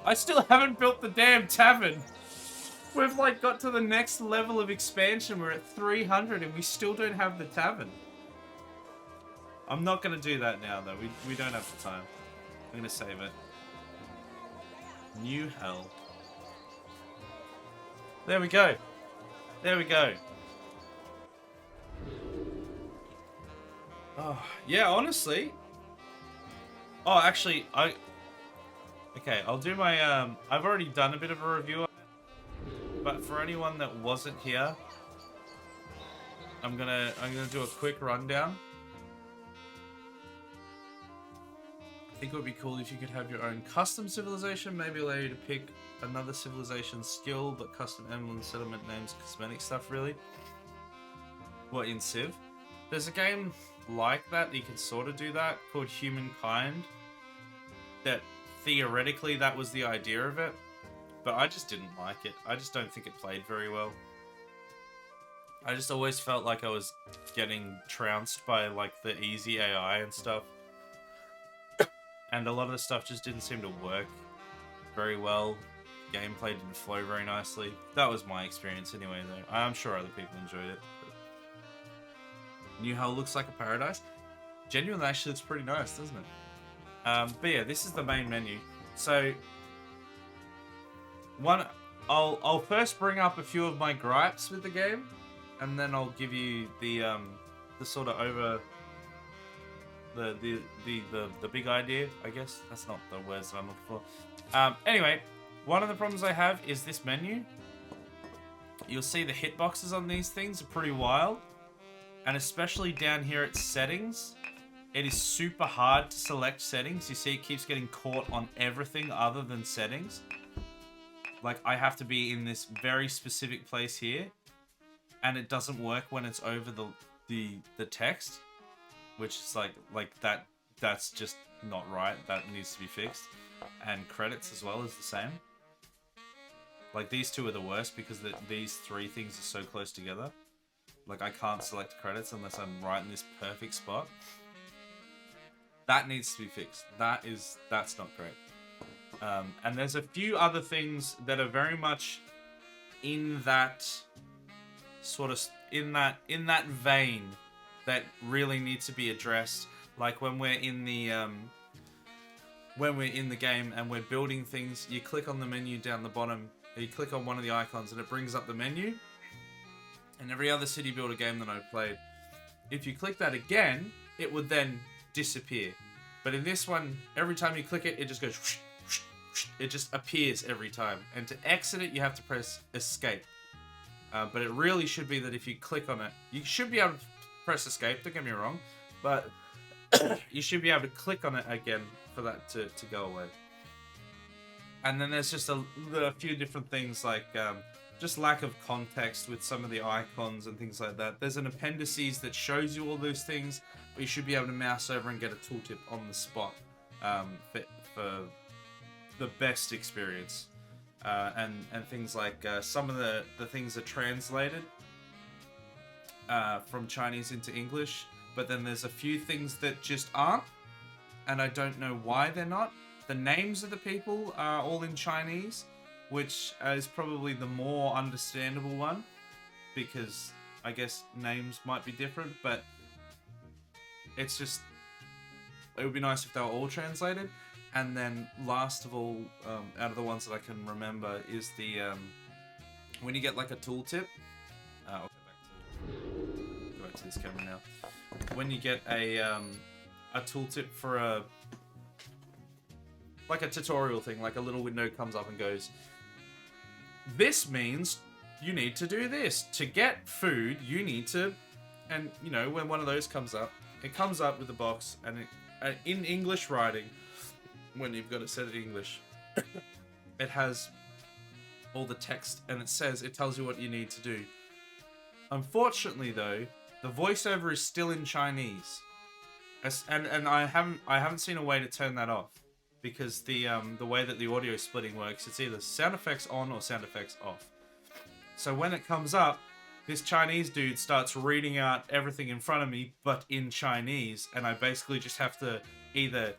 I still haven't built the damn tavern. We've like got to the next level of expansion. We're at 300 and we still don't have the tavern. I'm not going to do that now though. We don't have the time. I'm going to save it. New hell. There we go. There we go. Oh, yeah, honestly. Oh, actually, okay, I'll do my, I've already done a bit of a review, but for anyone that wasn't here, I'm gonna do a quick rundown. I think it would be cool if you could have your own custom civilization, maybe allow you to pick another civilization skill, but custom emblem, settlement names, cosmetic stuff, really. What, in Civ? There's a game like that you can sort of do that, called Humankind, that theoretically that was the idea of it, but I just didn't like it. I just don't think it played very well. I just always felt like I was getting trounced by like the easy AI and stuff. And a lot of the stuff just didn't seem to work very well. Gameplay didn't flow very nicely. That was my experience anyway, though. I'm sure other people enjoyed it. But... New Hell looks like a paradise. Genuinely, actually, it's pretty nice, doesn't it? But yeah, this is the main menu. So, I'll first bring up a few of my gripes with the game, and then I'll give you the sort of over the big idea, I guess. That's not the words that I'm looking for. Anyway, one of the problems I have is this menu. You'll see the hitboxes on these things are pretty wild. and especially down here at settings, it is super hard to select settings. You see it keeps getting caught on everything other than settings. Like, I have to be in this very specific place here, and it doesn't work when it's over the text, which is like that's just not right. That needs to be fixed. And credits as well is the same. Like, these two are the worst because these three things are so close together. Like, I can't select credits unless I'm right in this perfect spot. That needs to be fixed. That's not great. And there's a few other things that are very much in that sort of in that vein that really need to be addressed. Like when we're in the game and we're building things, you click on the menu down the bottom, you click on one of the icons and it brings up the menu. And every other city builder game that I've played, if you click that again, it would then disappear. But in this one, every time you click it, it just goes whoosh, whoosh, whoosh. It just appears every time. And to exit it, you have to press escape. But it really should be that if you click on it, you should be able to press escape, don't get me wrong, but you should be able to click on it again for that to go away. And then there's just a few different things like just lack of context with some of the icons and things like that. There's an appendices that shows you all those things, but you should be able to mouse over and get a tooltip on the spot for the best experience. And things like some of the things are translated from Chinese into English, but then there's a few things that just aren't, and I don't know why they're not. The names of the people are all in Chinese, which is probably the more understandable one, because I guess names might be different, but it's just, it would be nice if they were all translated. And then last of all, out of the ones that I can remember, is the when you get like a tooltip. I'll go back to this camera now. When you get a tooltip for a tutorial thing, like a little window comes up and goes, this means you need to do this. To get food, you need to, and you know, when one of those comes up, it comes up with the box, and in English writing, when you've got it set in English, it has all the text, and it tells you what you need to do. Unfortunately, though, the voiceover is still in Chinese, and I haven't seen a way to turn that off, because the way that the audio splitting works, it's either sound effects on or sound effects off. So when it comes up, this Chinese dude starts reading out everything in front of me, but in Chinese, and I basically just have to either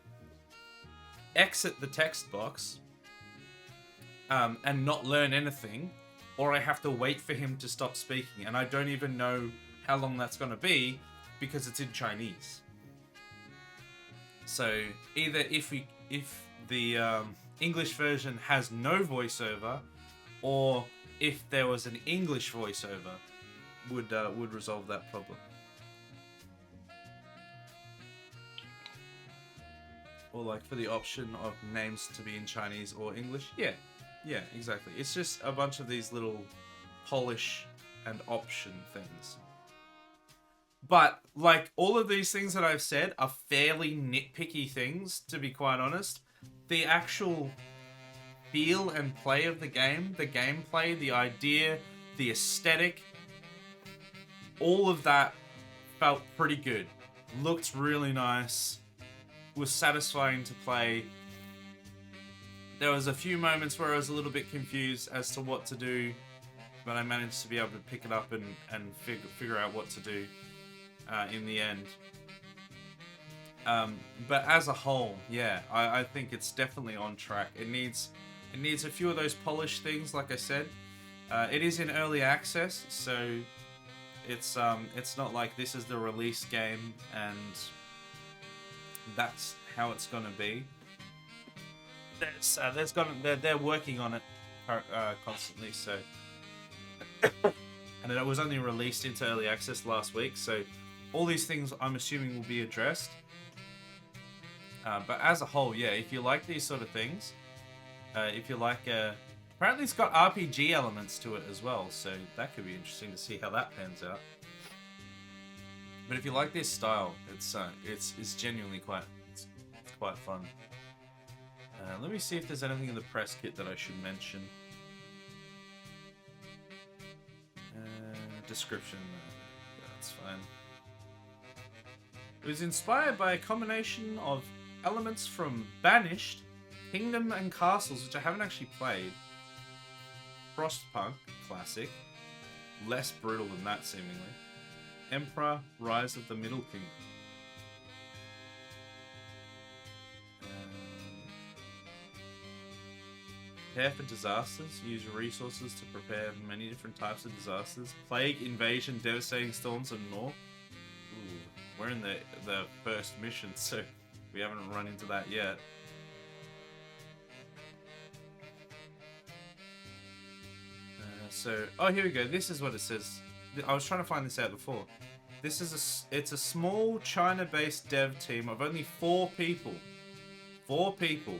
exit the text box and not learn anything, or I have to wait for him to stop speaking, and I don't even know how long that's going to be because it's in Chinese. So either if the English version has no voiceover, or if there was an English voiceover, would resolve that problem. Or like for the option of names to be in Chinese or English. Yeah, exactly. It's just a bunch of these little polish and option things. But like all of these things that I've said are fairly nitpicky things, to be quite honest. The actual feel and play of the game, the gameplay, the idea, the aesthetic, all of that felt pretty good. Looked really nice. Was satisfying to play. There was a few moments where I was a little bit confused as to what to do, but I managed to be able to pick it up and figure out what to do in the end. But as a whole, yeah, I think it's definitely on track. It needs a few of those polished things, like I said. It is in early access, so it's not like this is the release game and that's how it's gonna be. They're working on it constantly, so and it was only released into early access last week, so all these things I'm assuming will be addressed. But as a whole, yeah, if you like these sort of things, if you like, apparently it's got RPG elements to it as well, so that could be interesting to see how that pans out. But if you like this style, it's genuinely quite fun. Let me see if there's anything in the press kit that I should mention. Description. That's fine. It was inspired by a combination of elements from Banished, Kingdom and Castles, which I haven't actually played. Frostpunk, classic. Less brutal than that, seemingly. Emperor, Rise of the Middle Kingdom. Prepare for disasters. Use resources to prepare many different types of disasters. Plague, invasion, devastating storms, and more. Ooh, we're in the first mission, so we haven't run into that yet. Oh, here we go. This is what it says. I was trying to find this out before. It's a small China-based dev team of only 4 people. 4 people.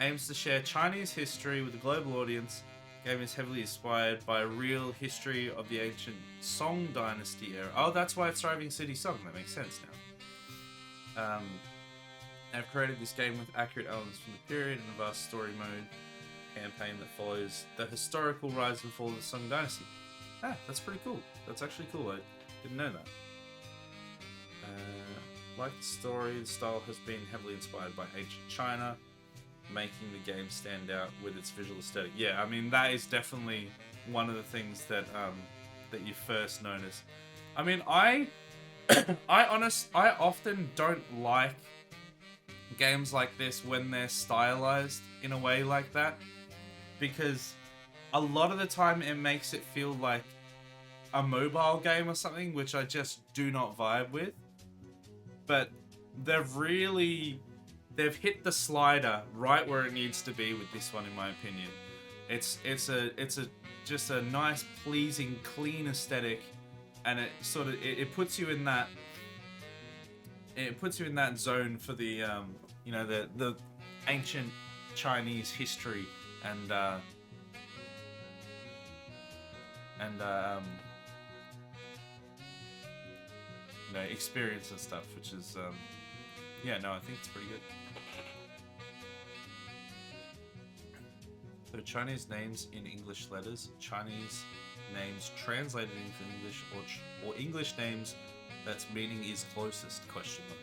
Aims to share Chinese history with a global audience. Game is heavily inspired by a real history of the ancient Song dynasty era. Oh, that's why it's Thriving City Song. That makes sense now. I've created this game with accurate elements from the period and a vast story mode campaign that follows the historical rise and fall of the Song dynasty. Ah, that's pretty cool. That's actually cool. I didn't know that. Like the story, the style has been heavily inspired by ancient China, making the game stand out with its visual aesthetic. Yeah, I mean, that is definitely one of the things that that you first notice. I mean, I often don't like games like this when they're stylized in a way like that, because a lot of the time it makes it feel like a mobile game or something, which I just do not vibe with. But they've hit the slider right where it needs to be with this one, in my opinion. It's just a nice, pleasing, clean aesthetic, and it sort of it puts you in that zone for the you know, the ancient Chinese history and you know, experience and stuff, which is yeah, no, I think it's pretty good. So Chinese names in English letters, Chinese names translated into English, or English names that's meaning is closest, question mark.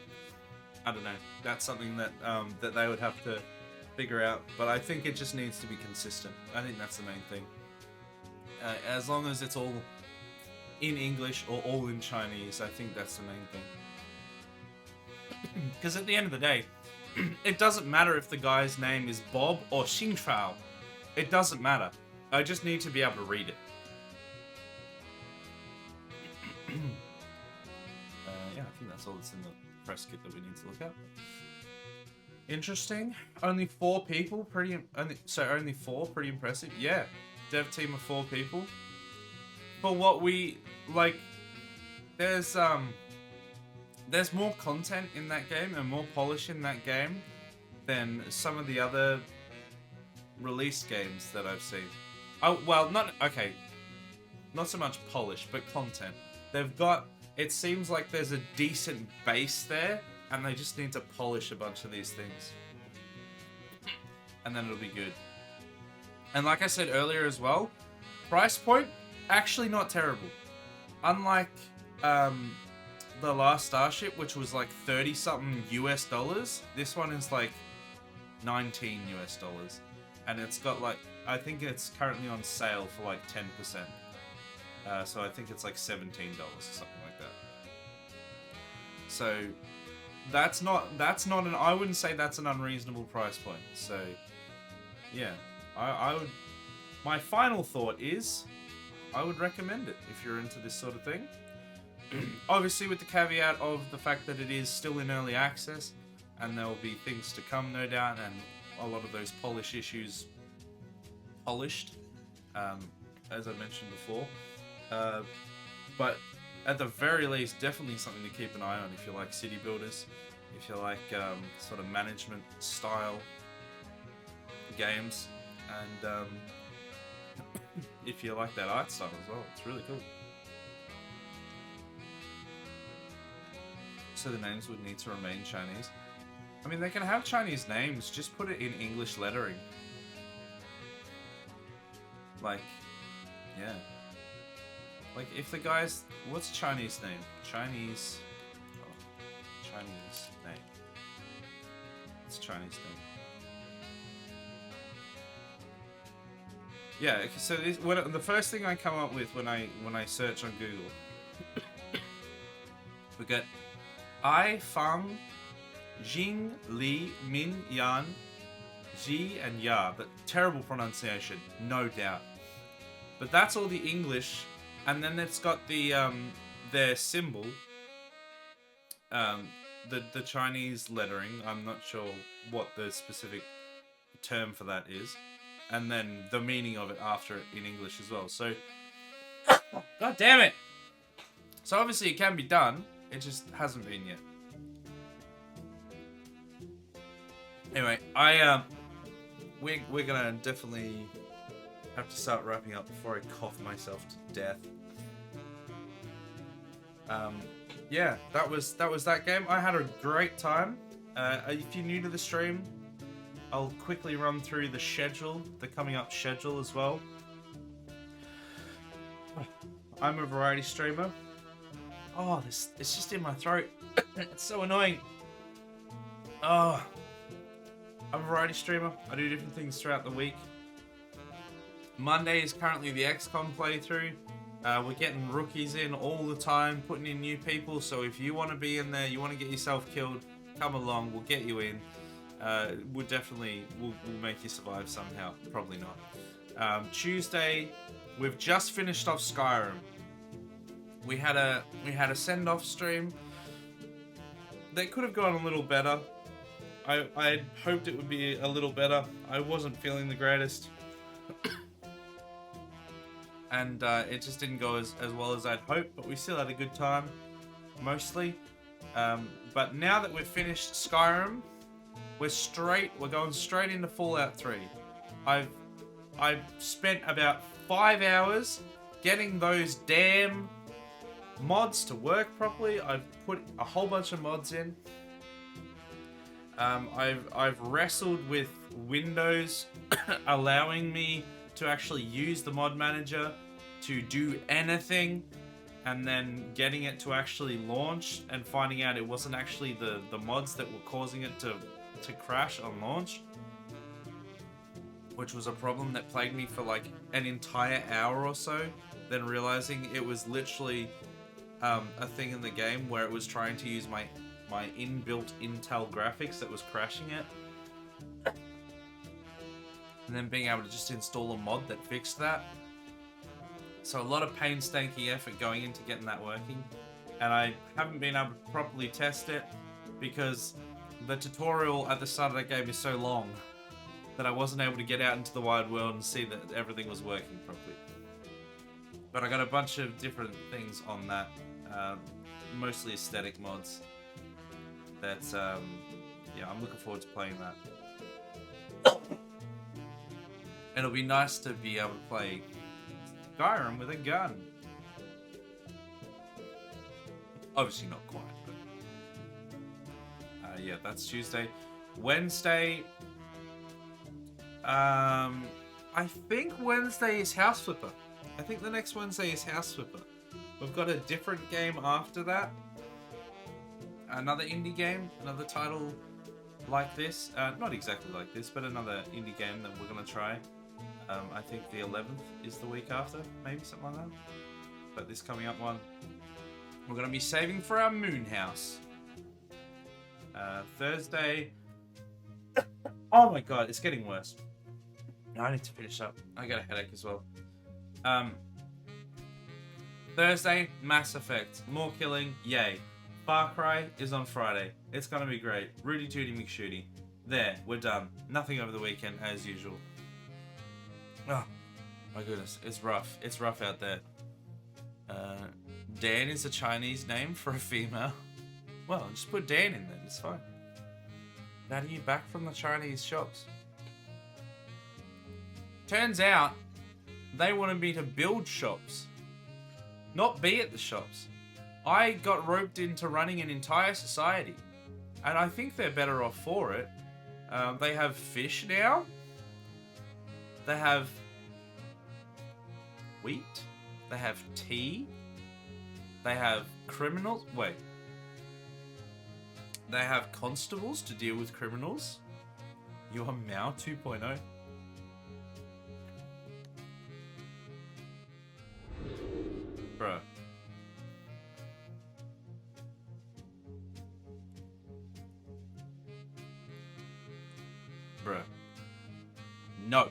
I don't know. That's something that that they would have to figure out, but I think it just needs to be consistent. I think that's the main thing. As long as it's all in English or all in Chinese, I think that's the main thing. Because at the end of the day, it doesn't matter if the guy's name is Bob or Xingchao. It doesn't matter. I just need to be able to read it. Yeah, I think that's all that's in the press kit that we need to look at. Interesting. Only 4 people. Only 4. Pretty impressive. Yeah. Dev team of 4 people. For what we like, there's more content in that game and more polish in that game than some of the other released games that I've seen. Oh, well, not so much polish, but content. They've got, it seems like there's a decent base there, and they just need to polish a bunch of these things. And then it'll be good. And like I said earlier as well, price point, actually not terrible. Unlike the last Starship, which was like 30 something US dollars, this one is like 19 US dollars. And it's got like, I think it's currently on sale for like 10%. So I think it's like $17 or something like that. So that's not an, I wouldn't say that's an unreasonable price point. So yeah, I would, my final thought is, I would recommend it if you're into this sort of thing. Obviously with the caveat of the fact that it is still in early access, and there will be things to come, no doubt, and a lot of those polish issues polished, as I mentioned before. But at the very least, definitely something to keep an eye on if you like city builders, if you like sort of management style games, and if you like that art style as well. It's really cool. so the names would need to remain Chinese. I mean, they can have Chinese names, just put it in English lettering. Like, yeah. Like, if the guy's... What's Chinese name? Chinese... Oh, Chinese name. What's Chinese name? Yeah, okay, so the first thing I come up with when I search on Google, we get I Fang Jing Li Min Yan Ji and Ya, but terrible pronunciation, no doubt. But that's all the English, and then it's got the their symbol, the Chinese lettering. I'm not sure what the specific term for that is. And then the meaning of it after it in English as well. So, God damn it! So obviously it can be done. It just hasn't been yet. Anyway, we're gonna definitely have to start wrapping up before I cough myself to death. Yeah, that was that game. I had a great time. If you're new to the stream, I'll quickly run through the schedule, the coming up schedule as well. I'm a variety streamer. Oh, it's just in my throat. It's so annoying. Oh, I'm a variety streamer. I do different things throughout the week. Monday is currently the XCOM playthrough. We're getting rookies in all the time, putting in new people. So if you want to be in there, you want to get yourself killed, come along. We'll get you in. We'll make you survive somehow. Probably not. Tuesday, we've just finished off Skyrim. We had a send-off stream that could have gone a little better. I hoped it would be a little better. I wasn't feeling the greatest, and it just didn't go as well as I'd hoped. But we still had a good time, mostly. But now that we've finished Skyrim, we're going straight into Fallout 3. I've spent about 5 hours getting those damn mods to work properly. I've put a whole bunch of mods in. I've wrestled with Windows allowing me to actually use the mod manager to do anything, and then getting it to actually launch and finding out it wasn't actually the mods that were causing it to crash on launch, which was a problem that plagued me for like an entire hour or so, then realizing it was literally a thing in the game where it was trying to use my inbuilt Intel graphics that was crashing it, and then being able to just install a mod that fixed that. So a lot of painstaking effort going into getting that working, and I haven't been able to properly test it because the tutorial at the start of that game is so long that I wasn't able to get out into the wide world and see that everything was working properly. But I got a bunch of different things on that, mostly aesthetic mods. That's, yeah, I'm looking forward to playing that. It'll be nice to be able to play Skyrim with a gun. Obviously not quite, but... yeah, that's Tuesday. Wednesday... I think Wednesday is House Flipper. I think the next Wednesday is House Flipper. We've got a different game after that. Another indie game, another title like this. Not exactly like this, but another indie game that we're going to try. I think the 11th is the week after, maybe something like that. But this coming up one, we're going to be saving for our Moon House. Thursday. Oh my god, it's getting worse. I need to finish up. I got a headache as well. Thursday, Mass Effect. More killing, yay. Far Cry is on Friday. It's gonna be great. Rudy Tooty McShooty. There, we're done. Nothing over the weekend as usual. Oh, my goodness. It's rough. It's rough out there. Dan is a Chinese name for a female. Well, just put Dan in there. It's fine. Now are you back from the Chinese shops? Turns out, they wanted me to build shops. Not be at the shops. I got roped into running an entire society. And I think they're better off for it. They have fish now. They have wheat. They have tea. They have criminals. Wait. They have constables to deal with criminals. You are Mao 2.0. Bruh. Bruh. No.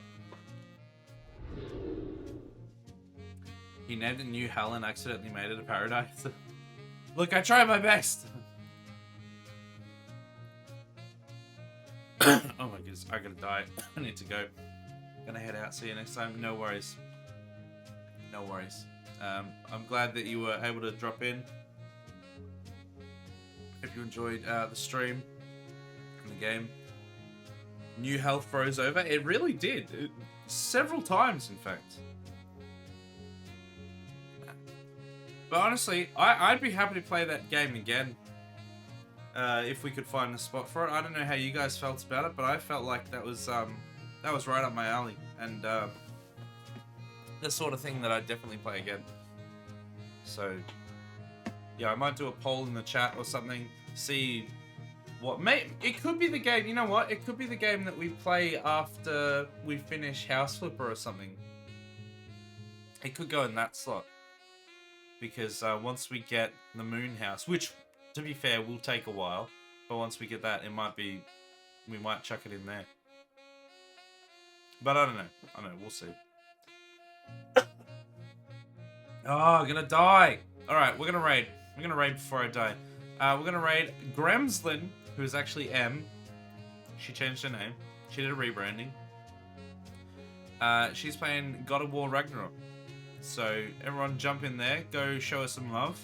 He named it New Hell and accidentally made it a paradise. Look, I tried my best. Oh my goodness, I gotta die. I need to go. Gonna head out. See you next time. No worries. No worries. I'm glad that you were able to drop in. If you enjoyed the stream and the game. New health froze over. It really did. Several times, in fact. But honestly, I'd be happy to play that game again. If we could find a spot for it. I don't know how you guys felt about it, but I felt like that was right up my alley. And the sort of thing that I'd definitely play again. So, yeah, I might do a poll in the chat or something. See what it could be the game. You know what? It could be the game that we play after we finish House Flipper or something. It could go in that slot because once we get the Moon House, which to be fair will take a while, but once we get that, we might chuck it in there. But I don't know. We'll see. Oh, I'm gonna die. All right, we're gonna raid. We're gonna raid before I die. We're gonna raid Gremslin, who is actually M. She changed her name. She did a rebranding. She's playing God of War Ragnarok. So everyone jump in there. Go show her some love.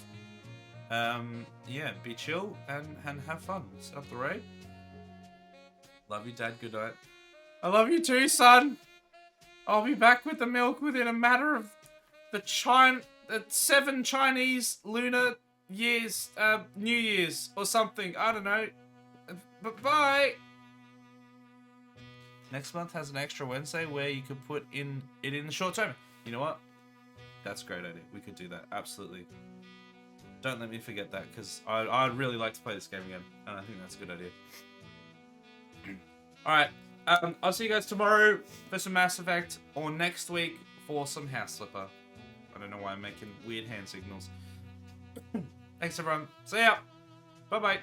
Yeah, be chill and have fun. Set up the raid. Love you, Dad. Good night. I love you too, son. I'll be back with the milk within a matter of the 7 Chinese lunar years, New Year's or something. I don't know. But bye. Next month has an extra Wednesday where you could put it in the short term. You know what? That's a great idea. We could do that. Absolutely. Don't let me forget that because I'd really like to play this game again. And I think that's a good idea. Alright. I'll see you guys tomorrow for some Mass Effect or next week for some House Flipper. I don't know why I'm making weird hand signals. Thanks everyone. See ya. Bye bye.